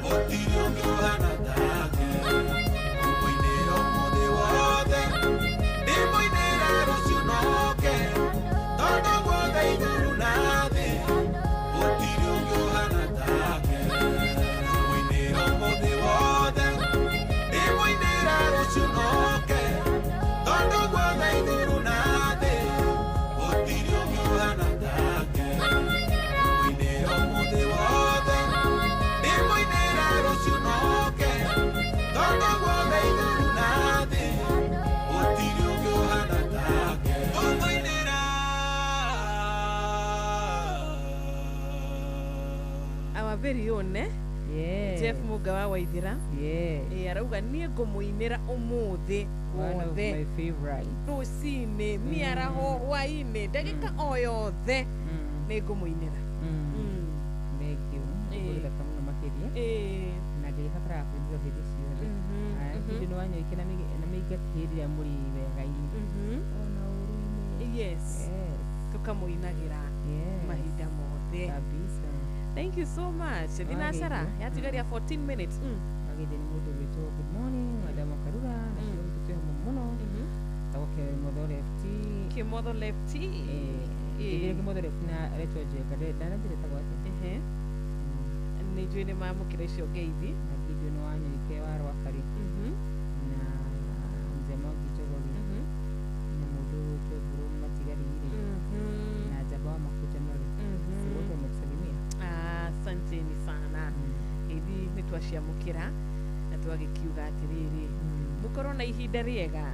Speaker 11: gutiri ungi uhana take mwiniro muthi wothe ndimwinira rucio noke tondu guothe iguru na thi gutiri ungi uhana take mwiniro muthi wothe ndimwinira rucio noke tondu guothe iguru na thi gutiri ungi uhana take mwiniro muthi wothe ndimwinira rucio noke tondu guothe iguru na thi gutiri ungi uhana take umwinira
Speaker 2: our very own
Speaker 3: Yes.
Speaker 2: Jeff Mugawa Waithira arauga nie ngumuinira umuthi wothe
Speaker 3: my favorite
Speaker 2: rucini miaraho hwaini ndagika o yothe ni ngumuinira
Speaker 3: megio ngurida kamuna makiria na ngibatara kuigua hindi ciothe hindi no wanyoike na meigatirira muri wega-ini ona uruini
Speaker 2: yes tukamuinagira mahinda mothe kabisa. Thank you so much. Dinasara yatigaria 14 minutes.
Speaker 3: Agide ni mudu wito good morning madam Karura na shiro mtutu muno tawoke modo lefty kimodo lefty na rechoje kade dana dire tawate ni jwene mamu kiresho geithi agide no wanyu ike waro wakari na mzema gichogoli na mudu wito buru matigari ile na jaba makuta nori wote meksalimia.
Speaker 2: Asanteni sana ithi nitwaciamukira na twagikiuga atiriri mukorwo na ihinda riega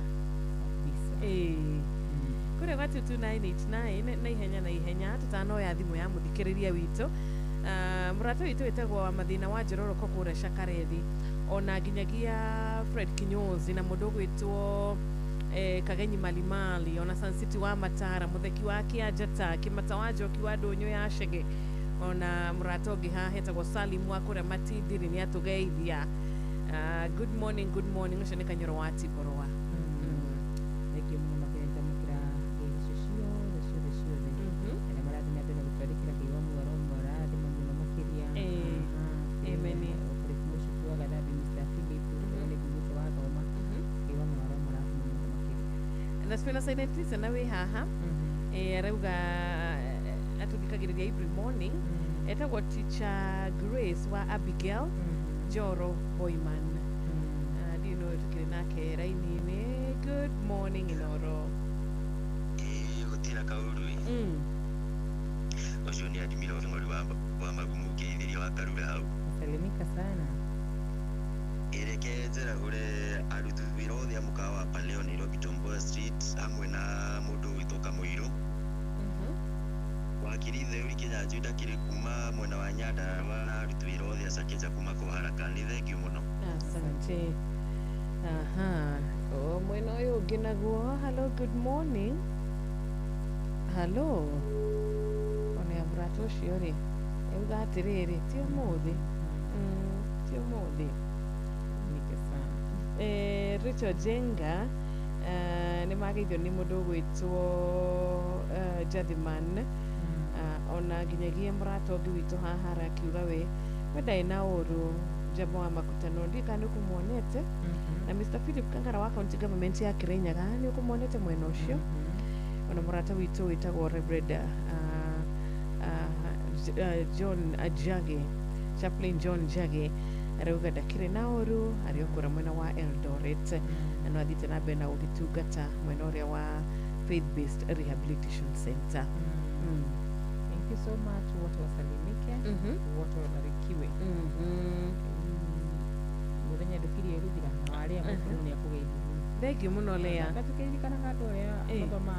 Speaker 2: kure gwatu 2989 na ihenya tutanoya thimu ya muthikiriria witu murata witu witagwo wa mathina wa njororoko kure Shakarethi ona nginyagia Fred Kinyozi na mundu gwitwo Kagenyi Malimali ona Sun City wa Matara mutheki wa Kiajata Kimata wa Njoki wa Ndunyu ya Shege ona murata ungi ha hetagwo Salim wa kure Matindiri ni atugeithia. Good morning ucio ni Kanyoro wa Tiboroa.
Speaker 3: Thank you mama kenda mukira gishishio ene maradi na bena gutwarikira kiwa mwaro maradi mama makiria amen kuri kumushu kwa gadabi Mr. Philip ni kugusa wa goma kiwa mwaro maradi mama makiria
Speaker 2: na spena silent listen na we haha arauga atugikagiriria every morning etagwo teacher Grace wa Abigail Joro Boyman. Do you know tukiri nake raini-ini? Good morning Inoro.
Speaker 12: Gutira kaurui ucio ni adimira ngori wa magumu keithiria wa Karura hau.
Speaker 3: Salimika sana
Speaker 12: irekeze ragure arutu wirothe mukawa paleo Nairobi Tomboya Street hamwe na mundu witoka Muiru wakirithe uri Kenya juda kiri kuma mwena wa Nyanda wa arutu wirothe asakeja kuma ko haraka ni thank you muno.
Speaker 2: Asante. Mwena uyu ungi naguo hello good morning hello ona murata ucio ri euga atiriri ti umuthi
Speaker 3: nike sana
Speaker 2: Richard Jenga ni mageithio ni mundu gwitwo Jadhiman ona nginyagia murata ungi witu haha akiuga we ndai na uru jabo wa makutano ndikana kumuonete na Mr. Philip Kangara wa county government ya Kirinyaga ni kumuonete mwena ucio ona murata witu witagwo Reverend John Ajage Chaplain John Jage arauga ndakire na uru ariokura mwena wa Eldoret na athite na bena ugitungata mwena uria wa Faith Based Rehabilitation Center.
Speaker 3: Thank you so much wote wasalimike wote wabarikiwe muthenya ndukirie ruthira na waria mukuni akugeithia
Speaker 2: thank you muno Lea
Speaker 3: gatukirikana gado ria mathoma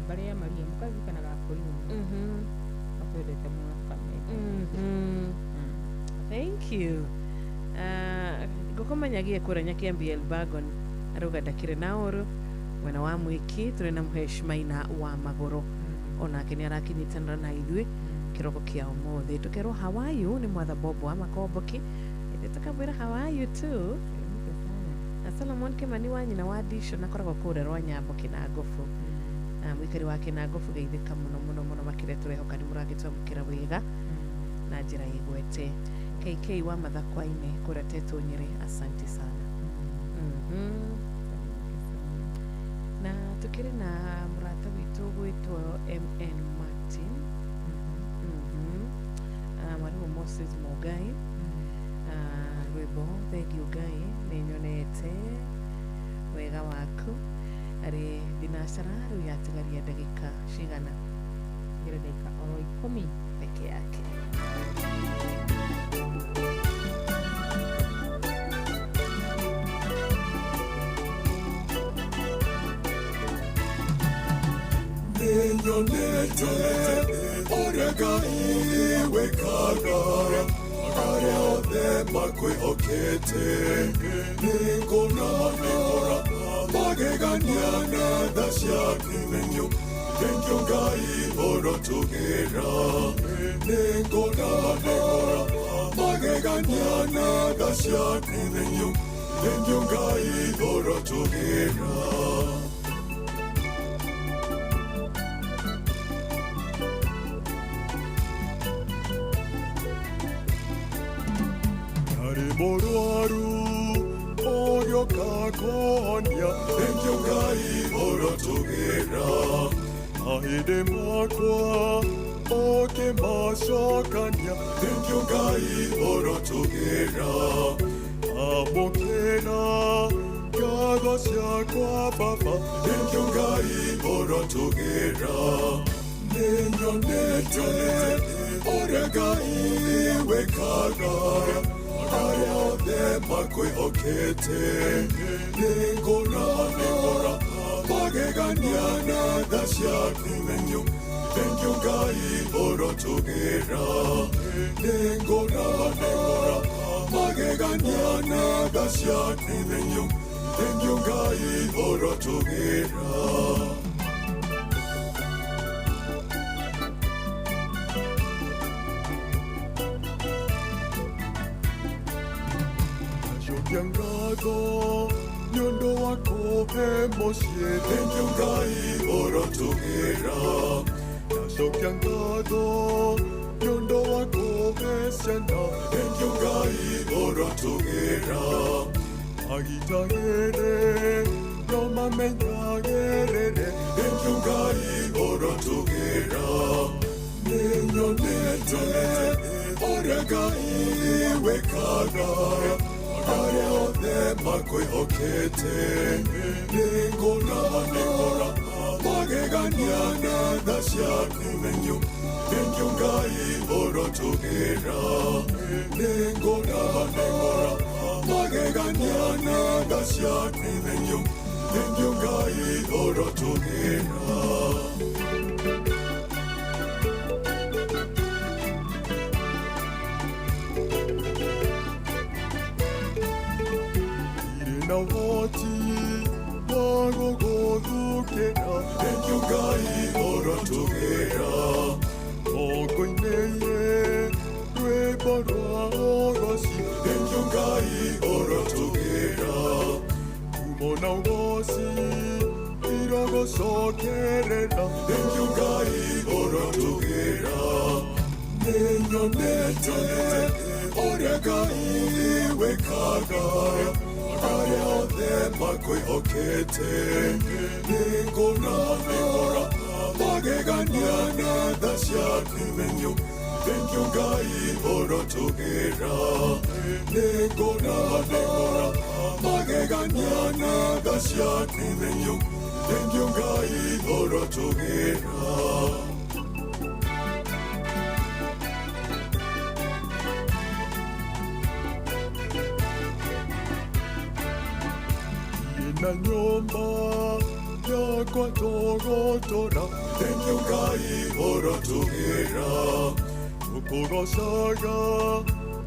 Speaker 3: baria maria mukazikana gakuri atwendete muno kamete
Speaker 2: thank you gukomanyagie kuranya Kiambi Elbagon arauga ndakire na uru mwena wa Mwiki turi na Mheshimiwa wa Magoro onake ni arakinyitanira na ithui kiroko kia umuthi tukero how are you ni mwatha Bobo wa Makomboki tukabwira how are you too na Solomon Kimani wa nyina wa Disho nakoragwo kurerwa Nyamboki na Ngofu mwikari wake na Ngofu geithika muno makire turehoka ni muragitwa mukira wega na njira igwete KK wa Mathakwa-ini kuretetwo Nyeri asante sana na tukiri na murata witu gwitwo MN Martin mwarimu Moses Mugai rwimbo thank you Gai ninyonete wega waku ari thinacara riu yatigaria ndagika cigana
Speaker 3: ngira ndagika oro 10
Speaker 2: peke yake.
Speaker 1: Ninyonete orega iwe kagara aria othe makwĩhokete nĩngũra magegania na tha ciaku menyo thengiũ Ngai ũrotũgĩra nĩngũra magegania na tha ciaku menyo thengiũ Ngai ũrotũgĩra. Mũrwaru ũgĩũka kũhonia thengiũ Ngai ũrotũgĩra mahĩndĩ makwa ũkĩmacokania thengiũ Ngai ũrotũgĩra amũkĩra ngatho ciakwa Baba thengiũ Ngai ũrotũgĩra nĩnyonete ũrĩa Ngai wĩkaga aria othe makwĩhokete nĩngũra magegania na tha ciaku menyo thengiũ Ngai ũrotũgĩra nĩngũra magegania na tha ciaku menyo thengiũ Ngai ũrotũgĩra. Ngatho nĩũndũ wa kũhe mũciĩ thengiũ Ngai ũrotũgĩra ndacokia ngatho nĩũndũ wa kũhe ciana thengiũ Ngai ũrotũgĩra agitagĩre no mamenyagĩrĩre thengiũ Ngai ũrotũgĩra nĩnyonete ũrĩa Ngai wĩkaga aria othe makwĩhokete nĩngũra magegania na tha ciaku menyo thengiũ Ngai ũrotũgĩra nĩngũra magegania na tha ciaku menyo thengiũ Ngai ũrotũgĩra. Na woti wagũgũthukĩra thengiũ Ngai ũrotũgĩra moko-inĩ rwĩmbo rwa ũgoci thengiũ Ngai ũrotũgĩra ngumo na ũgoci irogũcokerera thengiũ Ngai ũrotũgĩra nĩnyonete ũrĩa Ngai wĩkaga aria othe makwĩhokete nĩngũra magegania na tha ciaku menyo thengiũ Ngai ũrotũgĩra nĩngũra magegania na tha ciaku menyo thengiũ Ngai ũrotũgĩra. Na nyũmba yakwa tũgũtũra thengiũ Ngai ũrotũgĩra tũkũgocaga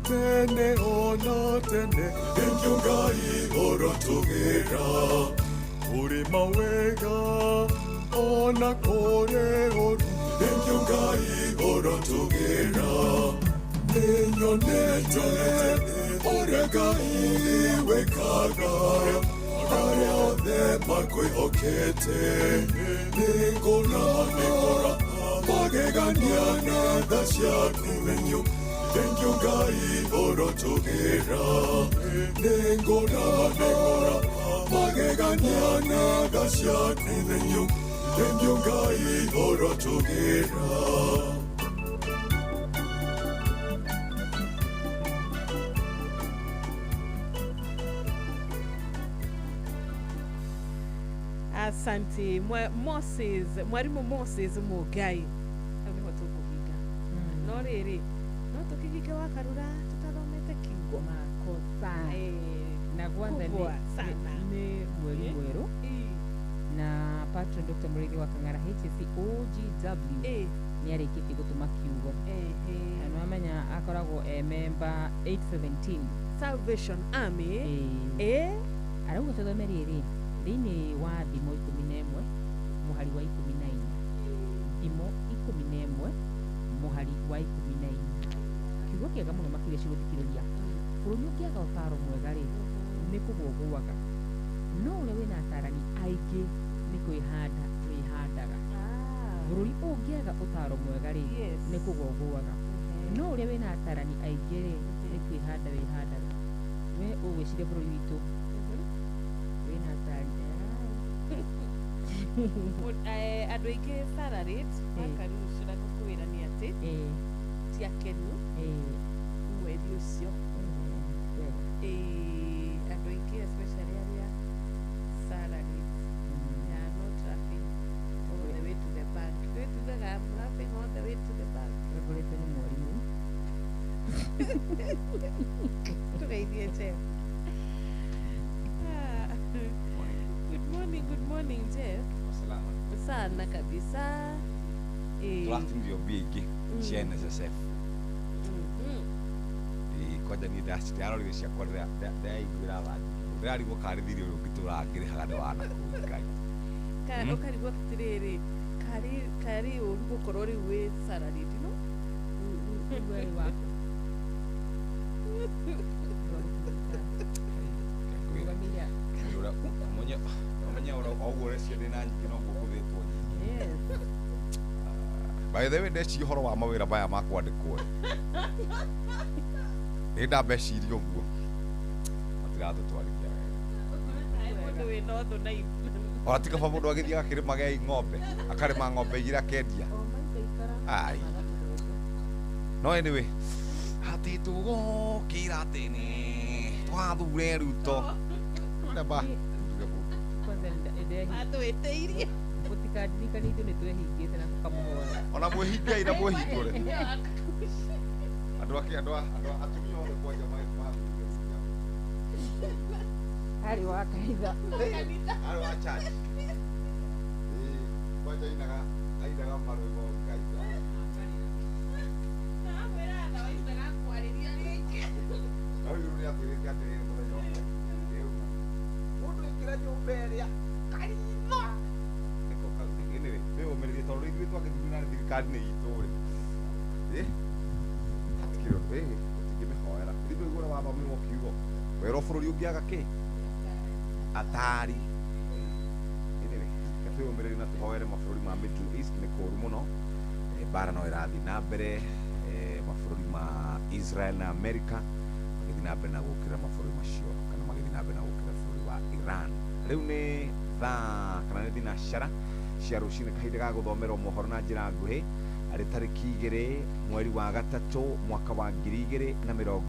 Speaker 1: tene ona tene thengiũ Ngai ũrotũgĩra kũrĩ mawega ona kũrĩ ũru thengiũ Ngai ũrotũgĩra nĩnyonete ũrĩa Ngai wĩkaga aria othe makwĩhokete nĩngũra magegania na tha ciaku menyo thengiũ Ngai ũrotũgĩra nĩngũra magegania na tha ciaku menyo thengiũ Ngai ũrotũgĩra.
Speaker 2: Asante Moses, mwarimu Moses Mugai niho tukuhiga no rĩrĩ no tukihiga wakarura tutathomete kiugo
Speaker 3: makosa na kwanza ni mweri mweru na part patron Dr. Murithi wa Kang'ara HSC OGW nĩ arĩkĩtie gũtũma kiugo na nĩ wamenya akoragwo member 817
Speaker 2: Salvation Army
Speaker 3: arauga tũthome rĩrĩ thĩinĩ wa thimo 11 mũhari wa 14 thimo 11 mũhari wa 14 kiugo kĩega mũno makĩria cigũthikĩrĩria bũrũri ũngĩaga ũtaaro mwega rĩ nĩ kũgũgũaga no ũrĩa wĩna atarani aingĩ nĩ kwĩhanda wĩhandaga bũrũri ũngĩaga ũtaaro mwega rĩ nĩ kũgũgũaga no ũrĩa wĩna atarani aingĩ rĩ nĩ kwĩhanda wĩhandaga we ũgwĩciria bũrũri witũ wĩna atarani
Speaker 2: andũ aingĩ salaried makarusha gũkwĩra nĩ atĩ ti akenu mweri ũcio andũ aingĩ especially arĩa salaried are not laughing all the way to the bank tugaga I'm laughing all the way to the bank
Speaker 3: ũgũrĩte nĩ mwarimũ
Speaker 2: tugeithie Jeff. Good morning Jeff.
Speaker 13: Salama.
Speaker 2: Sana kabisa.
Speaker 13: Turatindio bigi cia NSSF. Kwaja ni ndacitĩarorire ciakwa ndaigwĩra wathi ndĩrarigwo karĩthiri ũyũ ũngĩtũrangĩrĩhaga nĩ wanakuikai
Speaker 2: ũkarigwo atĩrĩrĩ karĩ ũru gũkorwo rĩu wĩ salaried no
Speaker 3: weri wako
Speaker 13: Mwenye ũguo ciĩ na nyingĩ no gũkũthĩtwo nyingĩ. By the way ndeci ũhoro wa mawĩra maya ma kwandĩkwo nĩ ndambeciria ũguo matiratũtwarithia
Speaker 2: wega
Speaker 13: ona ti kaba mũndũ agĩthiĩ agakĩrĩma gĩa ng'ombe akarĩma ng'ombe igĩrĩ akendia ai no anyway hati tũgũkĩra tene twathure Ruto namba
Speaker 2: atwĩtĩirie
Speaker 3: gũtikandirikane ithuĩ nĩ twehingĩte na tũkamũhoya
Speaker 13: ona mwĩhingai na mwĩhingũre andũ atumia othe kwanja
Speaker 3: harĩ wa kanitha
Speaker 13: harĩ wa church kwanja ainaga marwĩgo kanitha no yũrũ nĩ atwĩrĩte atĩrĩrĩ mũthenya ũmwe mũndũ ĩkĩra nyũmba ĩrĩa kanitha nĩko kaũthĩ wĩyũmĩrĩrie tondũ ithuĩ twagĩthurana nĩ thirikari nĩ itũ rĩ hatikĩrĩ tũtingĩmĩhoera ithuĩ igũra wathomirwo kiugo werwo bũrũri ũngĩaga kĩ atari anyway twĩyũmĩrĩrie na tũhoere mabũrũri ma Middle East nĩ kũũru mũno mbara no ĩrathiĩ na mbere mabũrũri ma Israel na America magĩthiĩ na mbere na gũkĩra mabũrũri macio kana magĩthiĩ na mbere na gũkĩra bũrũri wa Iran rĩu nĩ thaa kana nĩ thinacara cia rũcinĩ kahinda ga gũthomerwo mohoro na njĩra nguhĩ arĩ tarĩki 2 mweri wa gatatũ mwaka wa 2020